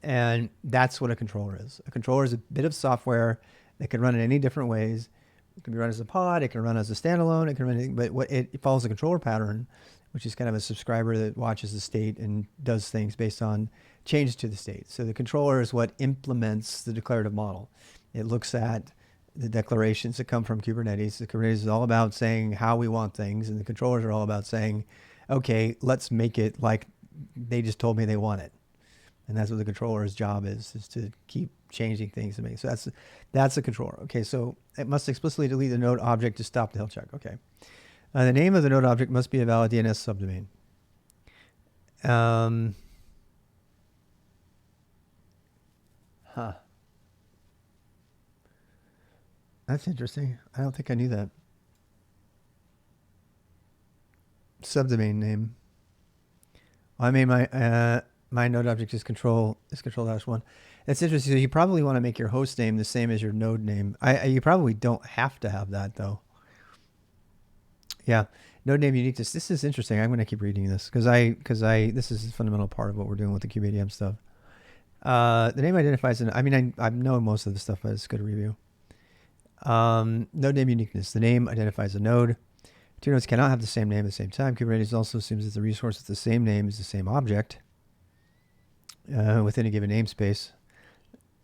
Speaker 1: And that's what a controller is. A controller is a bit of software that can run in any different ways. It can be run as a pod, it can run as a standalone, it can run anything, but it follows a controller pattern, which is kind of a subscriber that watches the state and does things based on changes to the state. So the controller is what implements the declarative model. It looks at the declarations that come from Kubernetes. The Kubernetes is all about saying how we want things, and the controllers are all about saying, okay, let's make it like they just told me they want it. And that's what the controller's job is to keep changing things and make. So that's a controller. Okay, so it must explicitly delete the node object to stop the health check. Okay. The name of the node object must be a valid DNS subdomain. That's interesting. I don't think I knew that. Subdomain name. I made my node object is control-1. That's interesting. So you probably want to make your host name the same as your node name. You probably don't have to have that though. Yeah, node name uniqueness. This is interesting. I'm going to keep reading this because this is a fundamental part of what we're doing with the Qpdm stuff. The name identifies I know most of the stuff, but it's good to review. Node name uniqueness. The name identifies a node. Two nodes cannot have the same name at the same time. Kubernetes also assumes that the resource with the same name is the same object within a given namespace.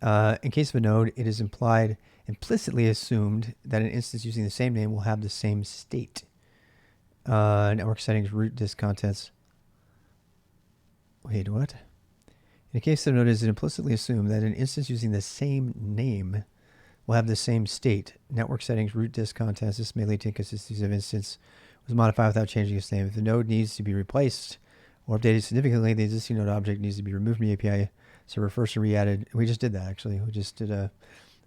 Speaker 1: In case of a node, it is implicitly assumed that an instance using the same name will have the same state. Network settings, root disk contents. Wait, what? In the case of a node, it is implicitly assumed that an instance using the same name will have the same state. Network settings, root disk contents. This may lead to inconsistencies of instance was modified without changing its name. If the node needs to be replaced or updated significantly, the existing node object needs to be removed from the API server first and re-added. We just did that actually. We just did a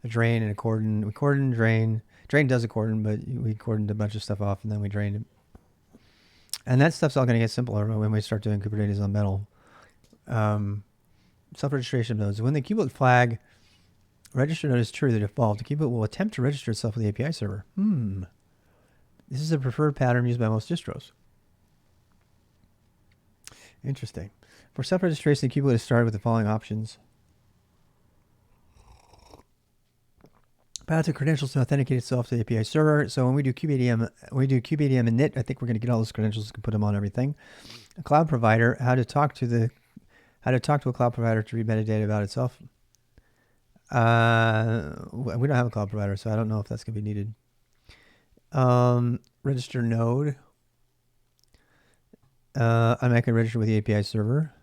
Speaker 1: drain and a cordon. We cordon, drain. Drain does a cordon, but we cordoned a bunch of stuff off and then we drained it. And that stuff's all going to get simpler when we start doing Kubernetes on metal. Self-registration of nodes. When the Qubit flag register node is true, the default, the Qubit will attempt to register itself with the API server. This is a preferred pattern used by most distros. Interesting. For self-registration, the Qubit is started with the following options. Path to credentials to authenticate itself to the API server. So when we do Qpdm, and init, I think we're going to get all those credentials and put them on everything. A cloud provider, how to talk to a cloud provider to read metadata about itself. We don't have a cloud provider, so I don't know if that's going to be needed. Register node. I'm not going to register with the API server.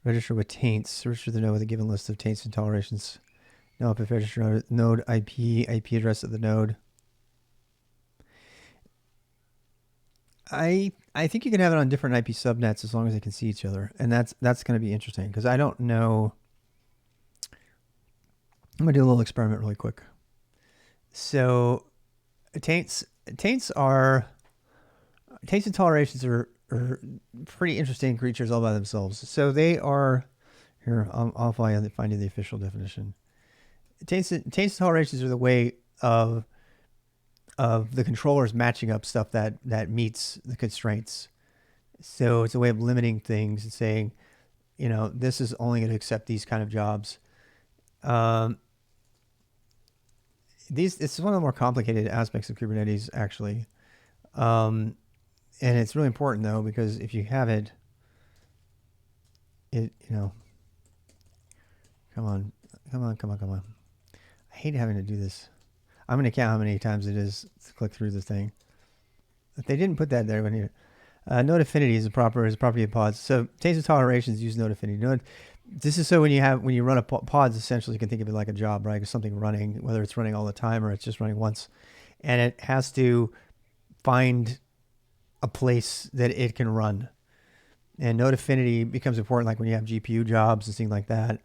Speaker 1: Register with taints. Register the node with a given list of taints and tolerations. No, if register node IP address of the node. I think you can have it on different IP subnets as long as they can see each other, and that's going to be interesting because I don't know. I'm going to do a little experiment really quick. So taints and tolerations are pretty interesting creatures all by themselves. So they are here. I'll find you the official definition. Taints and tolerations are the way of the controllers matching up stuff that meets the constraints. So it's a way of limiting things and saying, this is only going to accept these kind of jobs. this is one of the more complicated aspects of Kubernetes, actually. And it's really important, though, because if you have it, come on. I hate having to do this. I'm going to count how many times it is to click through this thing. If they didn't put that there, when you node affinity is a property of pods. So taste tolerations use node affinity. This is so when you run a pods, essentially you can think of it like a job, right? It's something running, whether it's running all the time or it's just running once, and it has to find a place that it can run. And node affinity becomes important, like when you have GPU jobs and things like that.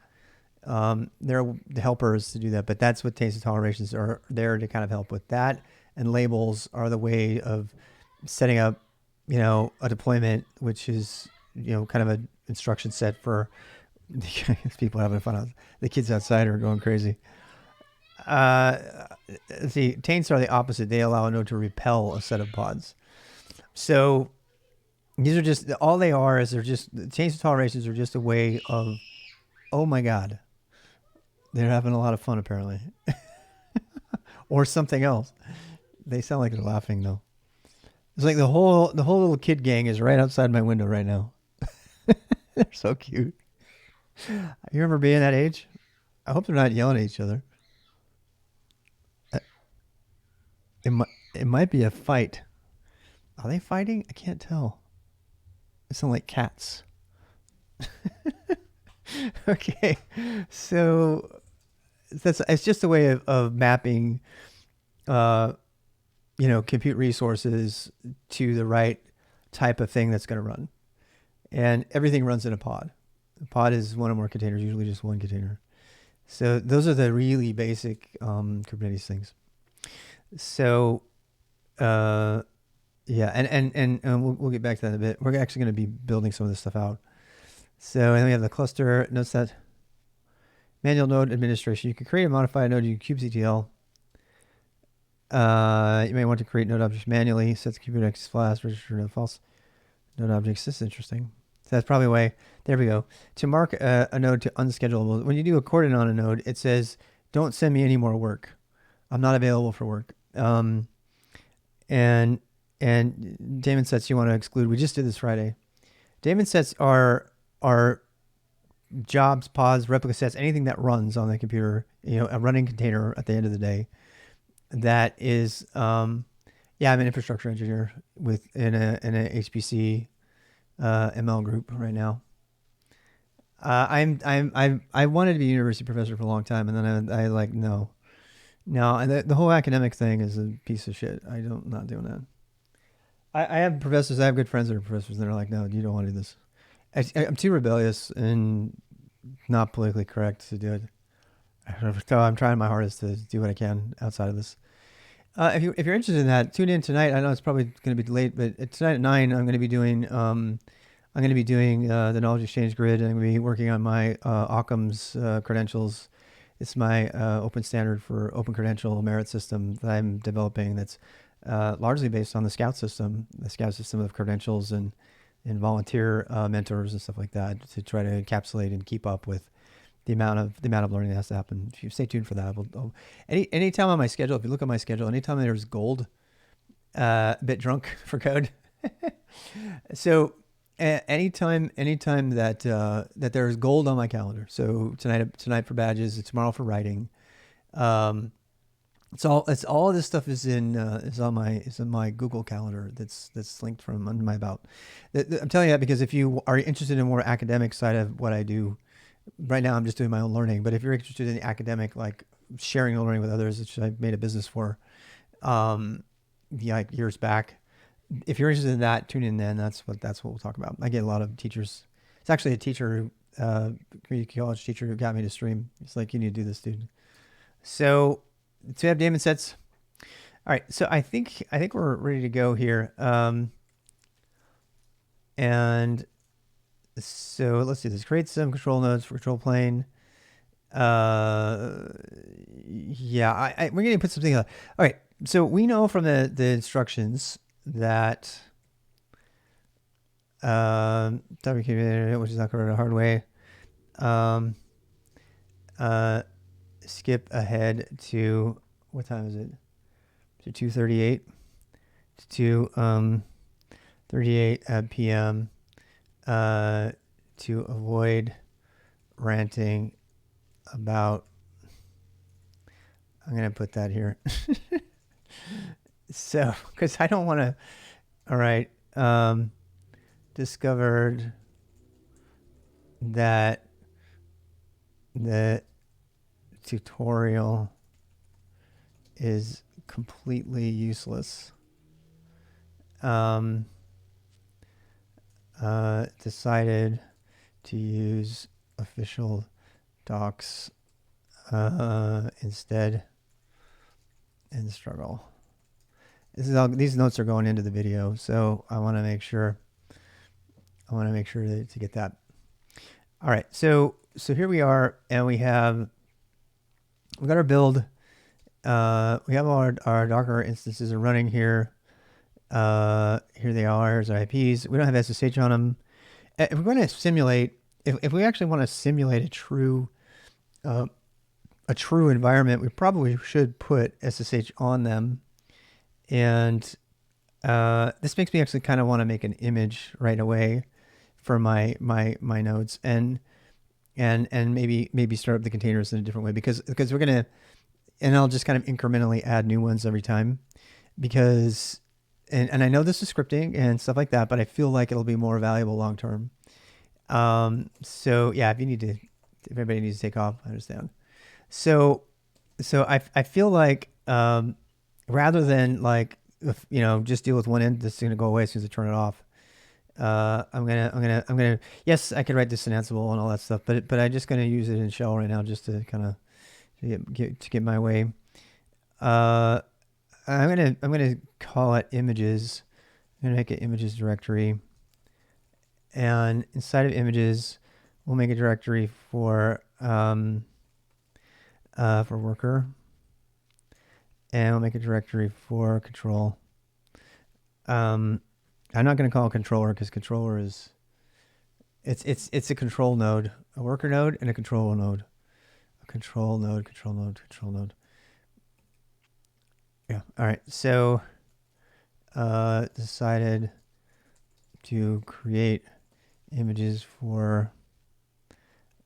Speaker 1: There are the helpers to do that, but that's what taste tolerations are there to kind of help with that. And labels are the way of setting up, a deployment, which is, kind of an instruction set for people having fun. The kids outside are going crazy. See, taints are the opposite. They allow a node to repel a set of pods. So these are just, all they are is taints tolerations are just a way of, oh my God, they're having a lot of fun apparently. Or something else. They sound like they're laughing though. It's like the whole little kid gang is right outside my window right now. They're so cute. You remember being that age? I hope they're not yelling at each other. It might be a fight. Are they fighting? I can't tell. They sound like cats. Okay, so it's just a way of mapping, compute resources to the right type of thing that's going to run, and everything runs in a pod. A pod is one or more containers, usually just one container. So those are the really basic Kubernetes things. So, yeah, and we'll get back to that in a bit. We're actually going to be building some of this stuff out. So, and then we have the cluster node set, manual node administration. You can create and modify a node using Qctl. You may want to create node objects manually. Set the Kubernetes class, register node false node objects. This is interesting. So that's probably a way. There we go. To mark a node to unschedulable. When you do a coordinate on a node, it says, "Don't send me any more work. I'm not available for work." And daemon sets you want to exclude. We just did this Friday. Daemon sets are jobs, pods, replica sets, anything that runs on the computer, a running container at the end of the day. That is, I'm an infrastructure engineer in a HPC ML group right now. I wanted to be a university professor for a long time, and then I like no, and the whole academic thing is a piece of shit. I'm not doing that. I have professors. I have good friends that are professors, and they're like, no, you don't want to do this. I'm too rebellious and not politically correct to do it. So I'm trying my hardest to do what I can outside of this. If you're interested in that, tune in tonight. I know it's probably going to be late, but tonight at 9, I'm going to be doing the knowledge exchange grid, and I'm going to be working on my Occam's credentials. It's my open standard for open credential merit system that I'm developing. That's largely based on the Scout system of credentials and volunteer mentors and stuff like that, to try to encapsulate and keep up with the amount of learning that has to happen. If you stay tuned for that, anytime on my schedule, if you look at my schedule, anytime there's gold, bit drunk for code. So anytime that there's gold on my calendar. So tonight for badges, tomorrow for writing. It's all this stuff is on my Google Calendar that's linked from under my About. I'm telling you that because if you are interested in more academic side of what I do, right now I'm just doing my own learning. But if you're interested in the academic, like sharing and learning with others, which I made a business for, like years back, if you're interested in that, tune in. Then that's what we'll talk about. I get a lot of teachers. It's actually a teacher, community college teacher, who got me to stream. It's like, you need to do this, dude. So we have daemon sets. All right, so I think we're ready to go here. And so let's do this. Create some control nodes for control plane. Yeah, we're going to put something. All right, so we know from the instructions that which is not covered the hard way. Skip ahead to what time is it? To 2:38 to 38 p.m. To avoid ranting about. I'm gonna put that here. So, because I don't want to. All right. Discovered that the tutorial is completely useless. Decided to use official docs instead and struggle. This is all, these notes are going into the video, so I want to make sure to get that. All right, so here we are, and we got our build. We have our Docker instances are running here. Here they are. Here's our IPs. We don't have SSH on them. If we're going to simulate, if we actually want to simulate a true environment, we probably should put SSH on them. And this makes me actually kind of want to make an image right away for my nodes, and maybe start up the containers in a different way, because we're gonna, and I'll just kind of incrementally add new ones every time, because and I know this is scripting and stuff like that, but I feel like it'll be more valuable long term. So yeah, if everybody needs to take off, I understand. So I feel like rather than like, just deal with one end that's going to go away as soon as I turn it off. I'm gonna. Yes, I could write this in Ansible and all that stuff, but I'm just gonna use it in shell right now, just to kind of get my way. I'm gonna call it images. I'm gonna make an images directory, and inside of images, we'll make a directory for worker, and we'll make a directory for control. I'm not going to call it controller, because controller is, it's a control node, a worker node, and a control node. A control node. Yeah. All right. So decided to create images for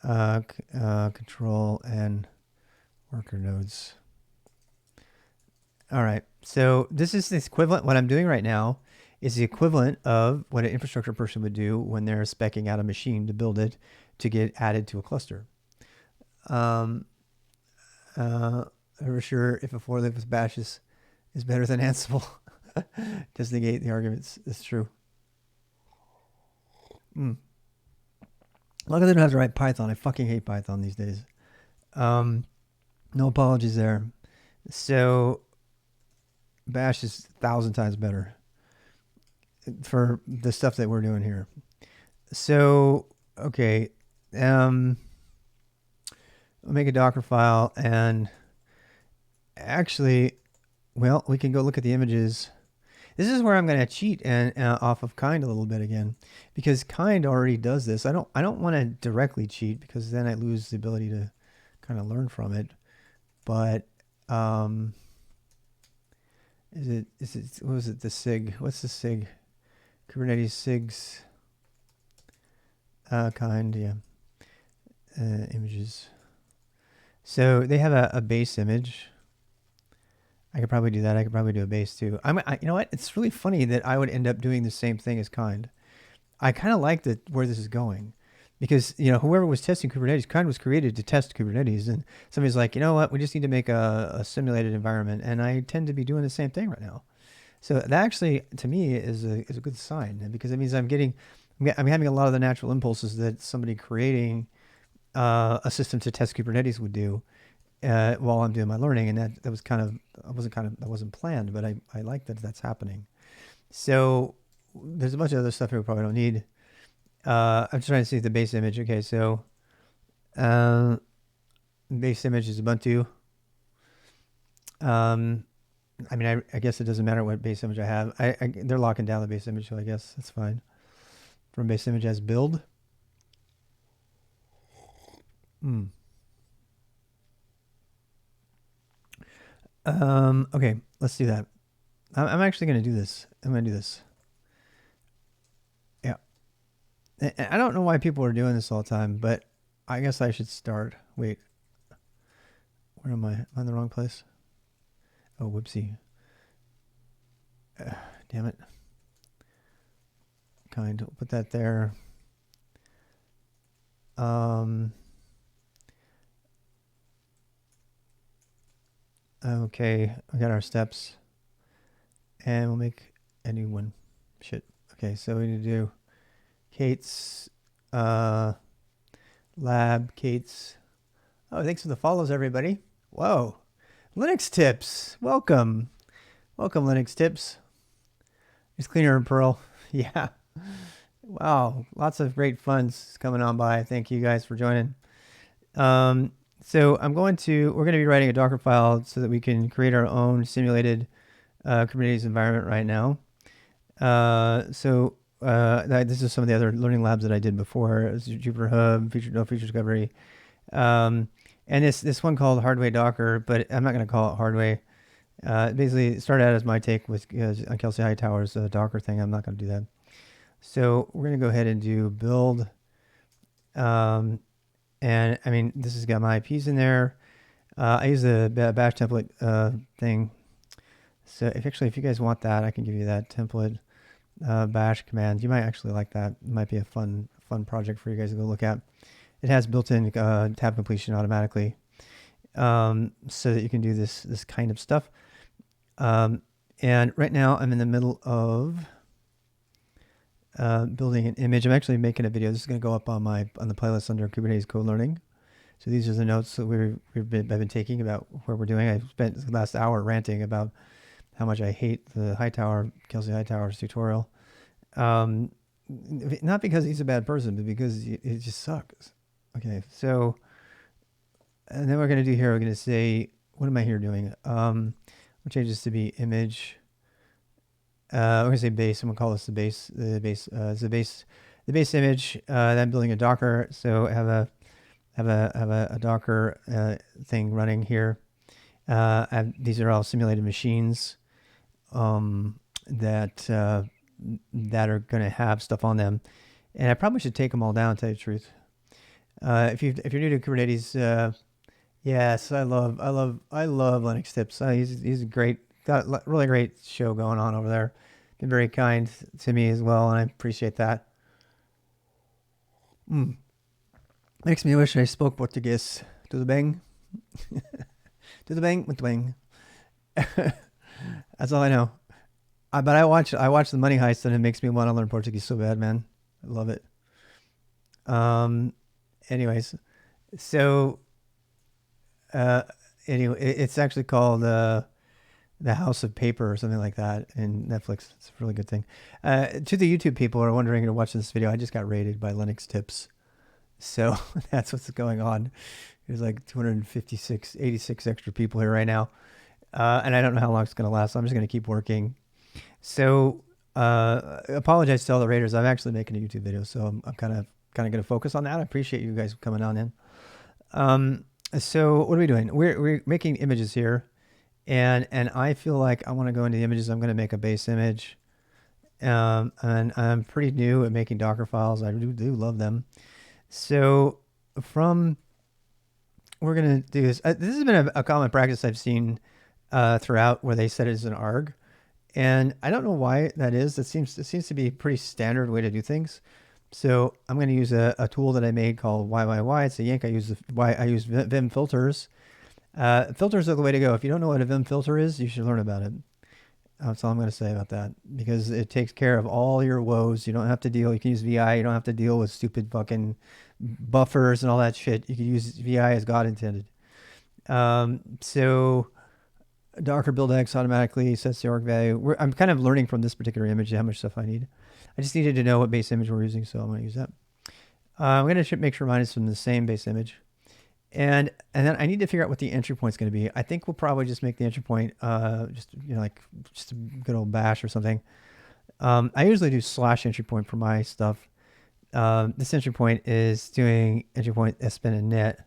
Speaker 1: control and worker nodes. All right. So this is the equivalent. What I'm doing right now is the equivalent of what an infrastructure person would do when they're speccing out a machine to build it to get added to a cluster. I'm never sure if a for loop with bash is better than Ansible. Just negate the arguments. It's true. Luckily, I don't have to write Python. I fucking hate Python these days. No apologies there. So bash is 1,000 times better for the stuff that we're doing here. So, okay. I'll make a Docker file, and actually, well, we can go look at the images. This is where I'm going to cheat and off of kind a little bit again, because kind already does this. I don't want to directly cheat, because then I lose the ability to kind of learn from it. But is it what was it, the SIG? What's the SIG? Kubernetes SIGs kind, yeah. Images. So they have a base image. I could probably do that. I could probably do a base too. You know what? It's really funny that I would end up doing the same thing as kind. I kind of like where this is going, because whoever was testing Kubernetes, kind was created to test Kubernetes, and somebody's like, you know what? We just need to make a simulated environment, and I tend to be doing the same thing right now. So that actually, to me, is a good sign, because it means I'm having a lot of the natural impulses that somebody creating a system to test Kubernetes would do while I'm doing my learning, and that wasn't planned, but I like that that's happening. So there's a bunch of other stuff here we probably don't need. I'm just trying to see the base image. Okay, so base image is Ubuntu. I guess it doesn't matter what base image I have. They're locking down the base image, so I guess that's fine. From base image as build. Okay, let's do that. I'm actually going to do this. I'm going to do this. Yeah. I don't know why people are doing this all the time, but I guess I should start. Wait, where am I? Am I in the wrong place? Oh, whoopsie. Damn it. Kind of put that there. Okay, we got our steps. And we'll make a new one. Shit. Okay, so we need to do Kate's lab, Kate's. Oh, thanks for the follows, everybody. Whoa. Linux tips. Welcome. Welcome, Linux tips. It's cleaner in Perl. Yeah. Wow. Lots of great funds coming on by. Thank you guys for joining. So we're going to be writing a Docker file so that we can create our own simulated Kubernetes environment right now. This is some of the other learning labs that I did before. Jupyter Hub, feature discovery. And this one called Hardway Docker, but I'm not going to call it Hardway. Basically, it started out as my take with on Kelsey Hightower's Docker thing. I'm not going to do that. So we're going to go ahead and do build. And I mean, this has got my IPs in there. I use the bash template thing. So if you guys want that, I can give you that template bash command. You might actually like that. It might be a fun project for you guys to go look at. It has built-in tab completion automatically, so that you can do this kind of stuff. And right now I'm in the middle of building an image. I'm actually making a video. This is going to go up on the playlist under Kubernetes Colearning. So these are the notes that I've been taking about what we're doing. I've spent the last hour ranting about how much I hate the Kelsey Hightower's tutorial. Not because he's a bad person, but because it just sucks. Okay, so, and then we're going to do here, we're going to say, what am I here doing? We'll change this to be image. We're going to say base. I'm going to call this the base. The base image. Then I'm building a Docker. So I have a Docker thing running here. These are all simulated machines that are going to have stuff on them, and I probably should take them all down. To tell you the truth, if you're new to Kubernetes, yes, I love Linux tips. He's great. Got a really great show going on over there. Been very kind to me as well, and I appreciate that. Makes me wish I spoke Portuguese. Tudo bem? Tudo bem? Muito bem. That's all I know. But I watch the Money Heist, and it makes me want to learn Portuguese so bad, man. I love it. Anyways, so anyway, it's actually called The House of Paper or something like that in Netflix. It's a really good thing. To the YouTube people who are wondering or watching this video, I just got raided by Linux tips. So that's what's going on. There's like 86 extra people here right now. And I don't know how long it's going to last. So I'm just going to keep working. So apologize to all the raiders. I'm actually making a YouTube video, so I'm kind of going to focus on that. I appreciate you guys coming on in. So what are we doing? We're making images here, and I feel like I want to go into the images. I'm going to make a base image, and I'm pretty new at making Docker files. I do love them. So we're going to do this. This has been a common practice I've seen throughout, where they set it as an arg. And I don't know why that is. It seems to be a pretty standard way to do things. So I'm going to use a tool that I made called YYY. It's a yank. I use Vim filters. Filters are the way to go. If you don't know what a Vim filter is, you should learn about it. That's all I'm going to say about that, because it takes care of all your woes. You don't have to deal. You can use VI. You don't have to deal with stupid fucking buffers and all that shit. You can use VI as God intended. So Docker build X automatically sets the org value. I'm kind of learning from this particular image how much stuff I need. I just needed to know what base image we're using, so I'm going to use that. I'm going to make sure mine is from the same base image. And then I need to figure out what the entry point is going to be. I think we'll probably just make the entry point just a good old bash or something. I usually do / entry point for my stuff. This entry point is doing entry point spin and net.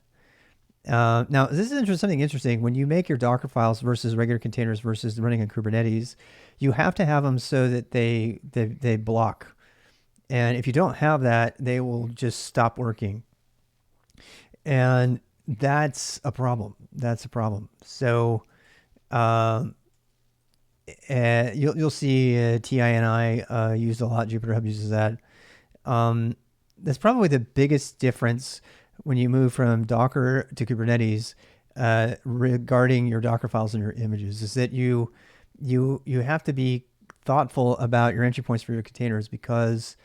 Speaker 1: Now, this is something interesting. When you make your Docker files versus regular containers versus running in Kubernetes, you have to have them so that they block. And if you don't have that, they will just stop working. And that's a problem. That's a problem. So you'll see TINI used a lot. Jupyter Hub uses that. That's probably the biggest difference when you move from Docker to Kubernetes regarding your Docker files and your images, is that you have to be thoughtful about your entry points for your containers, because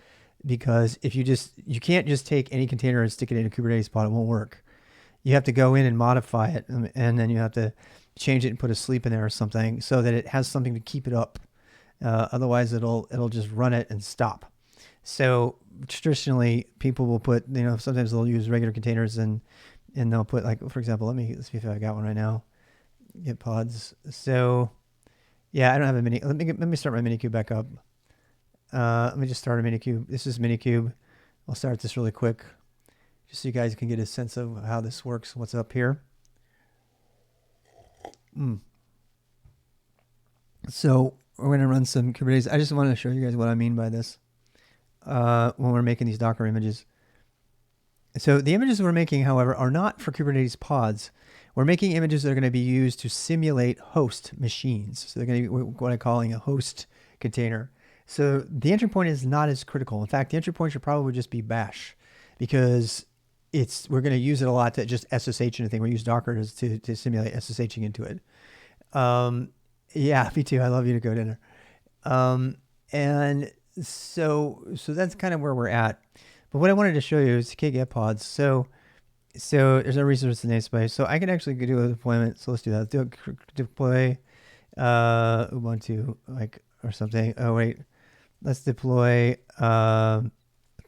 Speaker 1: if you can't just take any container and stick it in a Kubernetes pod, it won't work. You have to go in and modify it, and then you have to change it and put a sleep in there or something so that it has something to keep it up. Otherwise, it'll just run it and stop. So traditionally, people will put, sometimes they'll use regular containers and they'll put, like, for example, let's see if I got one right now. Get pods. So yeah, I don't have a mini. Let me start my Minikube back up. Let me just start a Minikube. This is Minikube. I'll start this really quick, just so you guys can get a sense of how this works. What's up here? So we're going to run some Kubernetes. I just wanted to show you guys what I mean by this when we're making these Docker images. So the images we're making, however, are not for Kubernetes pods. We're making images that are going to be used to simulate host machines. So they're going to be what I'm calling a host container. So the entry point is not as critical. In fact, the entry point should probably just be bash, because we're going to use it a lot to just SSH anything. We use Docker to simulate SSHing into it. Yeah, me too. I love you to go dinner. And so that's kind of where we're at. But what I wanted to show you is get pods. So there's no resource in namespace. So I can actually do a deployment. So let's do that. Let's deploy Ubuntu, or something. Oh wait, let's deploy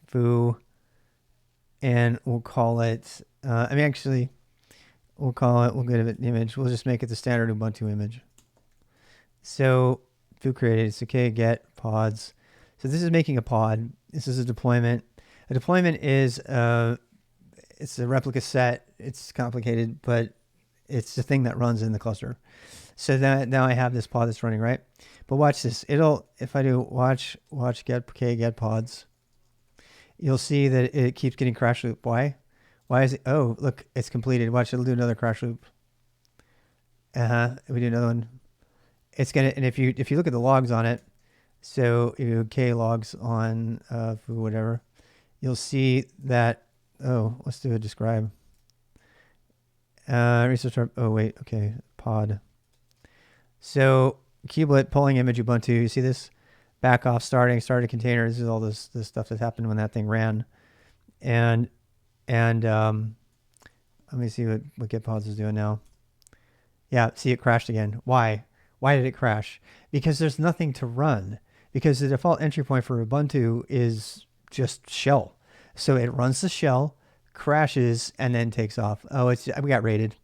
Speaker 1: foo, and we'll call it. We'll call it. We'll get an image. We'll just make it the standard Ubuntu image. So foo created. It's okay. Get pods. So this is making a pod. This is a deployment. A deployment is it's a replica set. It's complicated, but it's the thing that runs in the cluster. So now I have this pod that's running, right? But watch this. If I do watch get pods, you'll see that it keeps getting crash loop. Why? Why is it? Oh, look, it's completed. Watch, it'll do another crash loop. We do another one. It's gonna, and if you look at the logs on it, so if you k logs on foo whatever, you'll see that. Oh, let's do a describe. Resource. Oh wait, okay, pod. So Qblet pulling image Ubuntu. You see this? Back off, starting container. This is all this stuff that happened when that thing ran. And let me see what get pods is doing now. Yeah, see, it crashed again. Why? Why did it crash? Because there's nothing to run. Because the default entry point for Ubuntu is just shell. So it runs the shell, crashes, and then takes off. Oh, we got raided.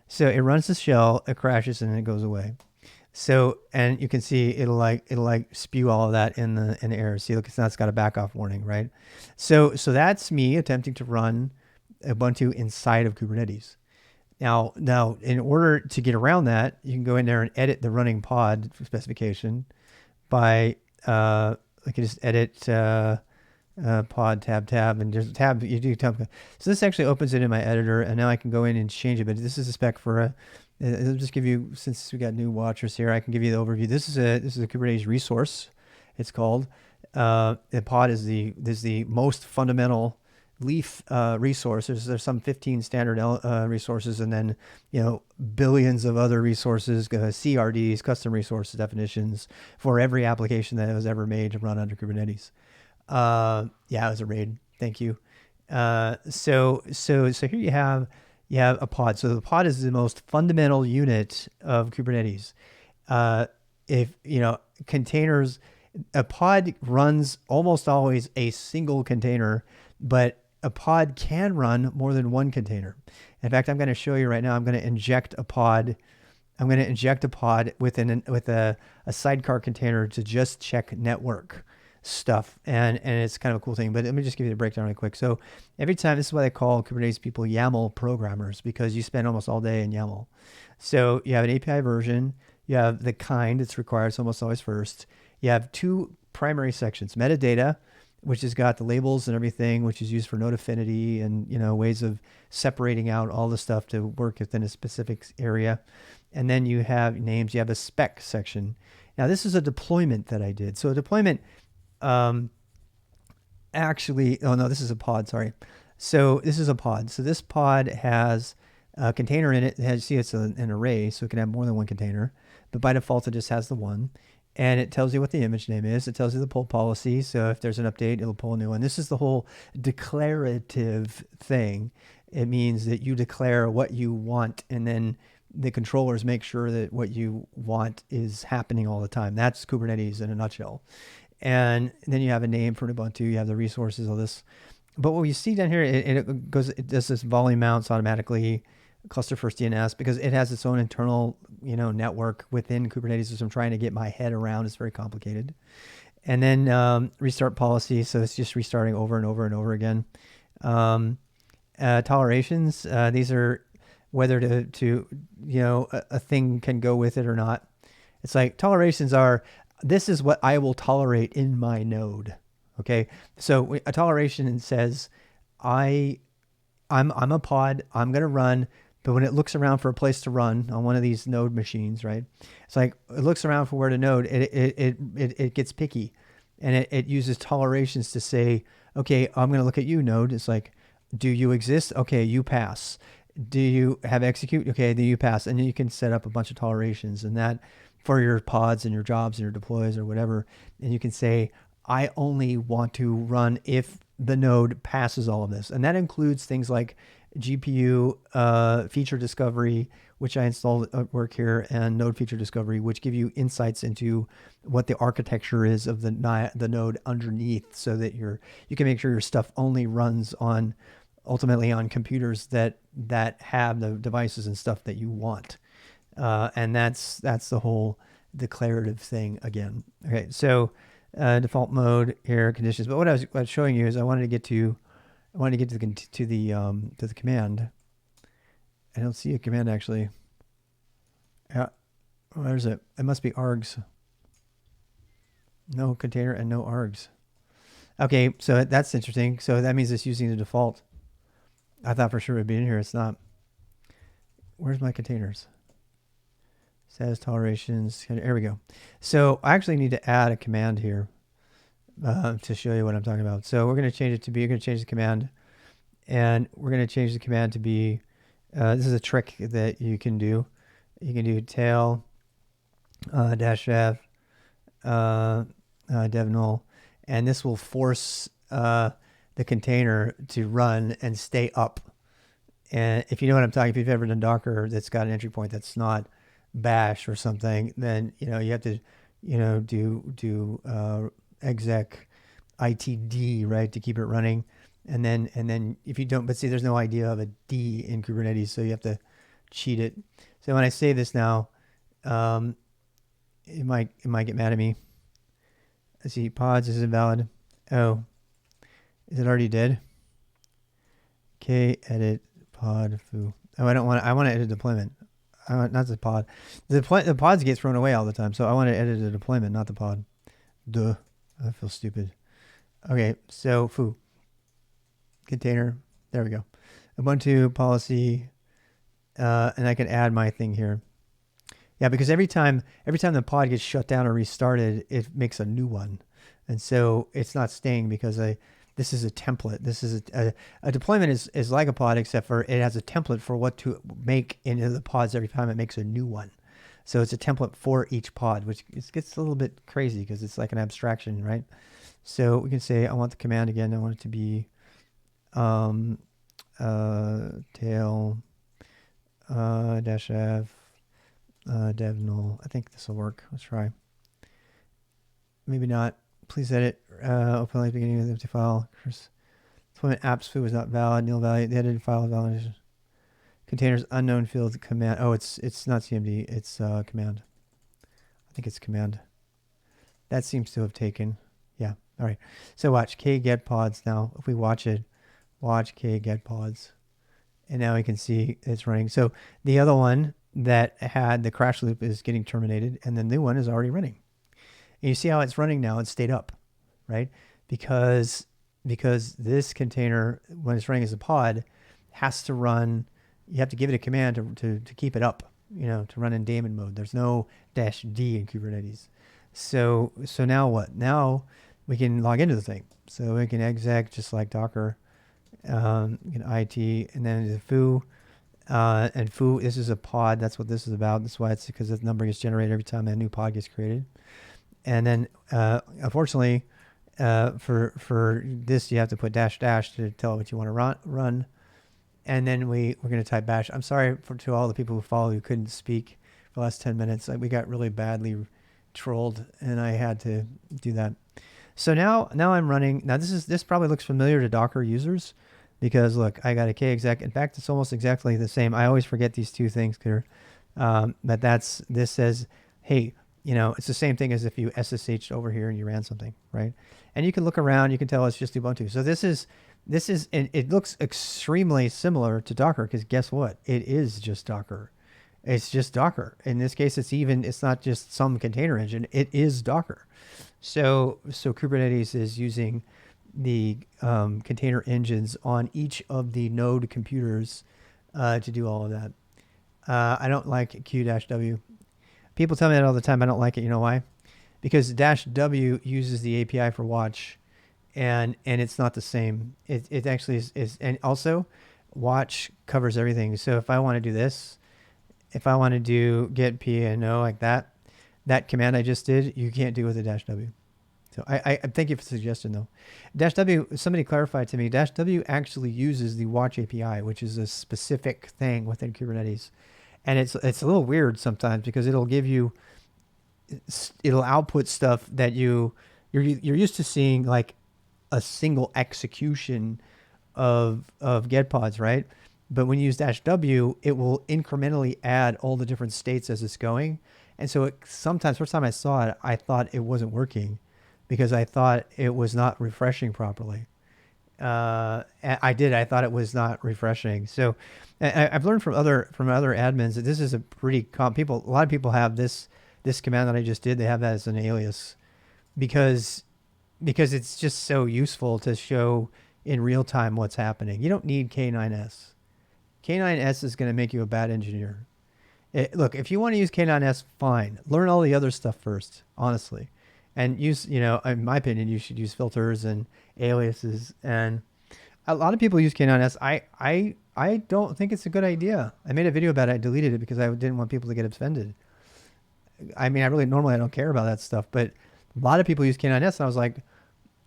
Speaker 1: So it runs the shell, it crashes, and then it goes away. So, and you can see it'll spew all of that in the error. See, look, it's got a back off warning, right? So that's me attempting to run Ubuntu inside of Kubernetes. Now, in order to get around that, you can go in there and edit the running pod specification by I can just edit pod tab, and there's a tab you do tab. So this actually opens it in my editor, and now I can go in and change it. But this is a spec for it'll just give you, since we got new watchers here, I can give you the overview. This is a Kubernetes resource. It's called the pod is the most fundamental Leaf resources. There's some 15 standard resources, and then billions of other resources, CRDs, custom resource definitions for every application that was ever made to run under Kubernetes. Yeah, it was a raid. Thank you. So here you have a pod. So the pod is the most fundamental unit of Kubernetes. If containers, a pod runs almost always a single container, but a pod can run more than one container. In fact, I'm going to show you right now. I'm going to inject a pod. I'm going to inject a pod with a sidecar container to just check network. stuff, and it's kind of a cool thing. But let me just give you the breakdown really quick. So every time, this is why they call Kubernetes people YAML programmers, because you spend almost all day in YAML. So you have an API version, you have the kind it's required, it's almost always first. You have two primary sections: metadata, which has got the labels and everything, which is used for node affinity and ways of separating out all the stuff to work within a specific area. And then you have names. You have a spec section. Now this is a deployment that I did. So a deployment, actually, oh no, this is a pod. Sorry. So this is a pod. So this pod has a container in it. It's an array, so it can have more than one container. But by default, it just has the one. And it tells you what the image name is. It tells you the pull policy. So if there's an update, it'll pull a new one. This is the whole declarative thing. It means that you declare what you want, and then the controllers make sure that what you want is happening all the time. That's Kubernetes in a nutshell. And then you have a name for Ubuntu. You have the resources, all this. But what you see down here, it does this volume mounts automatically, cluster first DNS, because it has its own internal, network within Kubernetes, which I'm trying to get my head around. It's very complicated. And then restart policy, so it's just restarting over and over and over again. Tolerations, these are whether a thing can go with it or not. It's like tolerations are, this is what I will tolerate in my node. Okay, so a toleration says, I'm a pod, I'm gonna run. But when it looks around for a place to run on one of these node machines, right? It's like it looks around for where to node. It gets picky, and it uses tolerations to say, okay, I'm going to look at you, node. It's like, do you exist? Okay, you pass. Do you have execute? Okay, then you pass. And then you can set up a bunch of tolerations, and that for your pods and your jobs and your deploys or whatever. And you can say, I only want to run if the node passes all of this, and that includes things like GPU feature discovery, which I installed at work here, and node feature discovery, which give you insights into what the architecture is of the node underneath, so that you can make sure your stuff only runs ultimately on computers that have the devices and stuff that you want. And that's the whole declarative thing again. Okay, so default mode here, conditions. But what I was showing you is I wanted to get to the command. I don't see a command actually. Yeah, where's it? It must be args. No container and no args. Okay, so that's interesting. So that means it's using the default. I thought for sure it would be in here. It's not. Where's my containers? Status tolerations. There we go. So I actually need to add a command here. To show you what I'm talking about. So we're going to change it to be, you're going to change the command, and we're going to change the command to be, this is a trick that you can do. You can do tail -f dev null, and this will force the container to run and stay up. And if you know what I'm talking, if you've ever done Docker that's got an entry point that's not bash or something, then you have to do exec itd, right, to keep it running, and then if you don't, but see, there's no idea of a D in Kubernetes, so you have to cheat it. So when I say this now, it might get mad at me. Let's see, pods is invalid. Oh, is it already dead? Edit pod foo. Oh, I want to edit deployment. Not the pod. The pods get thrown away all the time, so I want to edit the deployment, not the pod. Duh. I feel stupid. Okay, so foo. Container. There we go. Ubuntu policy. And I can add my thing here. Yeah, because every time the pod gets shut down or restarted, it makes a new one. And so it's not staying because this is a template. This is a deployment is like a pod, except for it has a template for what to make into the pods every time it makes a new one. So it's a template for each pod, which gets a little bit crazy because it's like an abstraction, right? So we can say, I want the command again. I want it to be tail -f dev null. I think this will work. Let's try. Maybe not. Please edit. Open like beginning of the empty file. Deployment apps foo is not valid. Nil value. The edited file is valid. Containers unknown field command. Oh, it's not CMD. It's command. I think it's command. That seems to have taken. Yeah. All right. So watch k get pods now. If we watch it, watch k get pods. And now we can see it's running. So the other one that had the crash loop is getting terminated, and the new one is already running. And you see how it's running now. It stayed up, right? Because this container, when it's running as a pod, has to run. You have to give it a command to keep it up, to run in daemon mode. There's no -d in Kubernetes. So now what? Now we can log into the thing. So we can exec just like Docker, you can IT, and then the foo. And foo, this is a pod. That's what this is about. That's why it's because the number gets generated every time a new pod gets created. And then, unfortunately, for this, you have to put -- to tell it what you want to run. And then we're going to type bash. I'm sorry to all the people who follow who couldn't speak for the last 10 minutes. We got really badly trolled, and I had to do that. So now I'm running. Now this probably looks familiar to Docker users, because look, I got a kexec. In fact, it's almost exactly the same. I always forget these two things here. But this says, hey, it's the same thing as if you SSH'd over here and you ran something, right? And you can look around, you can tell it's just Ubuntu. So this is, and it looks extremely similar to Docker, because guess what? It is just Docker. It's just Docker. In this case, it's not just some container engine. It is Docker. So Kubernetes is using the container engines on each of the node computers to do all of that. I don't like Q-W. People tell me that all the time. I don't like it. You know why? Because -w uses the API for watch, and it's not the same. It actually is. And also, watch covers everything. So if I want to do this, if I want to do get p&o like that command I just did, you can't do with a -w. So I thank you for the suggestion though. -w, somebody clarified to me, -w actually uses the watch API, which is a specific thing within Kubernetes. And it's a little weird sometimes, because it'll output stuff that you're used to seeing, like a single execution of get pods, right? But when you use -w, it will incrementally add all the different states as it's going. And so sometimes, first time I saw it, I thought it wasn't working, because I thought it was not refreshing properly. I thought it was not refreshing. So I've learned from other admins that this is a pretty a lot of people have this command that I just did. They have that as an alias, because it's just so useful to show in real time what's happening. You don't need K9S. K9S is going to make you a bad engineer. Look, if you want to use K9S, fine. Learn all the other stuff first, honestly. And use, in my opinion, you should use filters and aliases. And a lot of people use K9S. I don't think it's a good idea. I made a video about it. I deleted it because I didn't want people to get offended. I mean, normally I don't care about that stuff, but a lot of people use K9S, and I was like,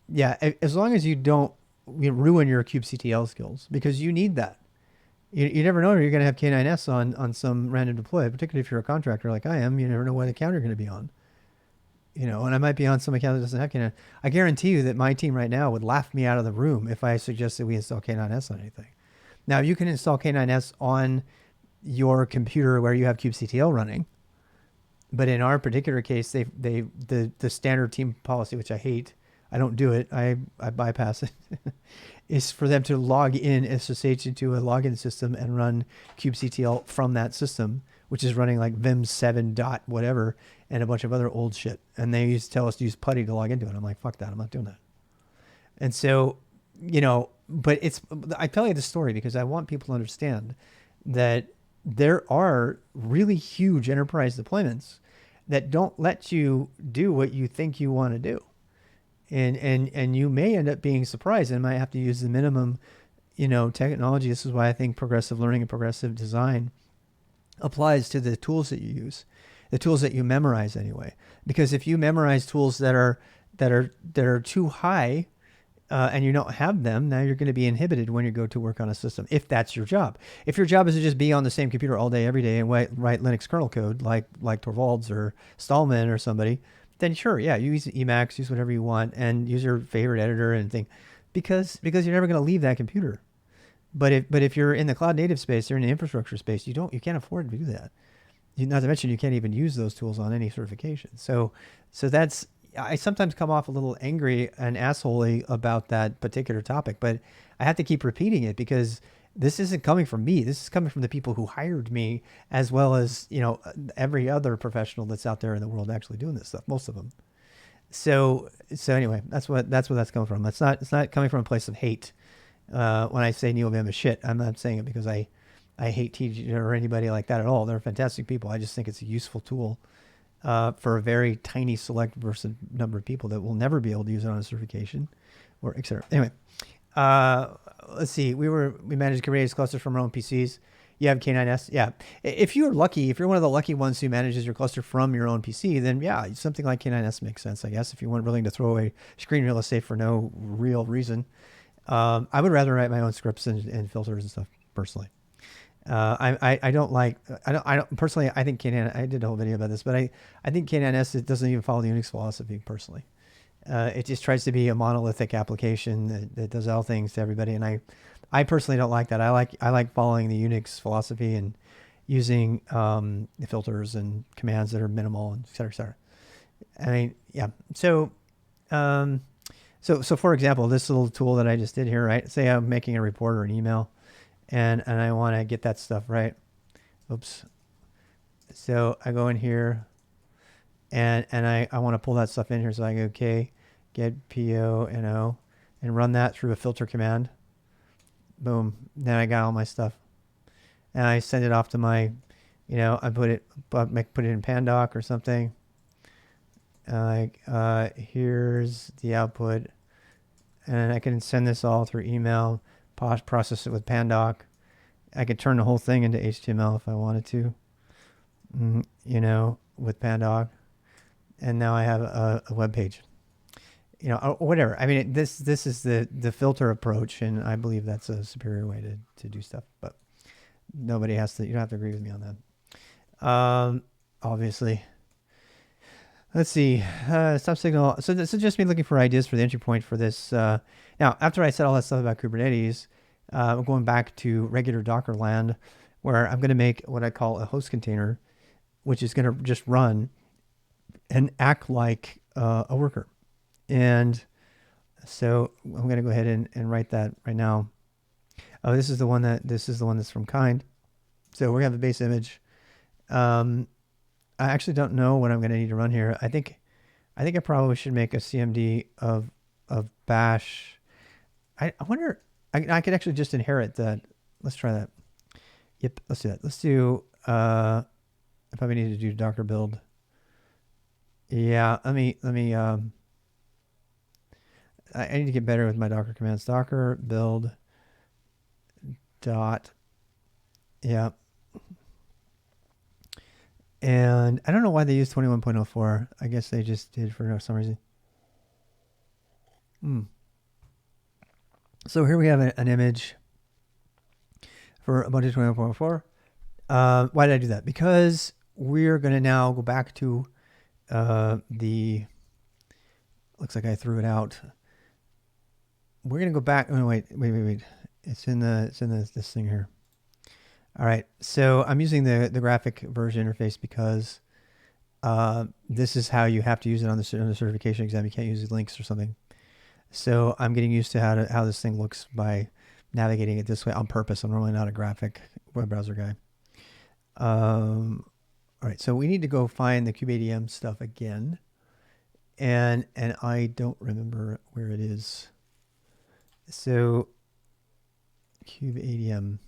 Speaker 1: yeah, as long as you don't ruin your Qctl skills, because you need that. You never know, you're going to have K9S on some random deploy, particularly if you're a contractor like I am. You never know what account you're going to be on. And I might be on some account that doesn't have K9S. I guarantee you that my team right now would laugh me out of the room if I suggested we install K9S on anything. Now, you can install K9S on your computer where you have Qctl running, but in our particular case, the standard team policy, which I hate, I don't do it, I bypass it, is for them to log in, SSH into a login system and run Qctl from that system, which is running like vim 7 dot whatever and a bunch of other old shit. And they used to tell us to use PuTTY to log into it. I'm like, fuck that, I'm not doing that. And so, but I tell you the story because I want people to understand that there are really huge enterprise deployments that don't let you do what you think you want to do. And you may end up being surprised and might have to use the minimum, technology. This is why I think progressive learning and progressive design applies to the tools that you use, the tools that you memorize anyway. Because if you memorize tools that are too high, and you don't have them, now you're going to be inhibited when you go to work on a system, if that's your job. If your job is to just be on the same computer all day, every day, and write Linux kernel code like Torvalds or Stallman or somebody, then sure, yeah, you use Emacs, use whatever you want, and use your favorite editor and thing, because you're never going to leave that computer. But if you're in the cloud native space or in the infrastructure space, you can't afford to do that. Not to mention you can't even use those tools on any certification. So that's I sometimes come off a little angry and assholey about that particular topic, but I have to keep repeating it because this isn't coming from me. This is coming from the people who hired me, as well as every other professional that's out there in the world actually doing this stuff. Most of them. So anyway, that's where that's coming from. It's not coming from a place of hate. When I say NeoVim is shit, I'm not saying it because I hate TG or anybody like that at all. They're fantastic people. I just think it's a useful tool for a very tiny select number of people that will never be able to use it on a certification or et cetera. Anyway, let's see. We managed Kubernetes clusters from our own PCs. You have K9s. Yeah. If you're lucky, if you're one of the lucky ones who manages your cluster from your own PC, then yeah, something like K9s makes sense, I guess, if you weren't willing to throw away screen real estate for no real reason. I would rather write my own scripts and filters and stuff personally. I don't personally, I think K9, I did a whole video about this, but I think K9s, it doesn't even follow the Unix philosophy personally. It just tries to be a monolithic application that does all things to everybody. And I personally don't like that. I like following the Unix philosophy and using the filters and commands that are minimal and et cetera, et cetera. I mean, yeah. So for example, this little tool that I just did here, right? Say I'm making a report or an email and I want to get that stuff right. Oops. So I go in here and I want to pull that stuff in here. So I go, okay, get PO and O and run that through a filter command. Boom. Then I got all my stuff and I send it off to my, I put it in Pandoc or something. Here's the output, and I can send this all through email, process it with Pandoc. I could turn the whole thing into HTML if I wanted to, with Pandoc. And now I have a web page, or whatever. I mean, this is the filter approach, and I believe that's a superior way to do stuff. But nobody has to. You don't have to agree with me on that. Obviously. Let's see. Stop signal. So this is just me looking for ideas for the entry point for this. Now, after I said all that stuff about Kubernetes, I'm going back to regular Docker land, where I'm going to make what I call a host container, which is going to just run and act like a worker. And so I'm going to go ahead and write that right now. Oh, this is the one that's from Kind. So we're going to have a base image. I actually don't know what I'm going to need to run here. I think I probably should make a CMD of bash. I wonder, I could actually just inherit that. Let's try that. Yep, let's do that. Let's do, I probably need to do Docker build. Yeah, let me, I need to get better with my Docker commands. Docker build dot, yeah. And I don't know why they use 21.04. I guess they just did for some reason. So here we have an image for Ubuntu 21.04. Why did I do that? Because we're going to now go back to looks like I threw it out. We're going to go back. Oh, wait. It's in this thing here. All right, so I'm using the graphic version interface because this is how you have to use it on the certification exam. You can't use links or something. So I'm getting used to how this thing looks by navigating it this way on purpose. I'm normally not a graphic web browser guy. All right, so we need to go find the kubeadm stuff again, and I don't remember where it is. So kubeadm.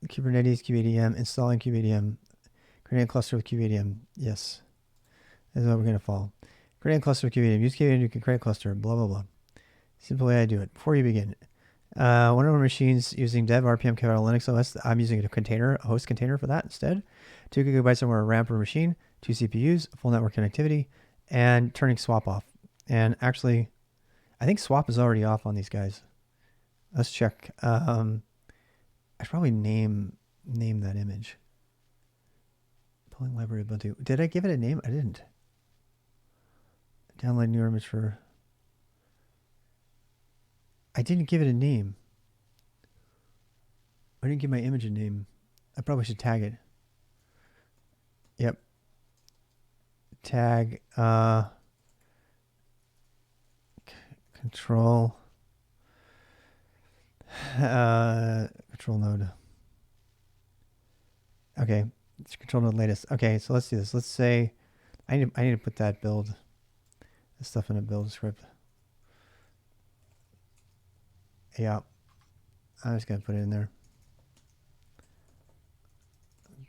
Speaker 1: Kubernetes Qpdm, installing Qpdm, creating a cluster with Qpdm. Yes, that's what we're going to follow. Creating a cluster with Qpdm. Use Qpdm, you can create a cluster, blah, blah, blah. Simple way I do it. Before you begin, one of our machines using dev RPM Qctl Linux OS, I'm using a host container for that instead. 2 gigabytes of RAM per machine, 2 CPUs, full network connectivity, and turning swap off. And actually, I think swap is already off on these guys. Let's check. I should probably name that image. Pulling library Ubuntu. Did I give it a name? I didn't. Download new image for. I didn't give it a name. I didn't give my image a name. I probably should tag it. Yep. tag control control node. Okay, it's control node latest. Okay, so let's do this. Let's say I need to put that build this stuff in a build script. Yeah, I'm just gonna put it in there.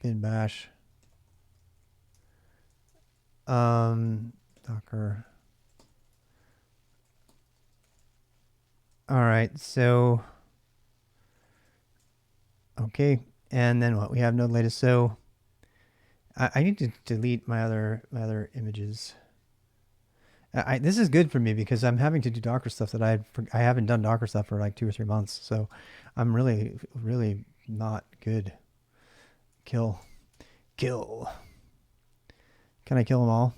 Speaker 1: Bin bash. Docker. All right, so okay, and then what? We have node latest. So I need to delete my other images. This is good for me because I'm having to do Docker stuff that I haven't done Docker stuff for like 2 or 3 months. So I'm really not good. Kill. Can I kill them all?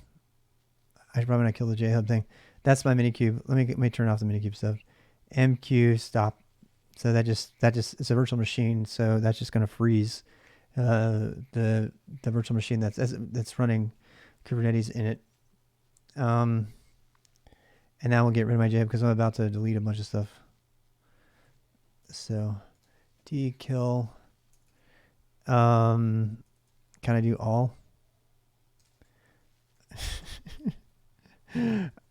Speaker 1: I should probably not kill the JHub thing. That's my Minikube. Let me turn off the Minikube stuff. MQ stop. So that just it's a virtual machine. So that's just going to freeze the virtual machine that's running Kubernetes in it. And now we'll get rid of my JHub because I'm about to delete a bunch of stuff. So dkill. Can I do all?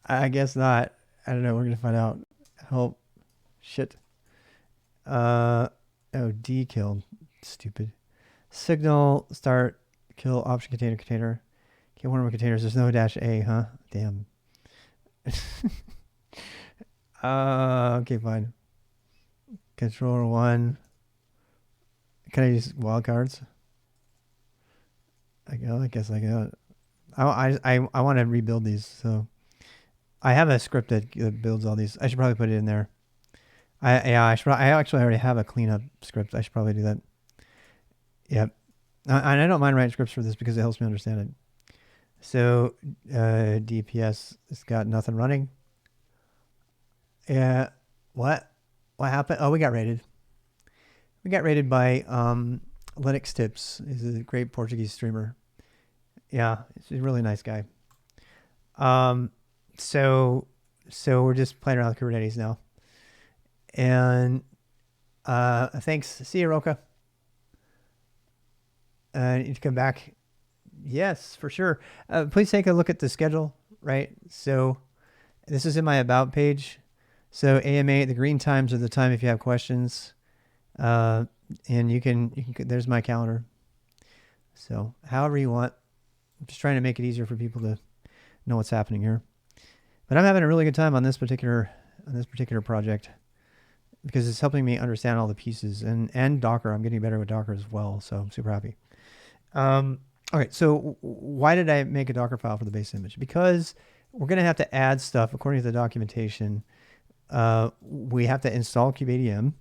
Speaker 1: I guess not. I don't know. We're gonna find out. Help. Shit. Oh, dkill. Stupid. Signal. Start. Kill. Option container. Kill one of my containers. There's no -a, huh? Damn. Okay, fine. Controller 1. Can I use wildcards? I guess I can. I want to rebuild these, so I have a script that builds all these. I should probably put it in there. I actually already have a cleanup script. I should probably do that. Yep. And I don't mind writing scripts for this because it helps me understand it. So DPS has got nothing running. Yeah. What happened? Oh, we got raided. We got raided by Linux Tips. He's a great Portuguese streamer. Yeah, he's a really nice guy. So we're just playing around with Kubernetes now. And thanks. See you, Roka. You need to come back. Yes, for sure. Please take a look at the schedule, right? So this is in my About page. So AMA, the green times are the time if you have questions. And you can there's my calendar. So however you want. I'm just trying to make it easier for people to know what's happening here. But I'm having a really good time on this particular project because it's helping me understand all the pieces and Docker. I'm getting better with Docker as well, so I'm super happy. All right, so why did I make a Docker file for the base image? Because we're going to have to add stuff according to the documentation. We have to install Qpdm,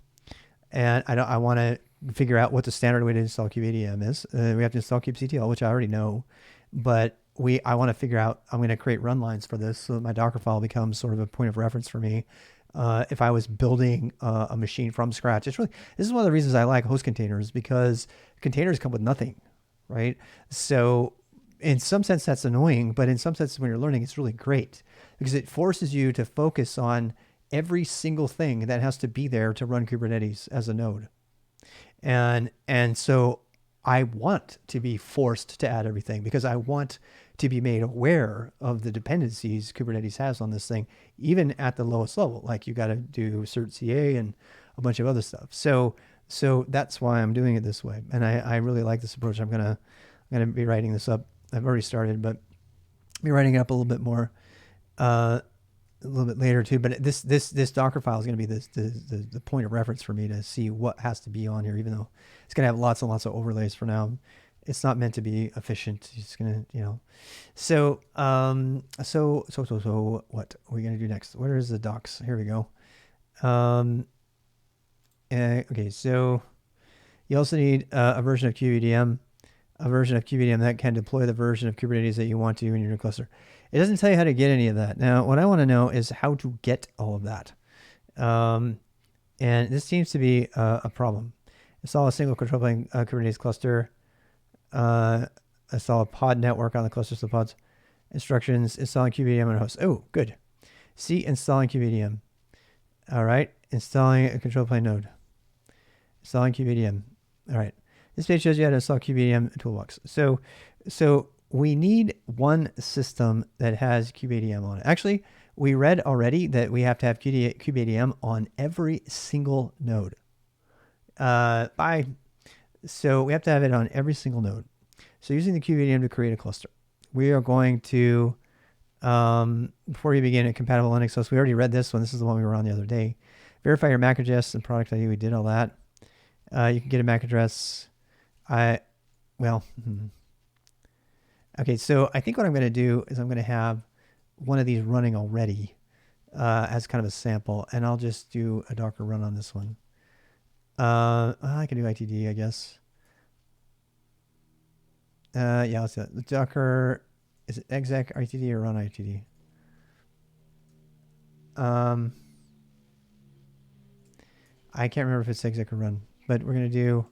Speaker 1: and I want to figure out what the standard way to install Qpdm is. We have to install Qctl, which I already know, but I want to figure out, I'm going to create run lines for this so that my Docker file becomes sort of a point of reference for me. If I was building a machine from scratch, this is one of the reasons I like host containers, because containers come with nothing, right? So in some sense that's annoying, but in some sense when you're learning, it's really great because it forces you to focus on every single thing that has to be there to run Kubernetes as a node. And so I want to be forced to add everything because I want to be made aware of the dependencies Kubernetes has on this thing, even at the lowest level. Like you got to do cert CA and a bunch of other stuff. So that's why I'm doing it this way. And I really like this approach. I'm gonna be writing this up. I've already started, but I'll be writing it up a little bit more a little bit later too. But this Docker file is going to be the point of reference for me to see what has to be on here, even though it's going to have lots and lots of overlays for now. It's not meant to be efficient. It's going to, So what are we going to do next? Where is the docs? Here we go. Okay, so you also need a version of Qpdm, that can deploy the version of Kubernetes that you want to in your new cluster. It doesn't tell you how to get any of that. Now, what I want to know is how to get all of that. And this seems to be a problem. Install a single control plane Kubernetes cluster. Install a pod network on the clusters of pods. instructions, installing Qpdm on a host. Oh, good. C, installing Qpdm. All right, installing a control plane node. Installing Qpdm. All right. This page shows you how to install Qpdm toolbox. So we need one system that has Qpdm on it. Actually, we read already that we have to have Qpdm on every single node. So we have to have it on every single node. So using the Qpdm to create a cluster, we are going to, before you begin a compatible Linux host, we already read this one. This is the one we were on the other day. Verify your MAC address and product ID. We did all that. You can get a MAC address. Okay, so I think what I'm going to do is I'm going to have one of these running already as kind of a sample, and I'll just do a Docker run on this one. I can do ITD, I guess. Yeah, let's do that. The Docker, is it exec ITD or run ITD? I can't remember if it's exec or run, but we're going to do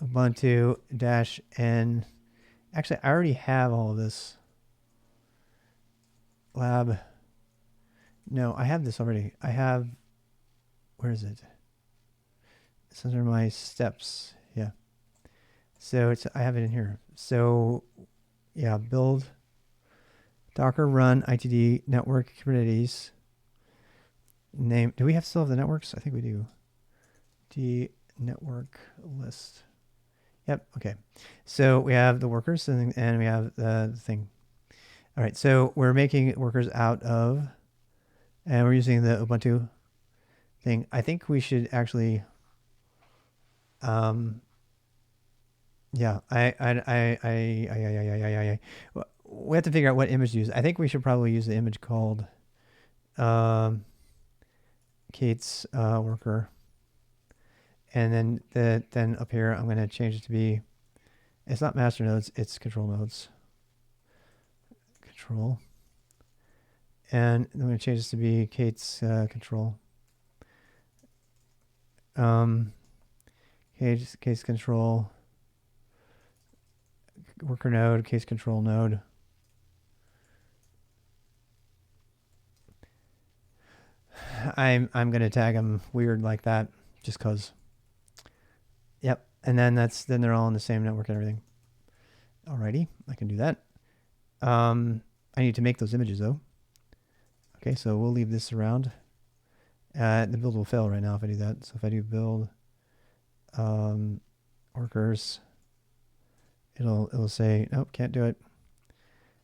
Speaker 1: Ubuntu -n. Actually, I already have all of this. Lab. No, I have this already. I have, where is it? It's under my steps. Yeah. So I have it in here. So yeah, build Docker run ITD network Kubernetes. Name. Do we still have the networks? I think we do. D network list. Yep. Okay. So we have the workers and we have the thing. All right. So we're making workers out of, and we're using the Ubuntu thing. I think we should actually, yeah, we have to figure out what image to use. I think we should probably use the image called, Kate's, worker. And then up here, I'm going to change it to be, it's not master nodes, it's control nodes. Control. And I'm going to change this to be Kate's control. Case control. Worker node, case control node. I'm going to tag them weird like that, just cause. Yep, and then they're all on the same network and everything. Alrighty, I can do that. I need to make those images though. Okay, so we'll leave this around. The build will fail right now if I do that. So if I do build workers, it'll say nope, can't do it.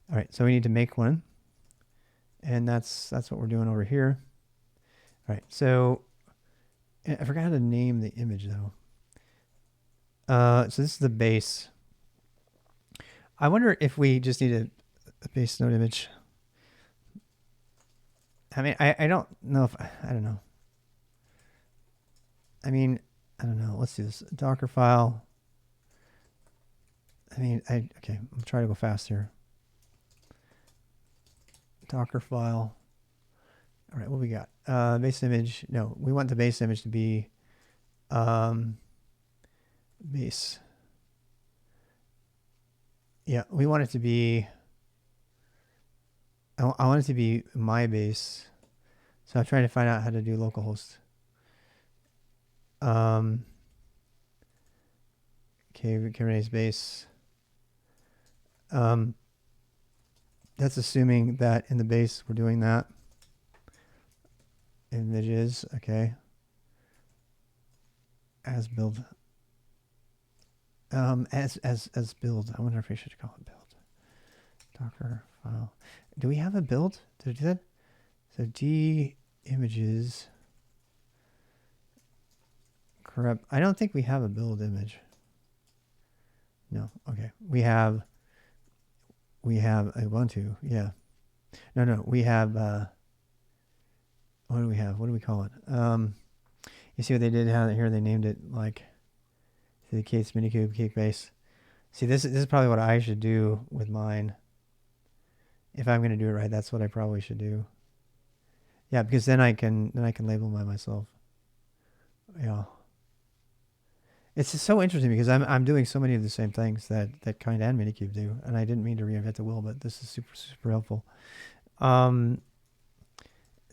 Speaker 1: All right, so we need to make one, and that's what we're doing over here. All right, so I forgot how to name the image though. So this is the base. I wonder if we just need a base node image. I mean, I don't know if, I don't know. I mean, I don't know. Let's do this. Docker file. I mean, okay, I'm trying to go fast here. Docker file. All right, what we got? Base image. No, we want the base image to be base. Yeah, we want it to be, I want it to be my base. So I'm trying to find out how to do localhost. Okay, Kubernetes base. That's assuming that in the base we're doing that. Images, okay. As build. As build. I wonder if we should call it build. Docker file. Do we have a build? Did I do that? So D images. Correct. I don't think we have a build image. No. Okay. We have Ubuntu. Yeah. No. We have. What do we have? What do we call it? You see what they did here? They named it like the Kate's Minikube Cake Base. See, this is probably what I should do with mine. If I'm going to do it right, that's what I probably should do. Yeah, because then I can label myself. Yeah. It's just so interesting because I'm doing so many of the same things that Kind and Minikube do, and I didn't mean to reinvent the wheel, but this is super helpful.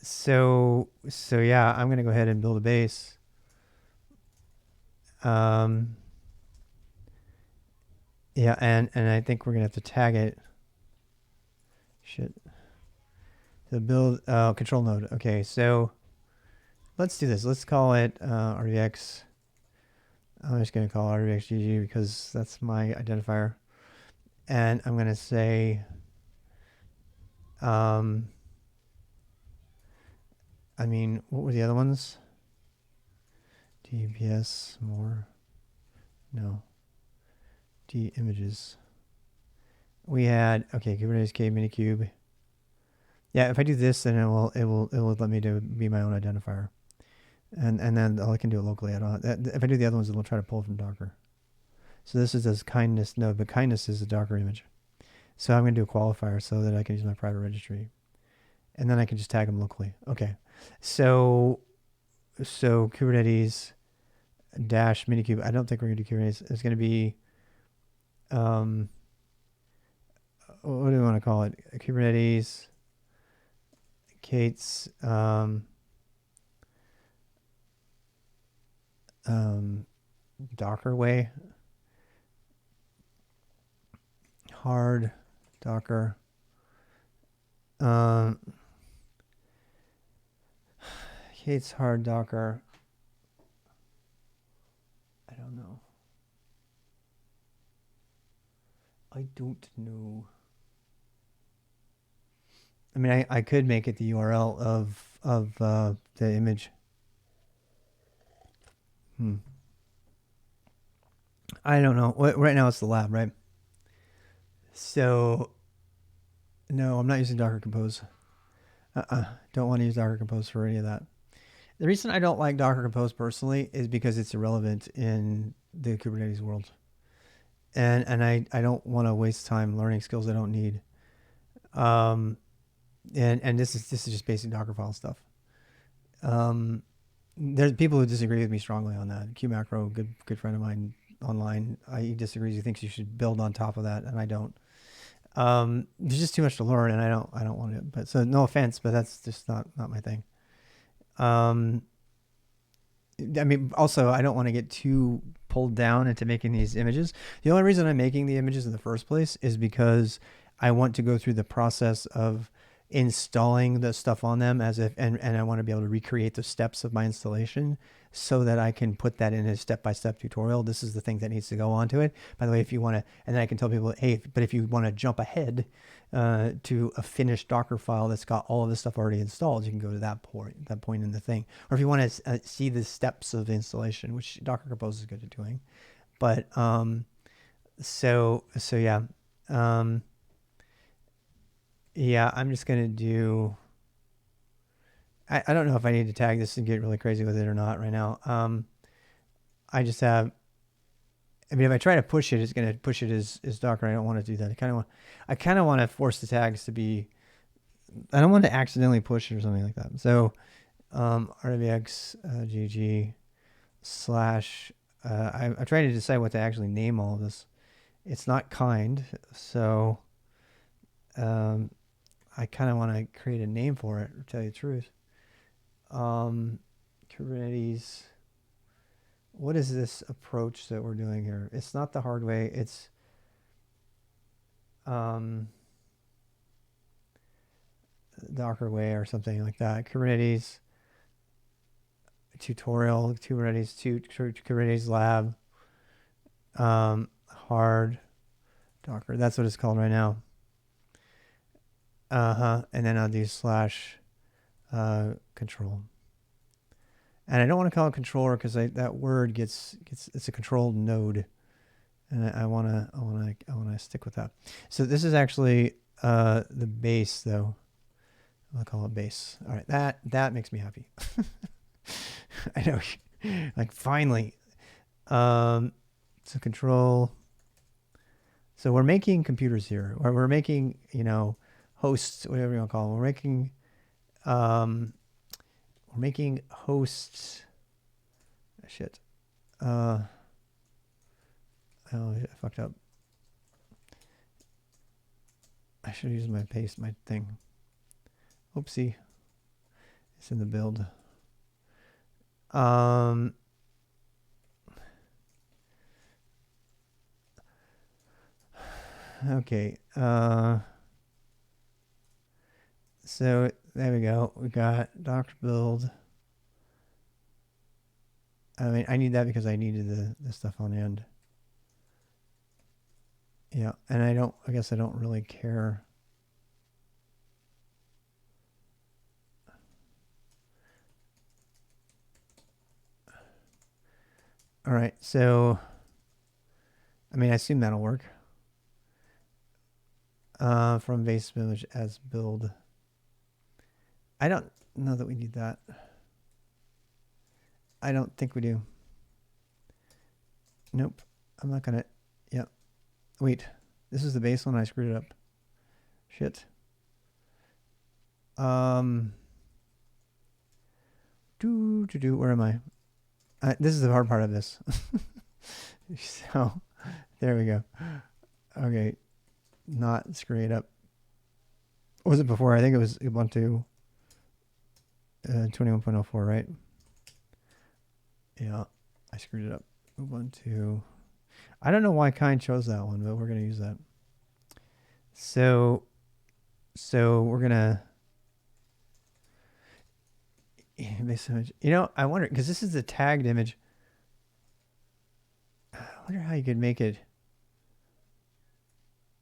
Speaker 1: So yeah, I'm gonna go ahead and build a base. Yeah, and I think we're gonna have to tag it. Shit. To build control node. Okay, so let's do this. Let's call it RVX. I'm just gonna call it RVXGG because that's my identifier. And I'm gonna say I mean, what were the other ones? DPS more. No. D images. We had okay, Kubernetes K Minikube. Yeah, if I do this, then it will let me be my own identifier, and then I can do it locally. I don't. If I do the other ones, it'll try to pull from Docker. So this is this kindness node, but kindness is a Docker image. So I'm going to do a qualifier so that I can use my private registry, and then I can just tag them locally. Okay, so Kubernetes dash Minikube. I don't think we're going to do Kubernetes. It's going to be what do we want to call it? Kubernetes Kate's Docker way. Hard Docker. Kate's hard Docker. I don't know. I don't know. I mean, I could make it the URL of the image. I don't know. Right now it's the lab, right? So, no, I'm not using Docker Compose. Don't want to use Docker Compose for any of that. The reason I don't like Docker Compose personally is because it's irrelevant in the Kubernetes world. And I don't want to waste time learning skills I don't need. And this is just basic Dockerfile stuff. There's people who disagree with me strongly on that. Q Macro, good friend of mine online, he disagrees. He thinks you should build on top of that, and I don't. There's just too much to learn, and I don't want it. But so no offense, but that's just not my thing. I mean, also I don't want to get too pulled down into making these images. The only reason I'm making the images in the first place is because I want to go through the process of installing the stuff on them as if, and I want to be able to recreate the steps of my installation so that I can put that in a step-by-step tutorial. This is the thing that needs to go onto it. By the way, if you want to, and then I can tell people, hey, but if you want to jump ahead to a finished Docker file that's got all of this stuff already installed, you can go to that point in the thing. Or if you want to see the steps of installation, which Docker Compose is good at doing. But so yeah. Yeah, I'm just going to do, I don't know if I need to tag this and get really crazy with it or not right now. I just have, I mean, if I try to push it, it's going to push it as Docker. I don't want to do that. I kind of want to force the tags to be, I don't want to accidentally push it or something like that. So RWX GG slash, I'm trying to decide what to actually name all of this. It's not kind, so I kind of want to create a name for it, to tell you the truth. Kubernetes. What is this approach that we're doing here? It's not the hard way. It's Docker way or something like that. Kubernetes tutorial, Kubernetes lab, hard Docker. That's what it's called right now. And then I'll do slash control. And I don't want to call it controller because that word gets it's a controlled node, and I want to stick with that. So this is actually the base though. I'll call it base. All right, that makes me happy. I know, like finally. So control. So we're making computers here, or we're making hosts, whatever you want to call them. We're making hosts. Shit. Oh, I fucked up. I should use my thing. Oopsie. It's in the build. Okay. So there we go. We got Docker build. I mean, I need that because I needed the stuff on end. Yeah, and I guess I don't really care. All right, so, I mean, I assume that'll work. From base image as build. I don't know that we need that. I don't think we do. Nope. I'm not gonna. Yep. Wait. This is the base one. I screwed it up. Shit. Where am I? This is the hard part of this. So, there we go. Okay. Not screw it up. What was it before? I think it was Ubuntu 21.04, right? Yeah, I screwed it up. Ubuntu. I don't know why Kind chose that one, but we're going to use that. So we're going to base image. You know, I wonder, because this is the tagged image. I wonder how you could make it.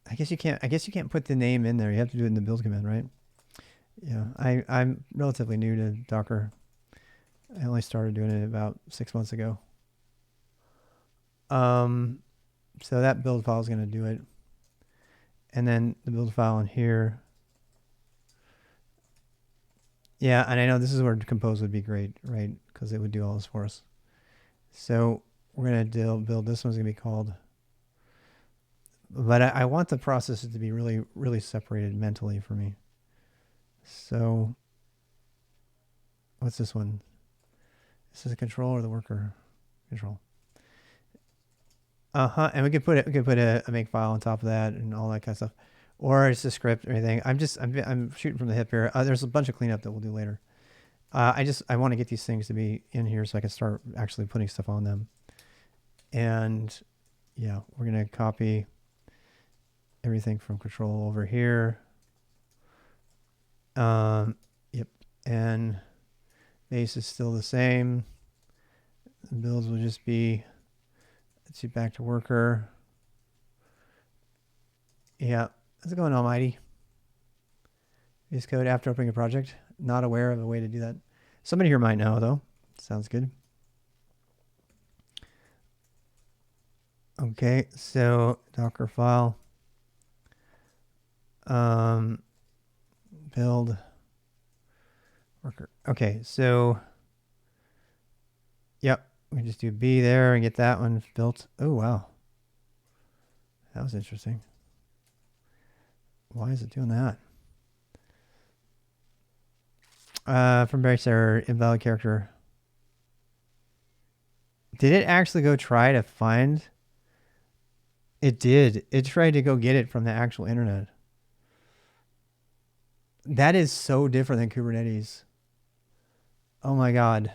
Speaker 1: I guess you can't put the name in there. You have to do it in the build command, right? Yeah, I'm relatively new to Docker. I only started doing it about 6 months ago. So that build file is going to do it. And then the build file in here. Yeah, and I know this is where compose would be great, right? Because it would do all this for us. So we're going to build, this one's going to be called, but I want the processes to be really, really separated mentally for me. So what's this one? This is a control or the worker? Control. And we could put a make file on top of that and all that kind of stuff, or it's a script or anything. I'm shooting from the hip here. There's a bunch of cleanup that we'll do later. I want to get these things to be in here so I can start actually putting stuff on them. And yeah, we're gonna copy everything from control over here. Yep, and base is still the same. The builds will just be, let's see, back to worker. Yeah, how's it going, Almighty? Use code after opening a project. Not aware of a way to do that. Somebody here might know, though. Sounds good. Okay, so Docker file. Build worker. Okay, so yep, we just do B there and get that one built. Oh wow, that was interesting. Why is it doing that? From Barry's error, invalid character. Did it actually go try to find? It did. It tried to go get it from the actual internet. That is so different than Kubernetes. Oh my God.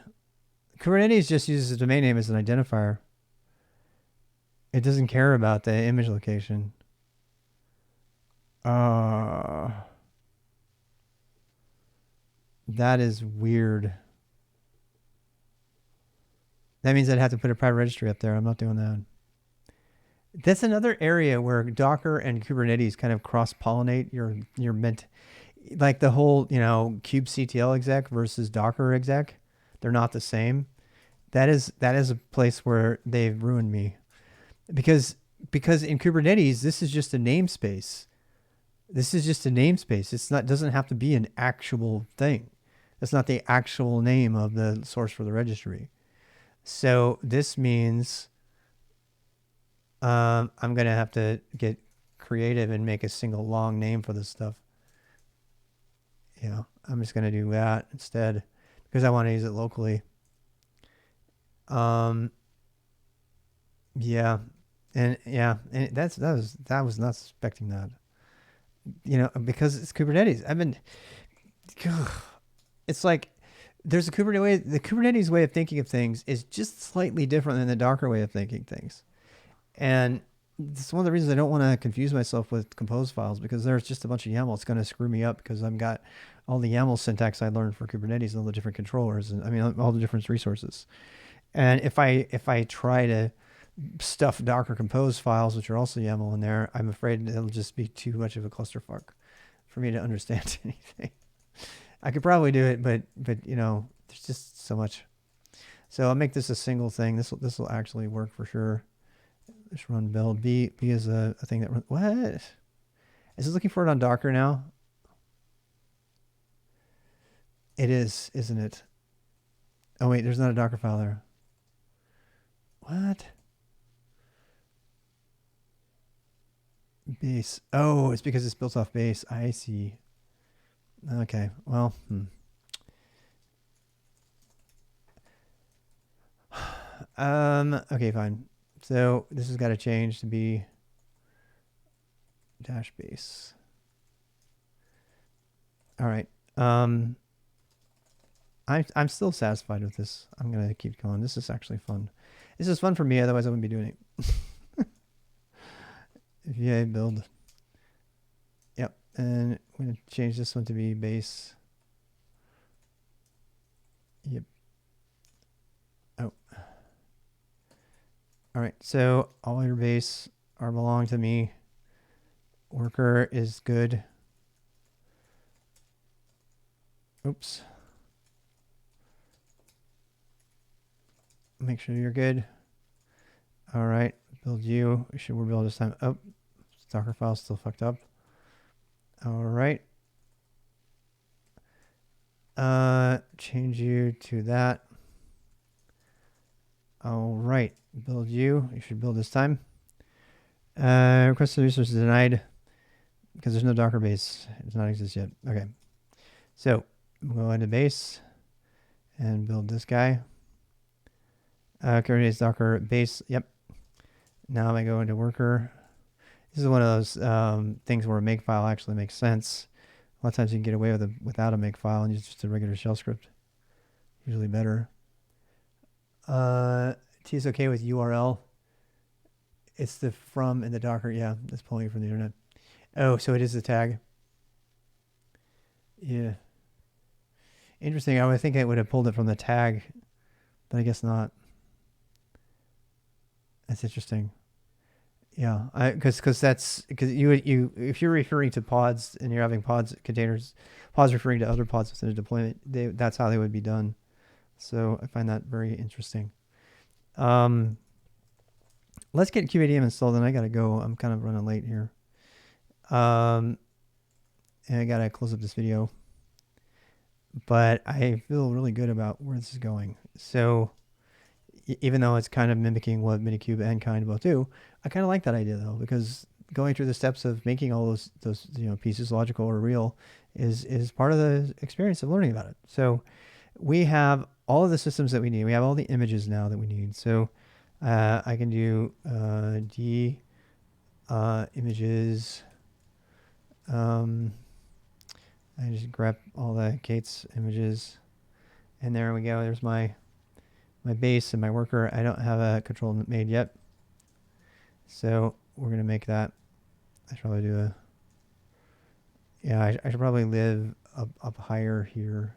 Speaker 1: Kubernetes just uses the domain name as an identifier. It doesn't care about the image location. That is weird. That means I'd have to put a private registry up there. I'm not doing that. That's another area where Docker and Kubernetes kind of cross-pollinate your meant, like the whole, kubectl exec versus Docker exec. They're not the same. That is a place where they've ruined me. Because in Kubernetes, this is just a namespace. Doesn't have to be an actual thing. That's not the actual name of the source for the registry. So this means I'm going to have to get creative and make a single long name for this stuff. Yeah, I'm just going to do that instead because I want to use it locally. Yeah, And yeah, and that was not expecting that. You know, because it's Kubernetes. It's like there's a Kubernetes way. The Kubernetes way of thinking of things is just slightly different than the Docker way of thinking things. And it's one of the reasons I don't want to confuse myself with compose files, because there's just a bunch of YAML. It's going to screw me up because I've got all the YAML syntax I learned for Kubernetes and all the different controllers, and I mean all the different resources. And if I try to stuff Docker compose files, which are also YAML in there, I'm afraid it'll just be too much of a clusterfuck for me to understand anything. I could probably do it, but you know, there's just so much. So I'll make this a single thing. This will actually work for sure. Just run build. B is a thing that runs. What? Is it looking for it on Docker now? It is, isn't it? Oh wait, there's not a Docker file there. What? Base. Oh, it's because it's built off base. I see. Okay. Well. Okay, fine. So this has got to change to be dash base. All right. I'm still satisfied with this. I'm gonna keep going. This is actually fun. This is fun for me. Otherwise, I wouldn't be doing it. VA build. Yep. And I'm gonna change this one to be base. Yep. Oh. All right. So all your base are belong to me. Worker is good. Oops. Make sure you're good. All right. Build you. We're build this time. Oh, Docker file still fucked up. All right. Change you to that. All right. Build you. You should build this time. Requested resources denied because there's no Docker base. It does not exist yet. Okay. So we'll go into base and build this guy. Kubernetes Docker base. Yep. Now I go into worker. This is one of those things where a makefile actually makes sense. A lot of times you can get away with without a makefile and use just a regular shell script. Usually better. T is okay with URL. It's the from in the Docker. Yeah, it's pulling it from the internet. Oh, so it is the tag. Yeah. Interesting. I would think it would have pulled it from the tag, but I guess not. That's interesting. Yeah, because you if you're referring to pods and you're having pods containers, pods referring to other pods within a deployment, that's how they would be done. So I find that very interesting. Let's get Qpdm installed, and I gotta go. I'm kind of running late here. And I gotta close up this video. But I feel really good about where this is going. So even though it's kind of mimicking what Minikube and Kind both do, I kind of like that idea though, because going through the steps of making all those pieces logical or real is part of the experience of learning about it. So we have all of the systems that we need. We have all the images now that we need. So I can do D images. I just grab all the Kate's images, and there we go. There's my base and my worker. I don't have a control made yet, so we're gonna make that. I should probably do I should probably live up higher here.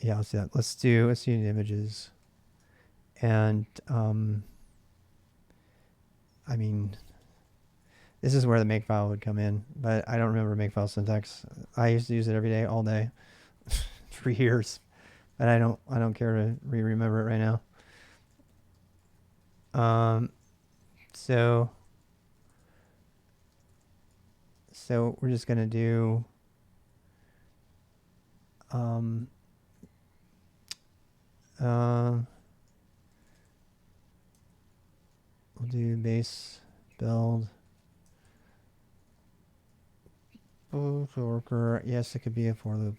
Speaker 1: Yeah, let's do that. Let's do the images, and I mean, this is where the makefile would come in, but I don't remember makefile syntax. I used to use it every day, all day, for years, but I don't care to remember it right now. So we're just gonna do we'll do base build worker. Yes, it could be a for loop.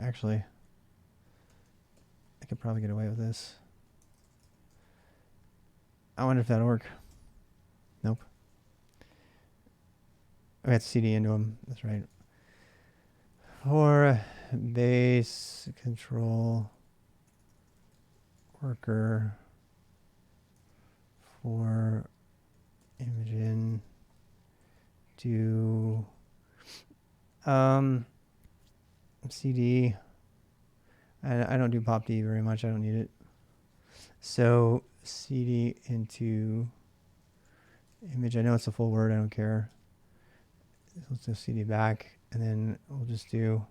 Speaker 1: actually. I could probably get away with this. I wonder if that'll work. Nope. We have to CD into them. That's right. For base control worker for image in do CD. I don't do popd very much. I don't need it. So CD into image. I know it's a full word. I don't care. Let's do CD back, and then we'll just do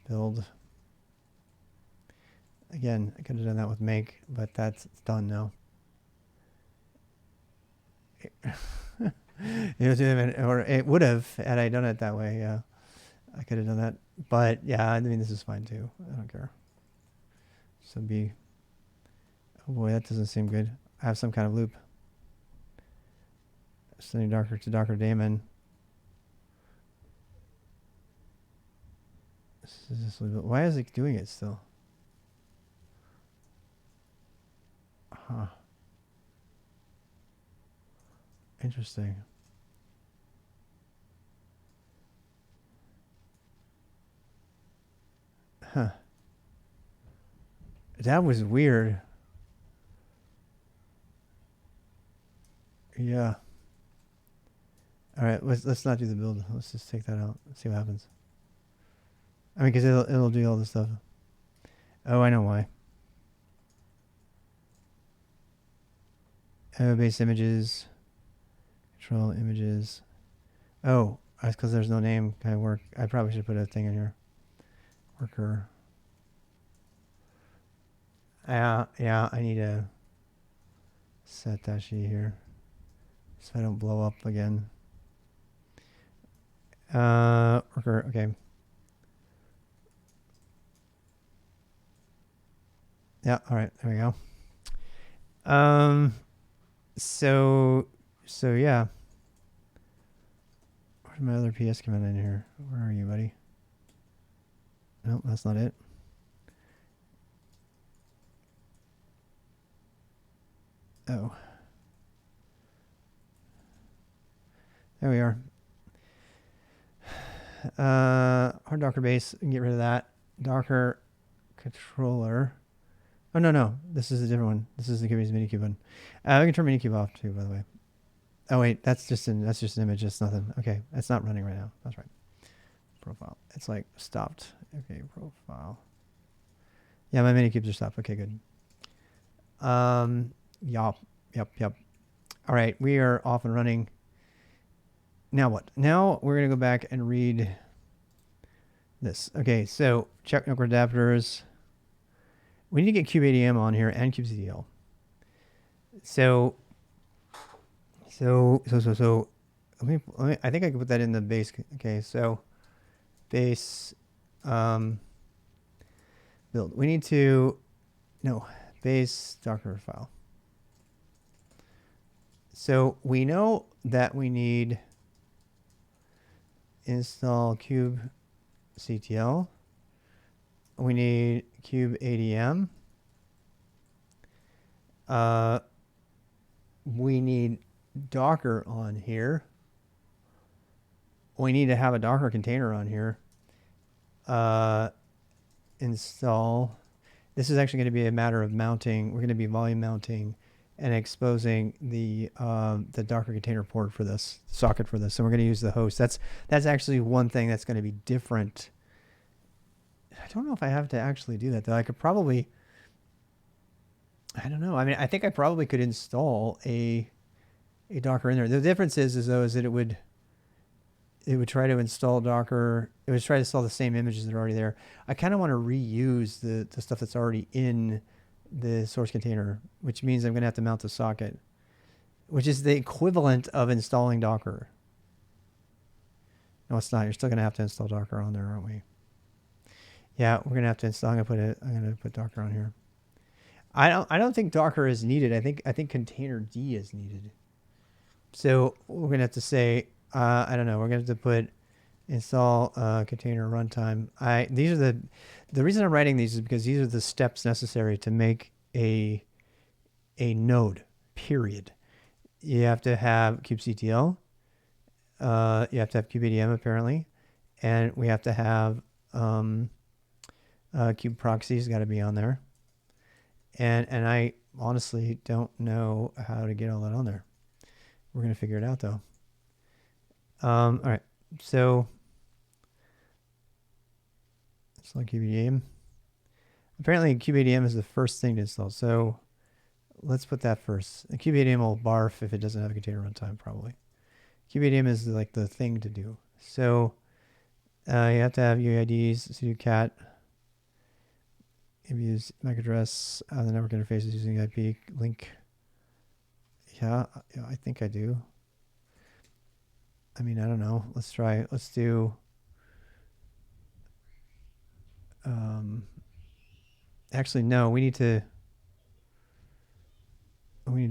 Speaker 1: build. Again, I could have done that with make, but that's done now. It would have had I done it that way. Yeah, I could have done that. But yeah, I mean, this is fine too. I don't care. So be. Oh boy, that doesn't seem good. I have some kind of loop. Sending Docker to Docker daemon. Why is it doing it still? Huh. Interesting. Huh. That was weird. Yeah. All right, let's not do the build. Let's just take that out. Let's see what happens. I mean, because it'll do all this stuff. Oh, I know why. Base images, control images. Oh, that's because there's no name. Can I work? I probably should put a thing in here. Worker. Yeah, I need to set that sheet here so I don't blow up again. Worker. Okay. Yeah. All right. There we go. So yeah. Where's my other PS command in here? Where are you, buddy? Nope, that's not it. Oh. There we are. Hard Docker base. We can get rid of that. Docker controller. Oh no, this is a different one. This is the Kubernetes Minikube one. We can turn Minikube off too, by the way. Oh wait, that's just an image. It's nothing. Okay, it's not running right now. That's right. Profile. It's like stopped. Okay, profile. Yeah, my Minikubes are stopped. Okay, good. Yep. All right, we are off and running. Now what? Now we're gonna go back and read this. Okay, so check network adapters. We need to get kubeadm on here and Qctl. So let me, I think I can put that in the base. Okay, so base build. We need to base Docker file. So we know that we need install Qctl. We need kubeadm. We need Docker on here. We need to have a Docker container on here. Install. This is actually going to be a matter of mounting. We're going to be volume mounting and exposing the Docker container port for this socket for this. So we're going to use the host. That's actually one thing that's going to be different. I don't know if I have to actually do that though. I could probably, I don't know. I mean, I think I probably could install a Docker in there. The difference is that it would try to install Docker. It would try to install the same images that are already there. I kind of want to reuse the stuff that's already in the source container, which means I'm going to have to mount the socket, which is the equivalent of installing Docker. No, it's not. You're still going to have to install Docker on there, aren't we? Yeah, we're going to have to install. I'm going to put Docker on here. I don't think Docker is needed. I think containerd is needed. So we're going to have to say, I don't know. We're going to have to put install container runtime. These are the reason I'm writing these is because these are the steps necessary to make a node, period. You have to have Qctl. You have to have Qpdm apparently, and we have to have kube proxies got to be on there. And I honestly don't know how to get all that on there. We're gonna figure it out though. All right, so it's like Qpdm. Apparently Qpdm is the first thing to install, so let's put that first. And Qpdm will barf if it doesn't have a container runtime, probably. Qpdm is like the thing to do. So you have to have UIDs, sudo cat. Use MAC address on the network interfaces using IP link. Yeah, I think I do. I mean, I don't know. Let's try. Let's do. Actually, no. We need to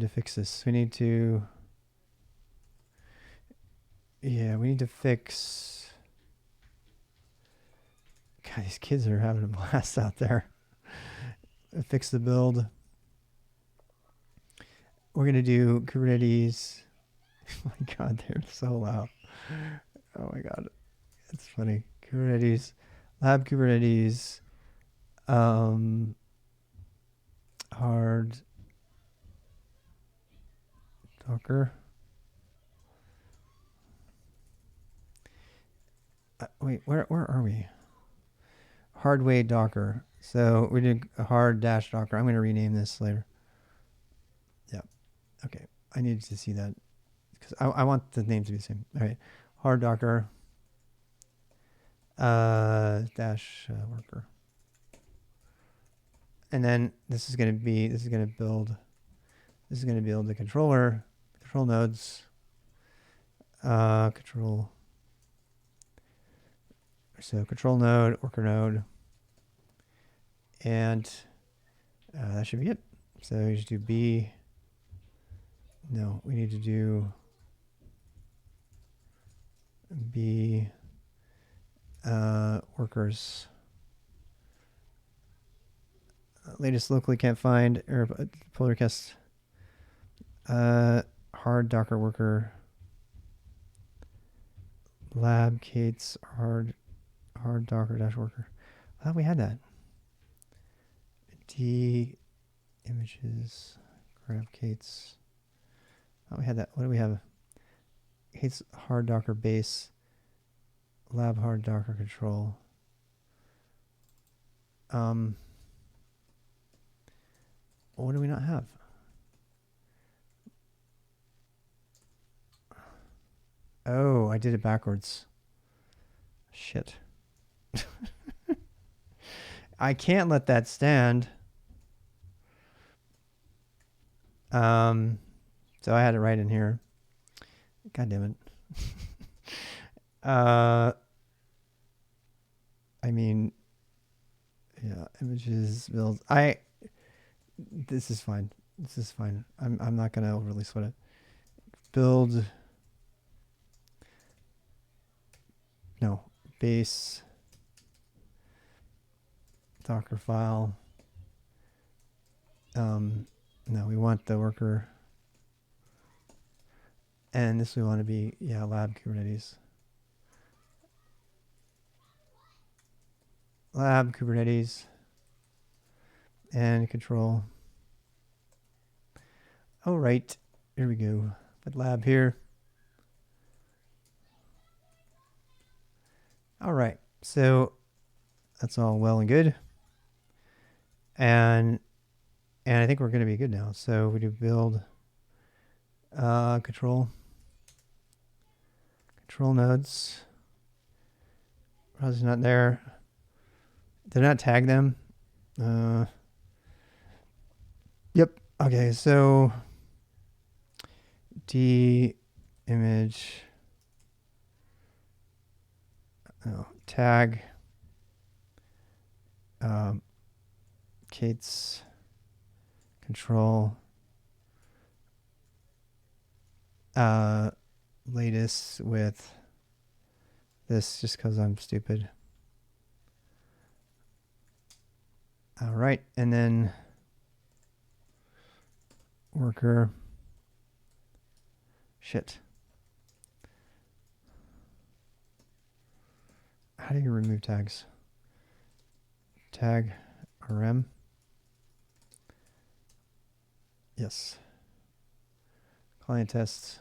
Speaker 1: fix this. We need to. Yeah, we need to fix. God, these kids are having a blast out there. Fix the build. We're gonna do Kubernetes. Oh my God, they're so loud. Oh my God, it's funny. Kubernetes, lab Kubernetes, hard Docker. Wait, where are we? Hardway Docker. So we did a hard dash Docker. I'm going to rename this later. Yeah. Okay. I need to see that because I want the name to be the same. All right. Hard Docker dash worker. And then this is going to build the controller, control nodes, control node, worker node, and that should be it. So we just do B. No, we need to do B workers. Latest locally can't find or pull request. Hard Docker worker. Lab Kate's hard Docker dash worker. I thought we had that. D images grab Kate's. Oh, we had that. What do we have? Kate's hard Docker base. Lab hard Docker control. What do we not have? Oh, I did it backwards. Shit. I can't let that stand. So I had it right in here. God damn it. I mean, yeah, images, builds. This is fine. This is fine. I'm not gonna overly sweat it. Build. No, base. Docker file. No, we want the worker. And this we want to be, yeah, lab Kubernetes. Lab Kubernetes. And control. All right, here we go. Put lab here. All right, so that's all well and good. And I think we're going to be good now. So we do build control nodes. Browser's not there. Did not tag them. Yep. Okay, so D image tag Kate's control latest with this just because I'm stupid. All right, and then worker. Shit. How do you remove tags? Tag rm. Yes. Client tests.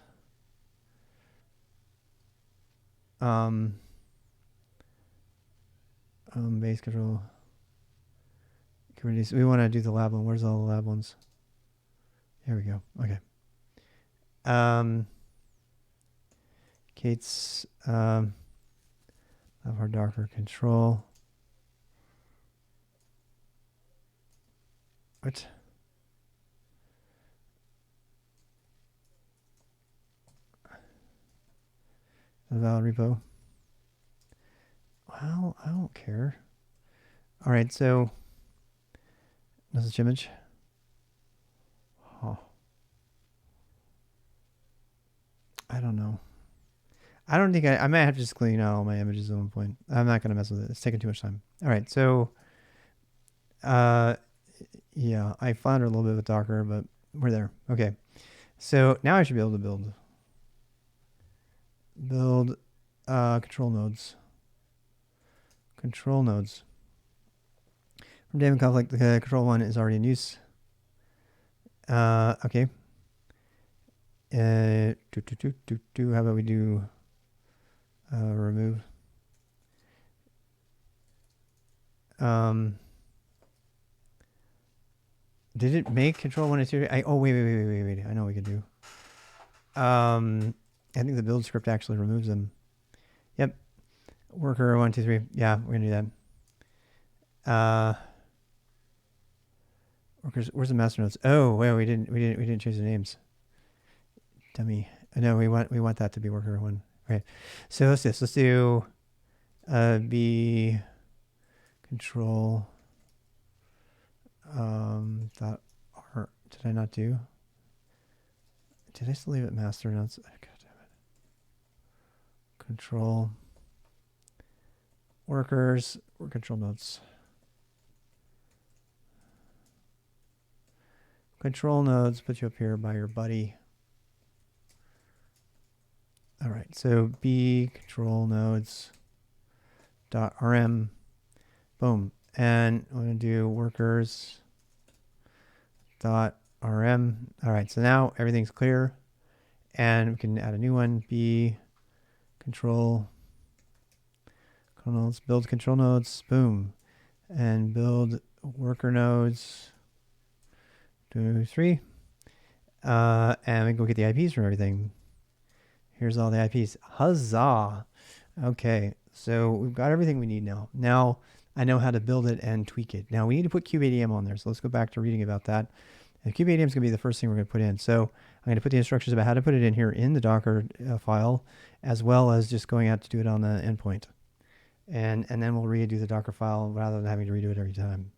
Speaker 1: Base control. Kubernetes. We want to do the lab one. Where's all the lab ones? Here we go. Okay. Kate's lab hard Docker control. What? The valid repo. Well, I don't care. All right, so message image. Oh. I don't know. I don't think I might have to just clean out all my images at one point. I'm not going to mess with it. It's taking too much time. All right, so yeah, I floundered a little bit with Docker, but we're there. Okay, so now I should be able to build control nodes. Control nodes. From Daemon conflict, the control one is already in use. Okay. How about we do remove? Did it make control 1 and 2? Oh, wait. I know what we could do. I think the build script actually removes them. Yep. Worker 1, 2, 3. Yeah, we're gonna do that. Workers. Where's the master nodes? Oh, well, we didn't change the names. Dummy. No, we want that to be worker 1. Okay. So let's do this. Let's do b control dot r. Did I not do? Did I still leave it master nodes? Oh, God damn it. Control workers or control nodes. Control nodes put you up here by your buddy. All right, so b control nodes dot rm, boom, and I'm going to do workers dot rm. All right, so now everything's clear, and we can add a new one. B control nodes, build control nodes, boom, and build worker nodes. 2, 3, and we go get the IPs from everything. Here's all the IPs. Huzzah! Okay, so we've got everything we need now. Now I know how to build it and tweak it. Now we need to put Qpdm on there. So let's go back to reading about that. And Qpdm is going to be the first thing we're going to put in. So I'm going to put the instructions about how to put it in here in the Docker file, as well as just going out to do it on the endpoint. And then we'll redo the Docker file rather than having to redo it every time.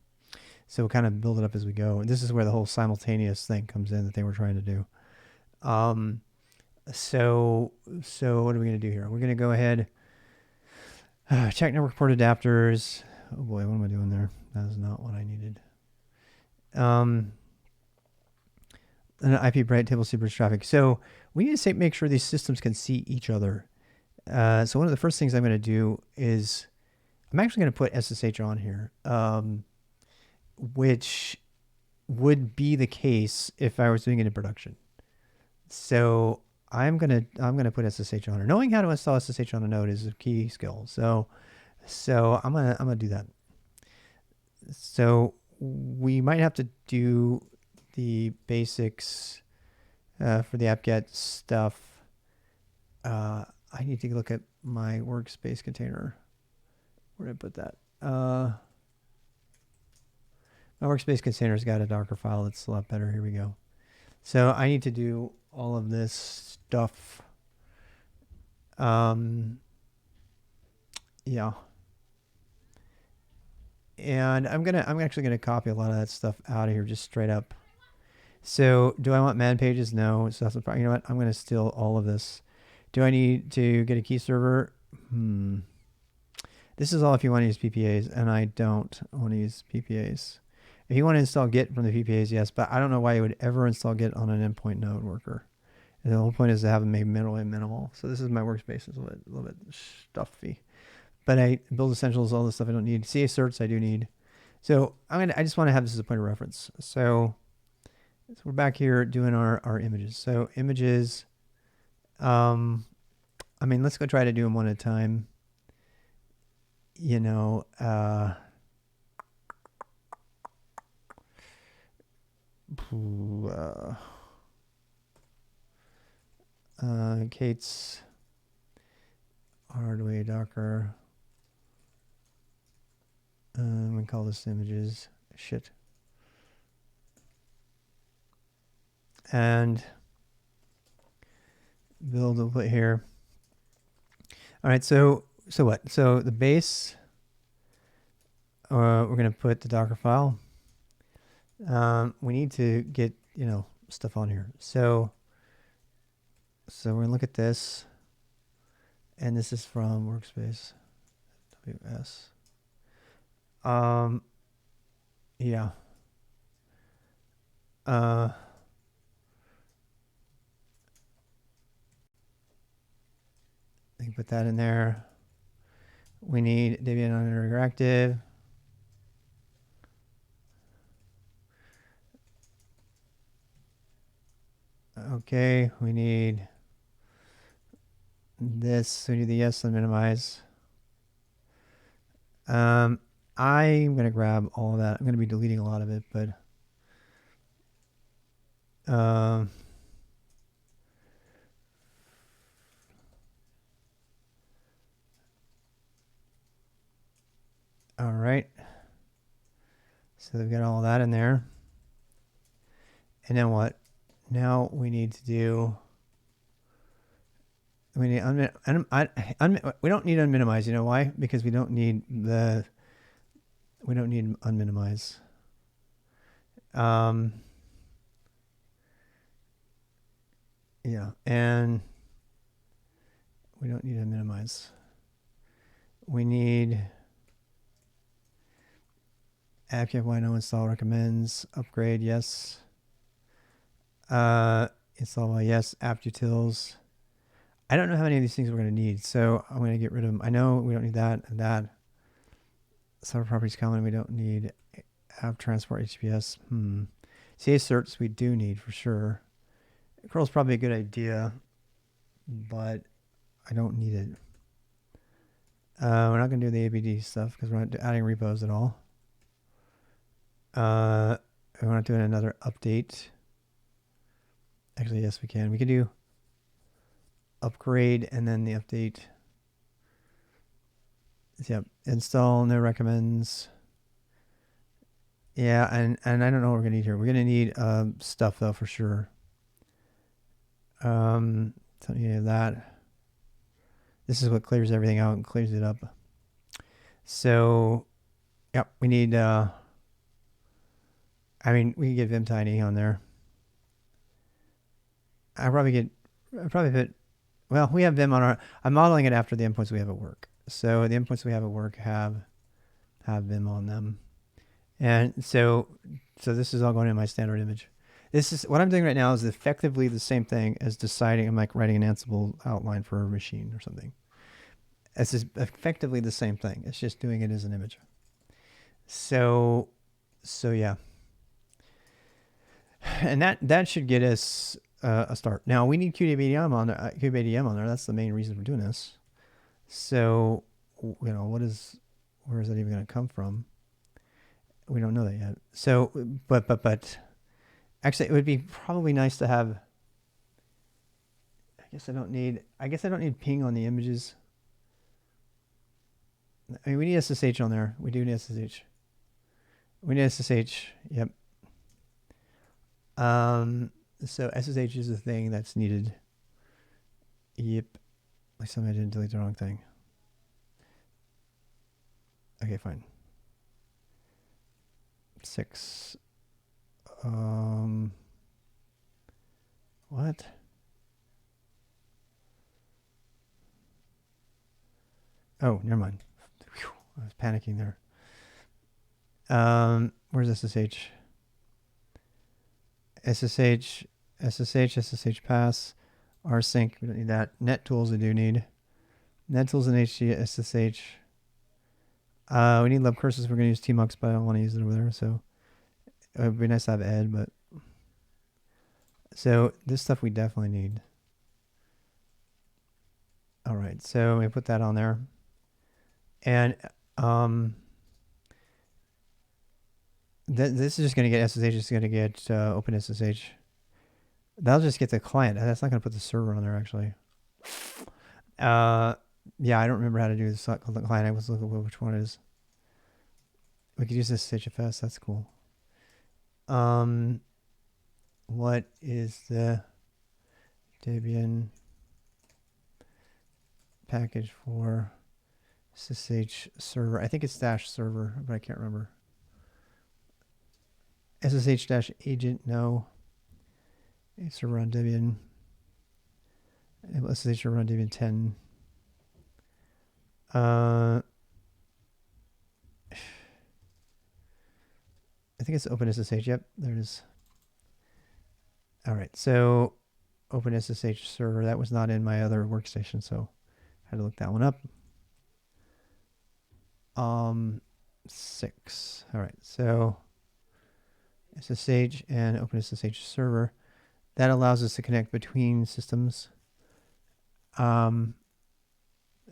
Speaker 1: So we'll kind of build it up as we go. And this is where the whole simultaneous thing comes in that they were trying to do. So what are we going to do here? We're going to go ahead, check network port adapters. Oh boy, what am I doing there? That is not what I needed. An IP bright table super traffic. So we need to make sure these systems can see each other. So one of the first things I'm going to do is I'm actually going to put SSH on here, which would be the case if I was doing it in production. So I'm gonna put SSH on her. Knowing how to install SSH on a node is a key skill. So I'm gonna do that. So we might have to do the basics for the apt-get stuff. I need to look at my workspace container. Where did I put that? My workspace container's got a Docker file that's a lot better. Here we go. So I need to do all of this stuff. Yeah. And I'm actually gonna copy a lot of that stuff out of here just straight up. So do I want man pages? No. So that's you know what? I'm gonna steal all of this. Do I need to get a key server? This is all if you want to use PPAs, and I don't want to use PPAs. If you want to install Git from the PPAs, yes, but I don't know why you would ever install Git on an endpoint node worker. And the whole point is to have them made minimal. So this is my workspace. It's a little bit stuffy. But I build essentials, all this stuff I don't need. CA certs I do need. So I just want to have this as a point of reference. So we're back here doing our images. So images, I mean, let's go try to do them one at a time. You know, Kate's hardware Docker. I'm gonna call this images. Shit. And build a put here. All right, so what? So the base, we're gonna put the Docker file. We need to get, you know, stuff on here. So we're gonna look at this, and this is from workspace, WS. Yeah. You can put that in there. We need Debian interactive. Okay, we need this. We need the yes and minimize. I'm gonna grab all of that. I'm gonna be deleting a lot of it, but all right. So they've got all that in there. And then what? Now we need to do. We need we don't need unminimize. You know why? Because we don't need unminimize. Yeah, and we don't need to minimize. We need apt why no install recommends upgrade yes. Install yes. Apt utils. I don't know how many of these things we're going to need, so I'm going to get rid of them. I know we don't need that and that. Server properties common, we don't need. App transport HTTPS. CA certs we do need for sure. Curl's probably a good idea, but I don't need it. We're not going to do the ABD stuff because we're not adding repos at all. We're not doing another update. Actually, yes, we can. We can do upgrade and then the update. Yep. Install, no recommends. Yeah, and I don't know what we're going to need here. We're going to need stuff, though, for sure. Don't need any of that. This is what clears everything out and clears it up. So, yep, we need, I mean, we can get vimtiny on there. I probably put, well, we have Vim on our, I'm modeling it after the endpoints we have at work. So the endpoints we have at work have Vim on them. And so this is all going in my standard image. This is, what I'm doing right now is effectively the same thing as deciding, I'm like writing an Ansible outline for a machine or something. It's just effectively the same thing. It's just doing it as an image. So yeah. And that should get us a start. Now we need Qpdm on there. Qpdm on there. That's the main reason for doing this. So, you know, where is that even going to come from? We don't know that yet. So, but actually, it would be probably nice to have. I guess I don't need ping on the images. I mean, we need SSH on there. We do need SSH. We need SSH. Yep. So SSH is the thing that's needed. Yep. Like somebody didn't delete the wrong thing. Okay, fine. 6. What? Oh, never mind. Whew, I was panicking there. Where's SSH? SSH pass, rsync. We don't need that. NetTools I do need. NetTools and SSH. We need lub curses. We're going to use tmux, but I don't want to use it over there. So it would be nice to have ed, but. So this stuff we definitely need. All right, so we put that on there. And this is just going to get SSH. It's going to get OpenSSH. That'll just get the client. That's not going to put the server on there, actually. Yeah, I don't remember how to do this called the client. I was looking at which one it is. We could use this HFS. That's cool. What is the Debian package for SSH server? I think it's -server, but I can't remember. SSH-agent, no. A server on Debian. SSH server on Debian 10. I think it's OpenSSH. Yep, there it is. All right, so OpenSSH server. That was not in my other workstation, so I had to look that one up. 6. All right, so SSH and OpenSSH server. That allows us to connect between systems. Again,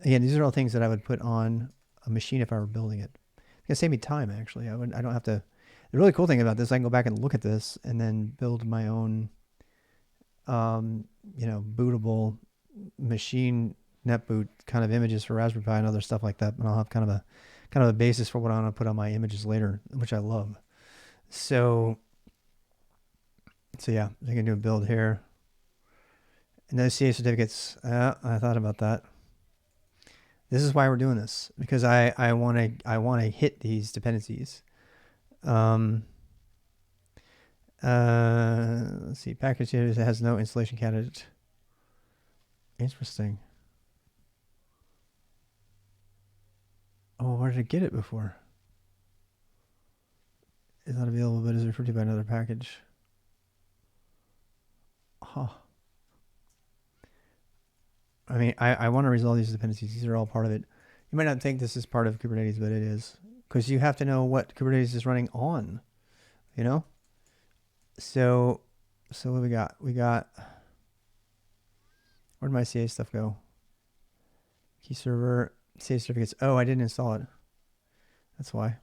Speaker 1: these are all things that I would put on a machine if I were building it. It's gonna save me time, actually. I don't have to. The really cool thing about this, I can go back and look at this and then build my own, bootable machine netboot kind of images for Raspberry Pi and other stuff like that. And I'll have kind of a basis for what I want to put on my images later, which I love. So yeah, I can do a build here. And those CA certificates, I thought about that. This is why we're doing this, because I want to hit these dependencies. Let's see, package here has no installation candidate. Interesting. Oh, where did I get it before? It's not available, but is referred to by another package. Huh. I mean, I want to resolve these dependencies. These are all part of it. You might not think this is part of Kubernetes, but it is. Because you have to know what Kubernetes is running on, So what we got? Where'd my CA stuff go? Key server, CA certificates. Oh, I didn't install it. That's why.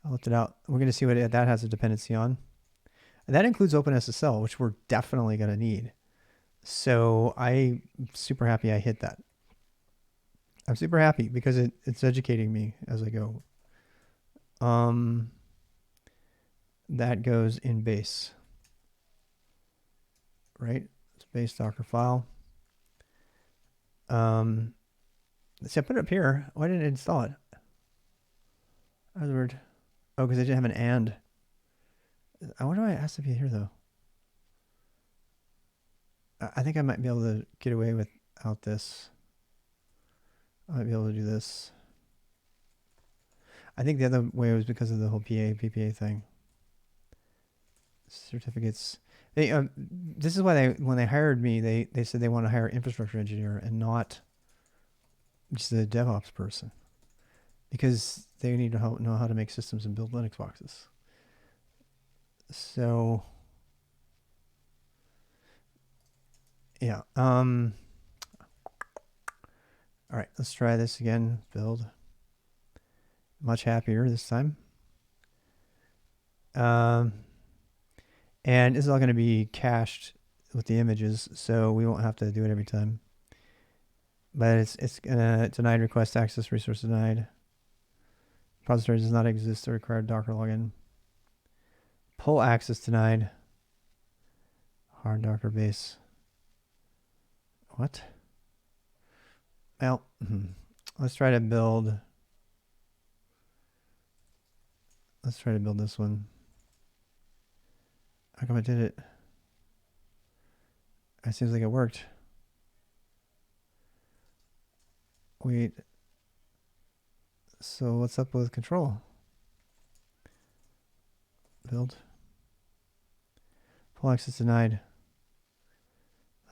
Speaker 1: I left it out. We're going to see what that has a dependency on. And that includes OpenSSL, which we're definitely going to need. So I'm super happy I hit that. I'm super happy because it's educating me as I go. That goes in base, right? It's base Docker file. So I put it up here. Why didn't it install it? That was weird. Oh, because I didn't have an and. I wonder why it has to be here though. I think I might be able to get away without this. I might be able to do this. I think the other way was because of the whole PPA thing. Certificates. This is why when they hired me, they said they want to hire an infrastructure engineer and not just a DevOps person, because they need to know how to make systems and build Linux boxes. So yeah. All right, let's try this again. Build. Much happier this time. And this is all going to be cached with the images, so we won't have to do it every time. But it's gonna denied request access, resource denied. Repository does not exist or require Docker login. Pull access denied. Hard Docker base. What? Well, let's try to build. Let's try to build this one. How come I did it? It seems like it worked. Wait, So what's up with control? Build. Full access denied.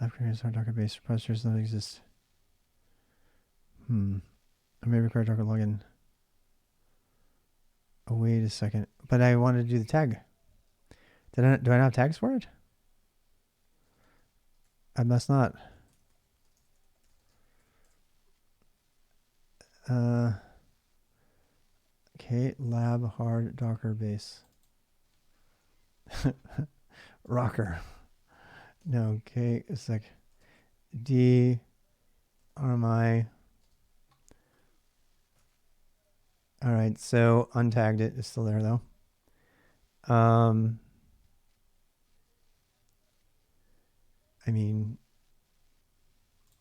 Speaker 1: Live creators are Docker based repositories don't exist. I may require Docker login. Oh, wait a second. But I wanted to do the tag. Do I not have tags for it? I must not. Okay, lab hard Docker base. Rocker. No, okay, it's like D RMI. All right, so untagged it. It's still there though. I mean,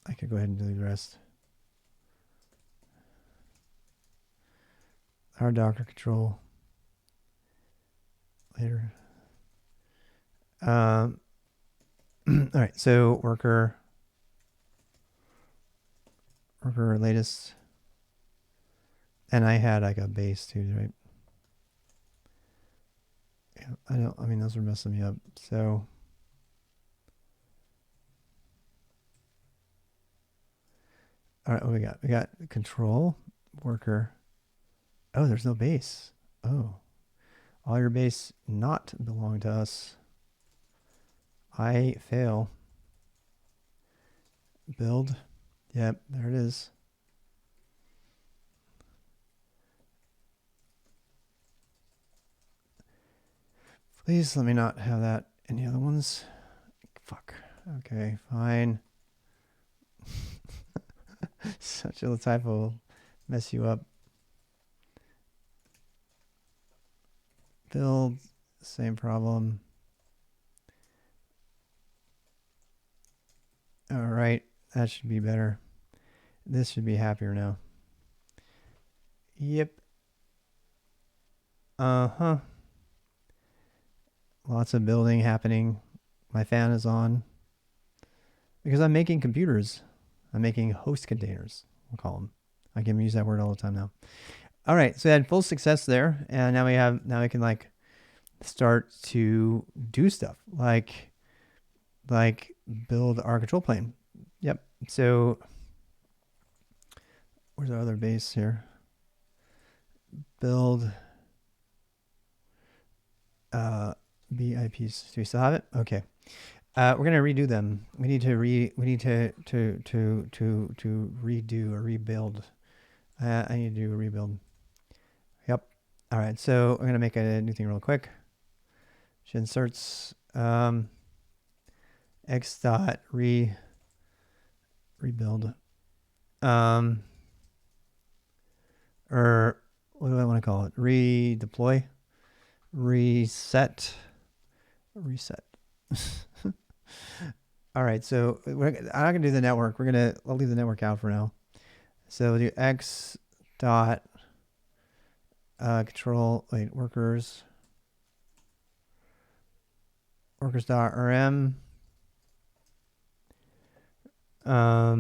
Speaker 1: I could go ahead and do the rest. Our Docker control later. All right, so worker latest, and I had like a base too, right? Yeah, I mean, those are messing me up. So all right, what we got? We got control worker. Oh, there's no base. Oh, all your base not belong to us. I fail. Build. Yep, there it is. Please let me not have that. Any other ones? Fuck. Okay, fine. Such a typo will mess you up. Build, same problem. All right, that should be better. This should be happier now. Yep. Uh-huh. Lots of building happening. My fan is on. Because I'm making computers. I'm making host containers, we'll call them. I can use that word all the time now. All right, so I had full success there, and now I can like start to do stuff like build our control plane. Yep. So where's our other base here? Build BIPs. Do we still have it? Okay. We're gonna redo them. We need to redo or rebuild. I need to do a rebuild. Yep. All right. So I'm gonna make a new thing real quick. Gen certs x dot rebuild. Or what do I want to call it? Redeploy. Reset. All right, so I'm not gonna do the network. I'll leave the network out for now. So we'll do x dot workers dot rm. I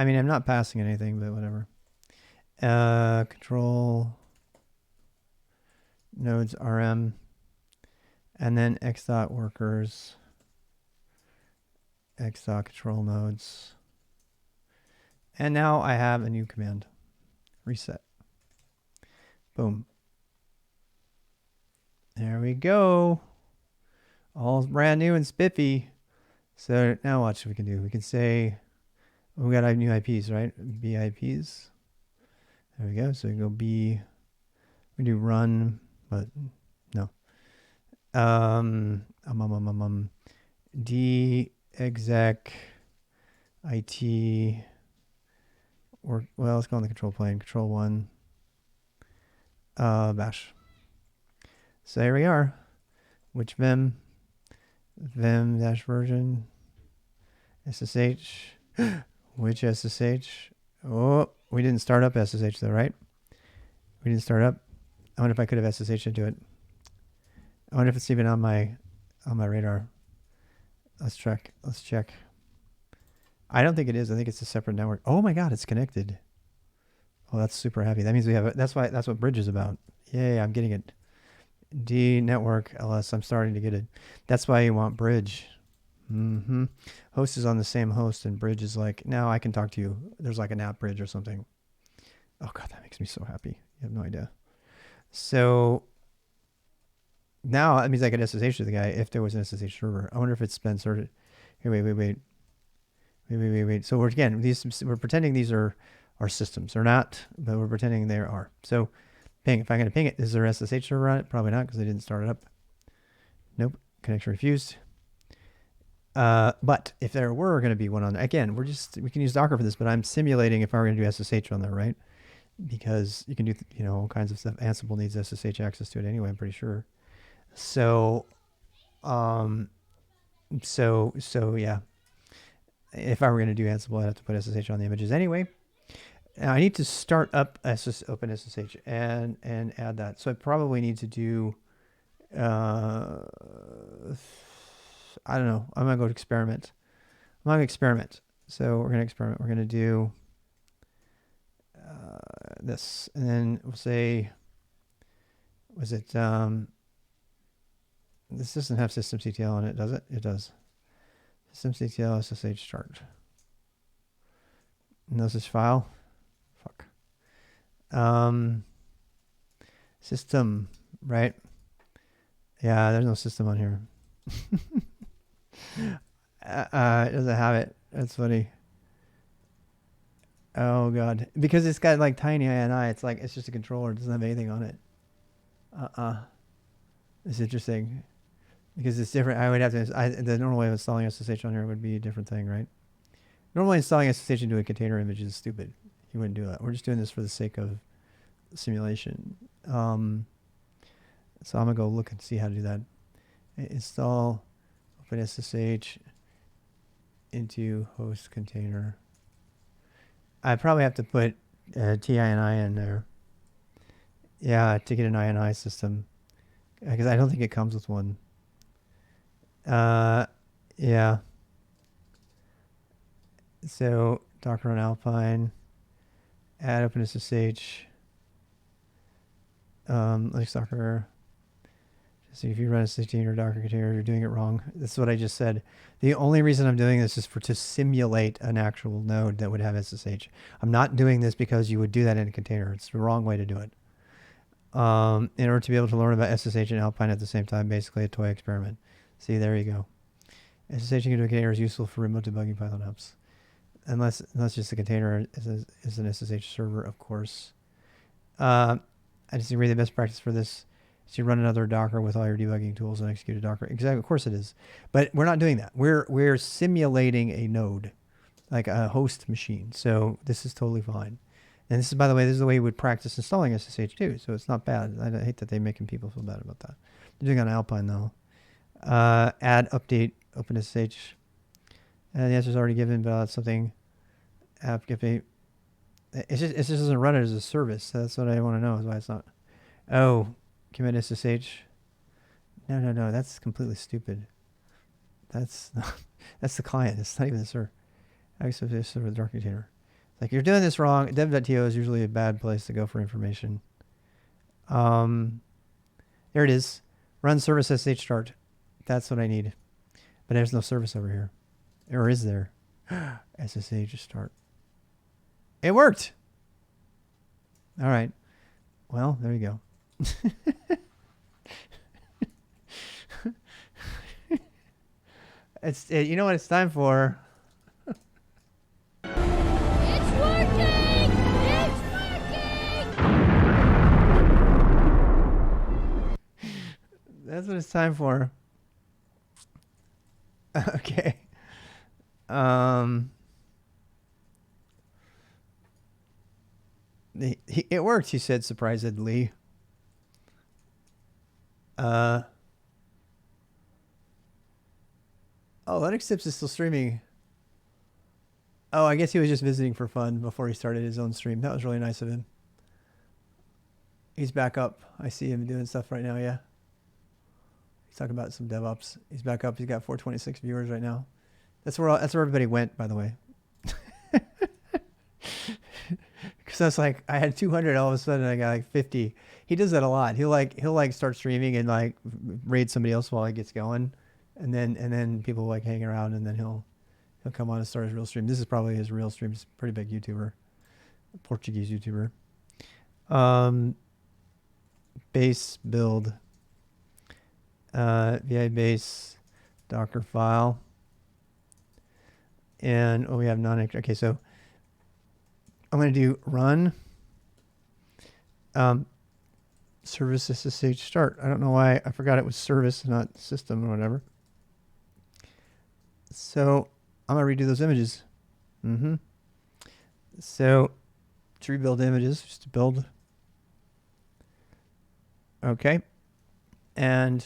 Speaker 1: mean, I'm not passing anything, but whatever. Control nodes rm, and then x dot workers x dot control nodes. And now I have a new command. Reset. Boom. There we go. All brand new and spiffy. So now watch what we can do. We can say, we got new IPs, right? BIPs. There we go. So we go we do run, but no. D exec IT or well, let's go on the control plane. Control 1 bash. So here we are. Which vim dash version SSH. Which SSH? Oh, we didn't start up SSH though, right? We didn't start up. I wonder if I could have SSH into it. I wonder if it's even on my radar. Let's check. I don't think it is. I think it's a separate network. Oh my god, it's connected. Oh, that's super happy. That means we have it. That's what bridge is about. Yay, I'm getting it. D network ls. I'm starting to get it. That's why you want bridge. Host is on the same host, and bridge is like, now I can talk to you. There's like an app bridge or something. Oh God, that makes me so happy. You have no idea. So now that means I could SSH to the guy if there was an SSH server. I wonder if it's been sorted. Here, wait. So we're pretending these are our systems. They're not, but we're pretending they are. So ping, if I'm going to ping it, is there SSH server on it? Probably not, because they didn't start it up. Nope, connection refused. But if there were going to be one on there, again, we can use Docker for this, but I'm simulating if I were going to do SSH on there, right? Because you can do, all kinds of stuff. Ansible needs SSH access to it anyway, I'm pretty sure. So, so yeah. If I were going to do Ansible, I'd have to put SSH on the images anyway. Now I need to start up OpenSSH and add that. So I probably need to do, I don't know. I'm going to go to experiment. So we're going to experiment. We're going to do this. And then we'll say, was it, this doesn't have systemctl on it, does it? It does. Systemctl SSH start. No such file. Fuck. System, right? Yeah, there's no system on here. It doesn't have it. That's funny. Oh God, because it's got like tiny INI. It's like it's just a controller. It doesn't have anything on it. It's interesting. Because it's different. I would have to. The normal way of installing SSH on here would be a different thing, right? Normally installing SSH into a container image is stupid. You wouldn't do that. We're just doing this for the sake of simulation. So I'm gonna go look and see how to do that. Install OpenSSH into host container. I probably have to put TINI in there. Yeah, to get an INI system, because I don't think it comes with one. Yeah. So Docker on Alpine, add OpenSSH, Linux Docker. So if you run a SSH or Docker container, you're doing it wrong. That's what I just said. The only reason I'm doing this is to simulate an actual node that would have SSH. I'm not doing this because you would do that in a container. It's the wrong way to do it. In order to be able to learn about SSH and Alpine at the same time, basically a toy experiment. See, there you go. SSHing into a container is useful for remote debugging Python apps. Unless just a container is an SSH server, of course. I just agree the best practice for this is to run another Docker with all your debugging tools and execute a Docker. Exactly, of course it is. But we're not doing that. We're simulating a node, like a host machine. So this is totally fine. And this is, by the way, this is the way you would practice installing SSH too. So it's not bad. I hate that they're making people feel bad about that. They're doing it on Alpine though. Add update OpenSSH. And the answer is already given, but something app update. It just doesn't run it as a service. That's what I want to know. Is why it's not. Oh, commit SSH. No. That's completely stupid. That's the client. It's not even the server. Access to server with Docker container. Like, you're doing this wrong. Dev.to is usually a bad place to go for information. There it is. Run service SSH start. That's what I need. But there's no service over here. Or is there? SSH start. It worked. All right. Well, there you go. You know what it's time for?
Speaker 2: It's working! It's working!
Speaker 1: That's what it's time for. Okay. It worked, he said surprisedly. Oh, Linux Tips is still streaming. Oh, I guess he was just visiting for fun before he started his own stream. That was really nice of him. He's back up. I see him doing stuff right now, yeah. He's talking about some DevOps. He's back up. He's got 426 viewers right now. That's where everybody went, by the way. Because I was like, I had 200, all of a sudden I got like 50. He does that a lot. He'll start streaming and like raid somebody else while he gets going, and then people like hang around, and then he'll come on and start his real stream. This is probably his real stream. He's a pretty big YouTuber, Portuguese YouTuber. Base build, vi base Docker file, and we have okay. So I'm going to do run service SSH start. I don't know why I forgot it was service, not system or whatever. So I'm going to redo those images. So to rebuild images, just to build. Okay. And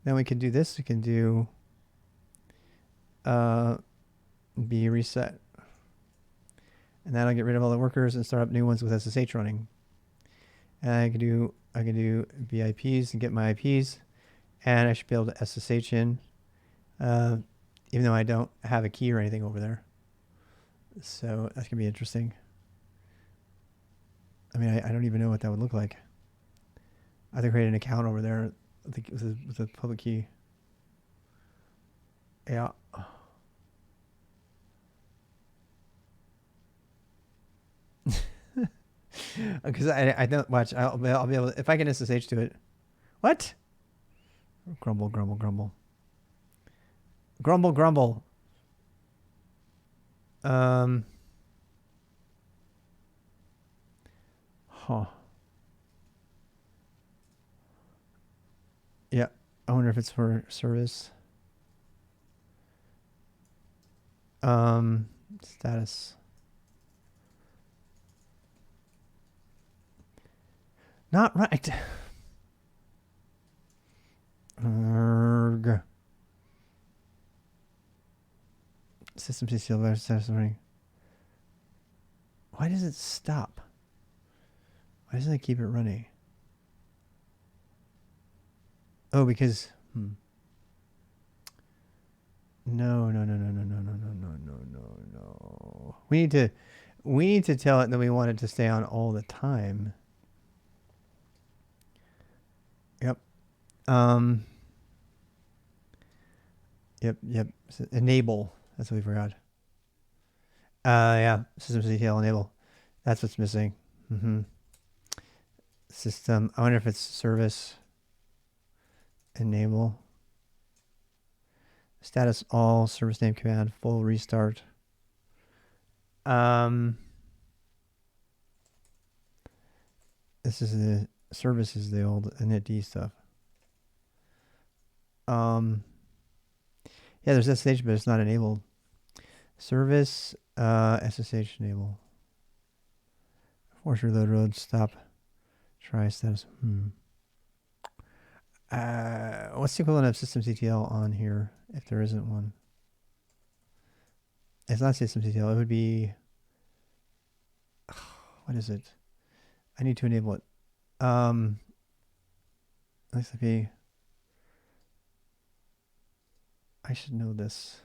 Speaker 1: then we can do this. We can do B reset. And that'll get rid of all the workers and start up new ones with SSH running. And I can do VIPs and get my IPs, and I should be able to SSH in, even though I don't have a key or anything over there. So that's gonna be interesting. I mean, I don't even know what that would look like. I have to create an account over there. I think with a public key. Yeah. Because I don't watch. I'll be able to, if I can SSH to it. What? Grumble, grumble, grumble. Grumble, grumble. Huh. Yeah. I wonder if it's for service. Status. Not right. Erg. System CCL status running. Why does it stop? Why doesn't it keep it running? Oh, because no. We need to tell it that we want it to stay on all the time. Yep. Yep. Enable. That's what we forgot. Yeah. Systemctl enable. That's what's missing. System. I wonder if it's service. Enable. Status all. Service name command. Full restart. This is the service is the old initd stuff. Yeah, there's SSH, but it's not enabled. Service, SSH enable. Force reload road, stop, try status. What's the equivalent of systemctl on here if there isn't one? It's not systemctl. It would be, what is it? I need to enable it. XIP. I should know this.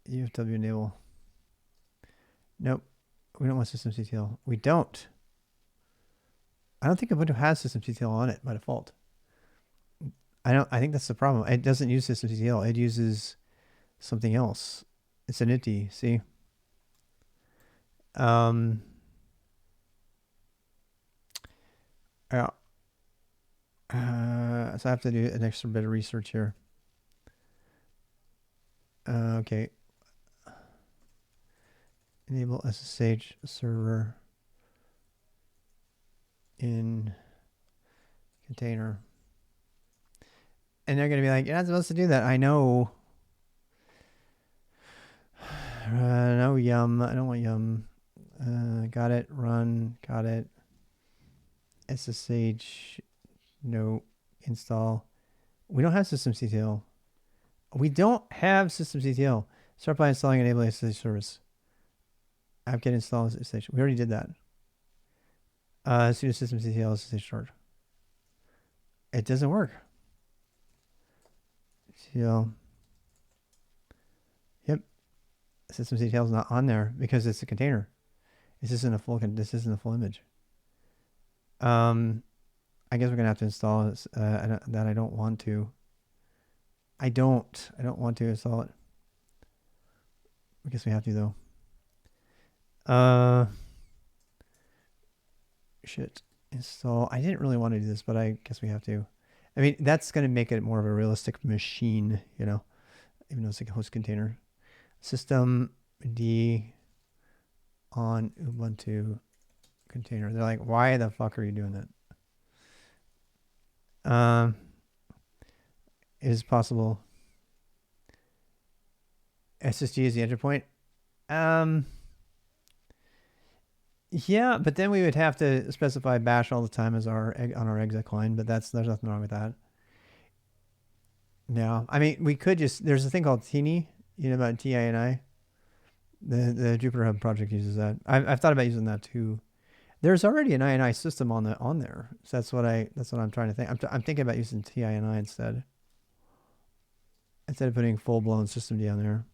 Speaker 1: UFW enable. Nope. We don't want systemctl. We don't. I don't think Ubuntu has systemctl on it by default. I think that's the problem. It doesn't use systemctl. It uses something else. It's an initd. See. Yeah. So I have to do an extra bit of research here. Okay. Enable SSH server in container. And they're going to be like, you're not supposed to do that. I know. No yum. I don't want yum. Got it. Run. Got it. SSH. No. Install. We don't have systemctl. We don't have systemctl. Start by installing and enabling SSH service. Apt-get install SSH. We already did that. Sudo systemctl SSH start. It doesn't work. CL. Yep. system detail is not on there because it's a container. This isn't a full image. I guess we're gonna have to install it. That I don't want to. I don't want to install it. I guess we have to though. Shit. Install. I didn't really want to do this, but I guess we have to. I mean, that's gonna make it more of a realistic machine, you know, even though it's like a host container. System D on Ubuntu container. They're like, why the fuck are you doing that? It is possible. SSD is the entry point. Yeah, but then we would have to specify bash all the time as our on our exec line, but there's nothing wrong with that. Yeah, I mean, we could just, there's a thing called Tini, you know about TINI? The Jupyter Hub project uses that. I've thought about using that too. There's already an INI system on there, so that's what I'm trying to think. I'm thinking about using TINI instead of putting full blown systemd on there.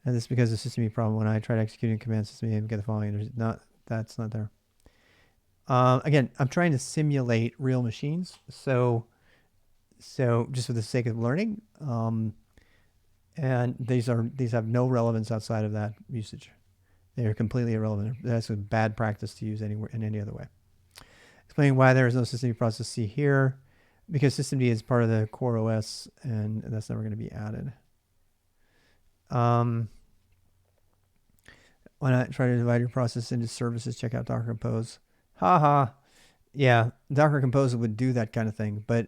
Speaker 1: And this is because the systemd problem when I tried executing command systemd and get the following, that's not there. Again, I'm trying to simulate real machines, so just for the sake of learning, and these have no relevance outside of that usage. They are completely irrelevant. That's a bad practice to use anywhere in any other way. Explaining why there is no systemd process C here, because systemd is part of the core OS, and that's never going to be added. Why not try to divide your process into services? Check out Docker Compose. Haha. Yeah, Docker Compose would do that kind of thing, but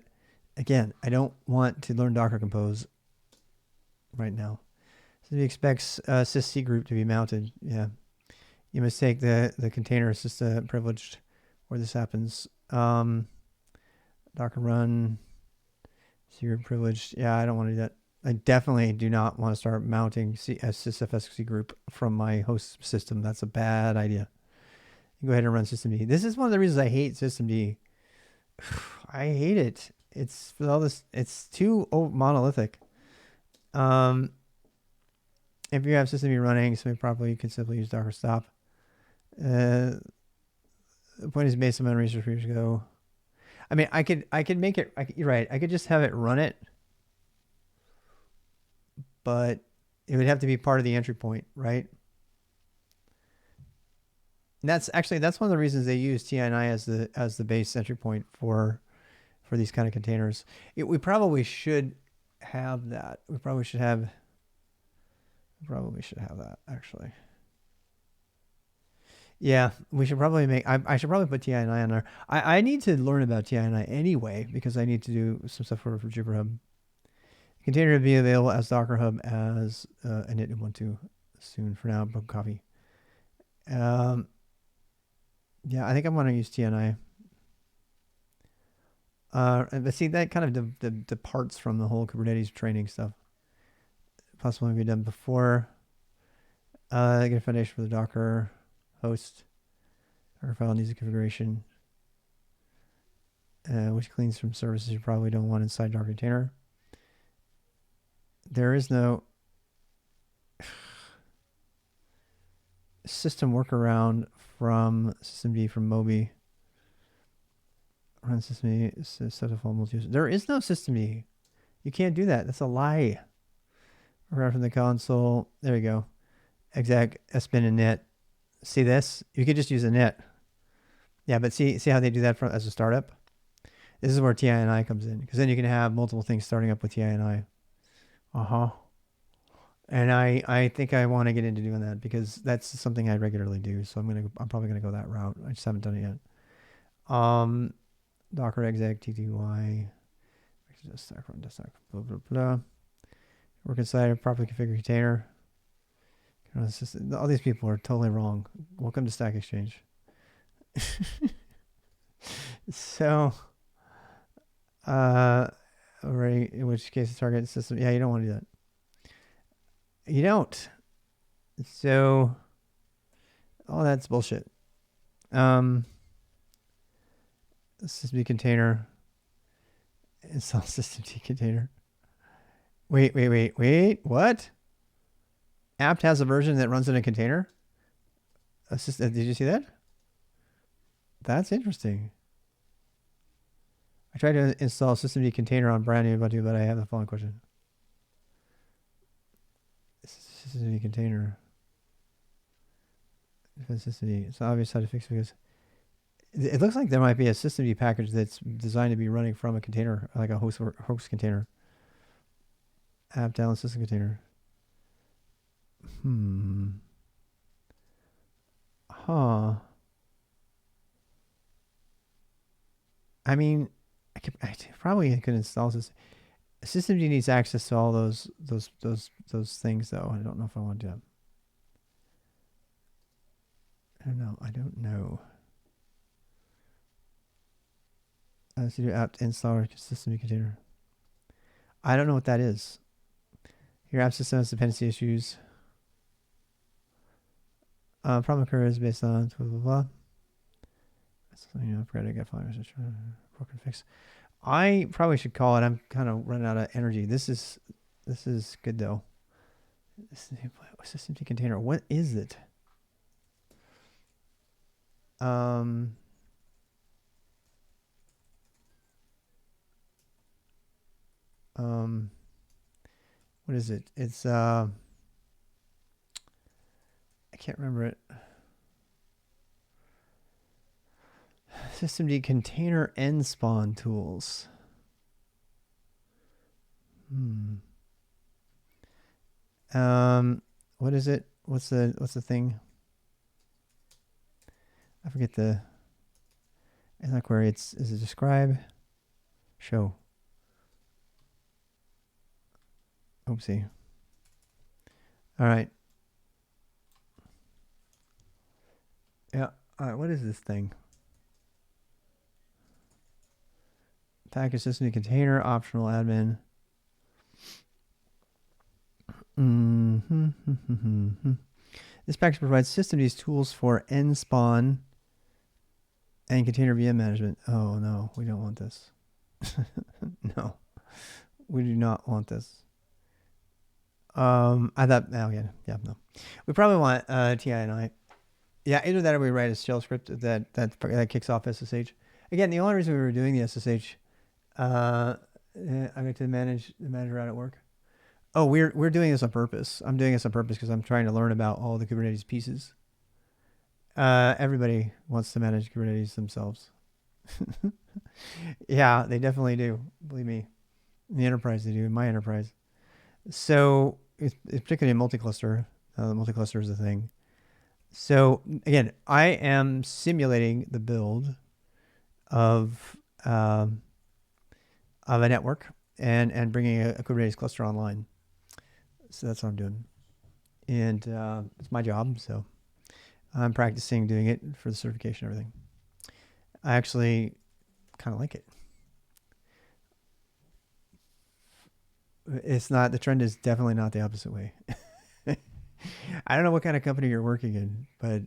Speaker 1: again, I don't want to learn Docker Compose right now. So he expects sysc group to be mounted. Yeah, you must take the container sys privileged where this happens. Docker run C group privileged. Yeah, I don't want to do that. I definitely do not want to start mounting sysfsc group from my host system. That's a bad idea. You go ahead and run systemd. This is one of the reasons I hate systemd. I hate it. It's for all this. It's too monolithic. If you have systemd running properly, you can simply use docker stop. The point is based on my research years ago. I mean, I could make it. You're right. I could just have it run it, but it would have to be part of the entry point, right? And that's one of the reasons they use TINI as the base entry point for these kind of containers. We probably should have that. We probably should have that actually. Yeah, we should probably make. I should probably put TINI on there. I need to learn about TINI anyway because I need to do some stuff for Jupyter Hub. Container to be available as Docker Hub as init Ubuntu soon. For now, book copy. Yeah, I think I'm going to use TINI. But see, that kind of departs from the whole Kubernetes training stuff. Possibly be done before. Get a foundation for the Docker host. Docker file needs a configuration, which cleans from services you probably don't want inside Docker container. There is no system workaround from systemd from Moby. Run systemd set of multi-user. There is no systemd. You can't do that. That's a lie. Around from the console. There you go. Exec sbin and init. See this? You could just use init. Yeah, but see how they do that as a startup? This is where TINI comes in, because then you can have multiple things starting up with TINI. And I think I want to get into doing that because that's something I regularly do. So I'm probably gonna go that route. I just haven't done it yet. Docker exec tty desktop blah blah blah. Work inside a properly configured container. All these people are totally wrong. Welcome to Stack Exchange. So, already, in which case the target system, yeah, you don't want to do that. You don't. So, all that's bullshit. Systemd container. Install systemd container. Wait. What? apt has a version that runs in a container. Did you see that? That's interesting. I tried to install systemd container on brand new Ubuntu, but I have the following question. Systemd container. Systemd. It's obvious how to fix it because it looks like there might be a systemd package that's designed to be running from a container, like a host container. App download system container. Huh. I mean, I probably could install this. Systemd needs access to all those things, though. I don't know if I want to do that. I don't know. Let's do apt installer systemd container. I don't know what that is. Your app system has dependency issues. Problem occurs based on blah blah blah. Upgrade, get file broken fix. I probably should call it. I'm kind of running out of energy. This is good though. Systemd container. What is it? What is it? It's I can't remember it. Systemd container end spawn tools. What is it? What's the thing? I forget the. It's not query. Is it describe? Show. Oopsie. All right. Yeah. All right. What is this thing? Package systemd container optional admin. This package provides systemd tools for nspawn and container VM management. Oh no, we don't want this. No, we do not want this. I thought, oh yeah, no. We probably want TI. Yeah, either that or we write a shell script that kicks off SSH. Again, the only reason we were doing the SSH, I get to manage the manager out at work. Oh, we're doing this on purpose. I'm doing this on purpose because I'm trying to learn about all the Kubernetes pieces. Everybody wants to manage Kubernetes themselves. Yeah, they definitely do. Believe me. In the enterprise, they do. In my enterprise. So it's particularly in multi-cluster. The multi-cluster is the thing. So again, I am simulating the build of a network and bringing a Kubernetes cluster online. So that's what I'm doing, and it's my job. So I'm practicing doing it for the certification and everything. I actually kind of like it. It's not, the trend is definitely not the opposite way. I don't know what kind of company you're working in, but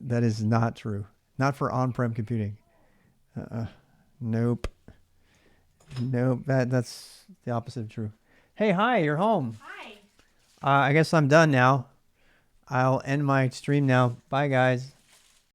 Speaker 1: that is not true. Not for on-prem computing. Nope. That's the opposite of true. Hey, hi, you're home.
Speaker 2: Hi.
Speaker 1: I guess I'm done now. I'll end my stream now. Bye, guys.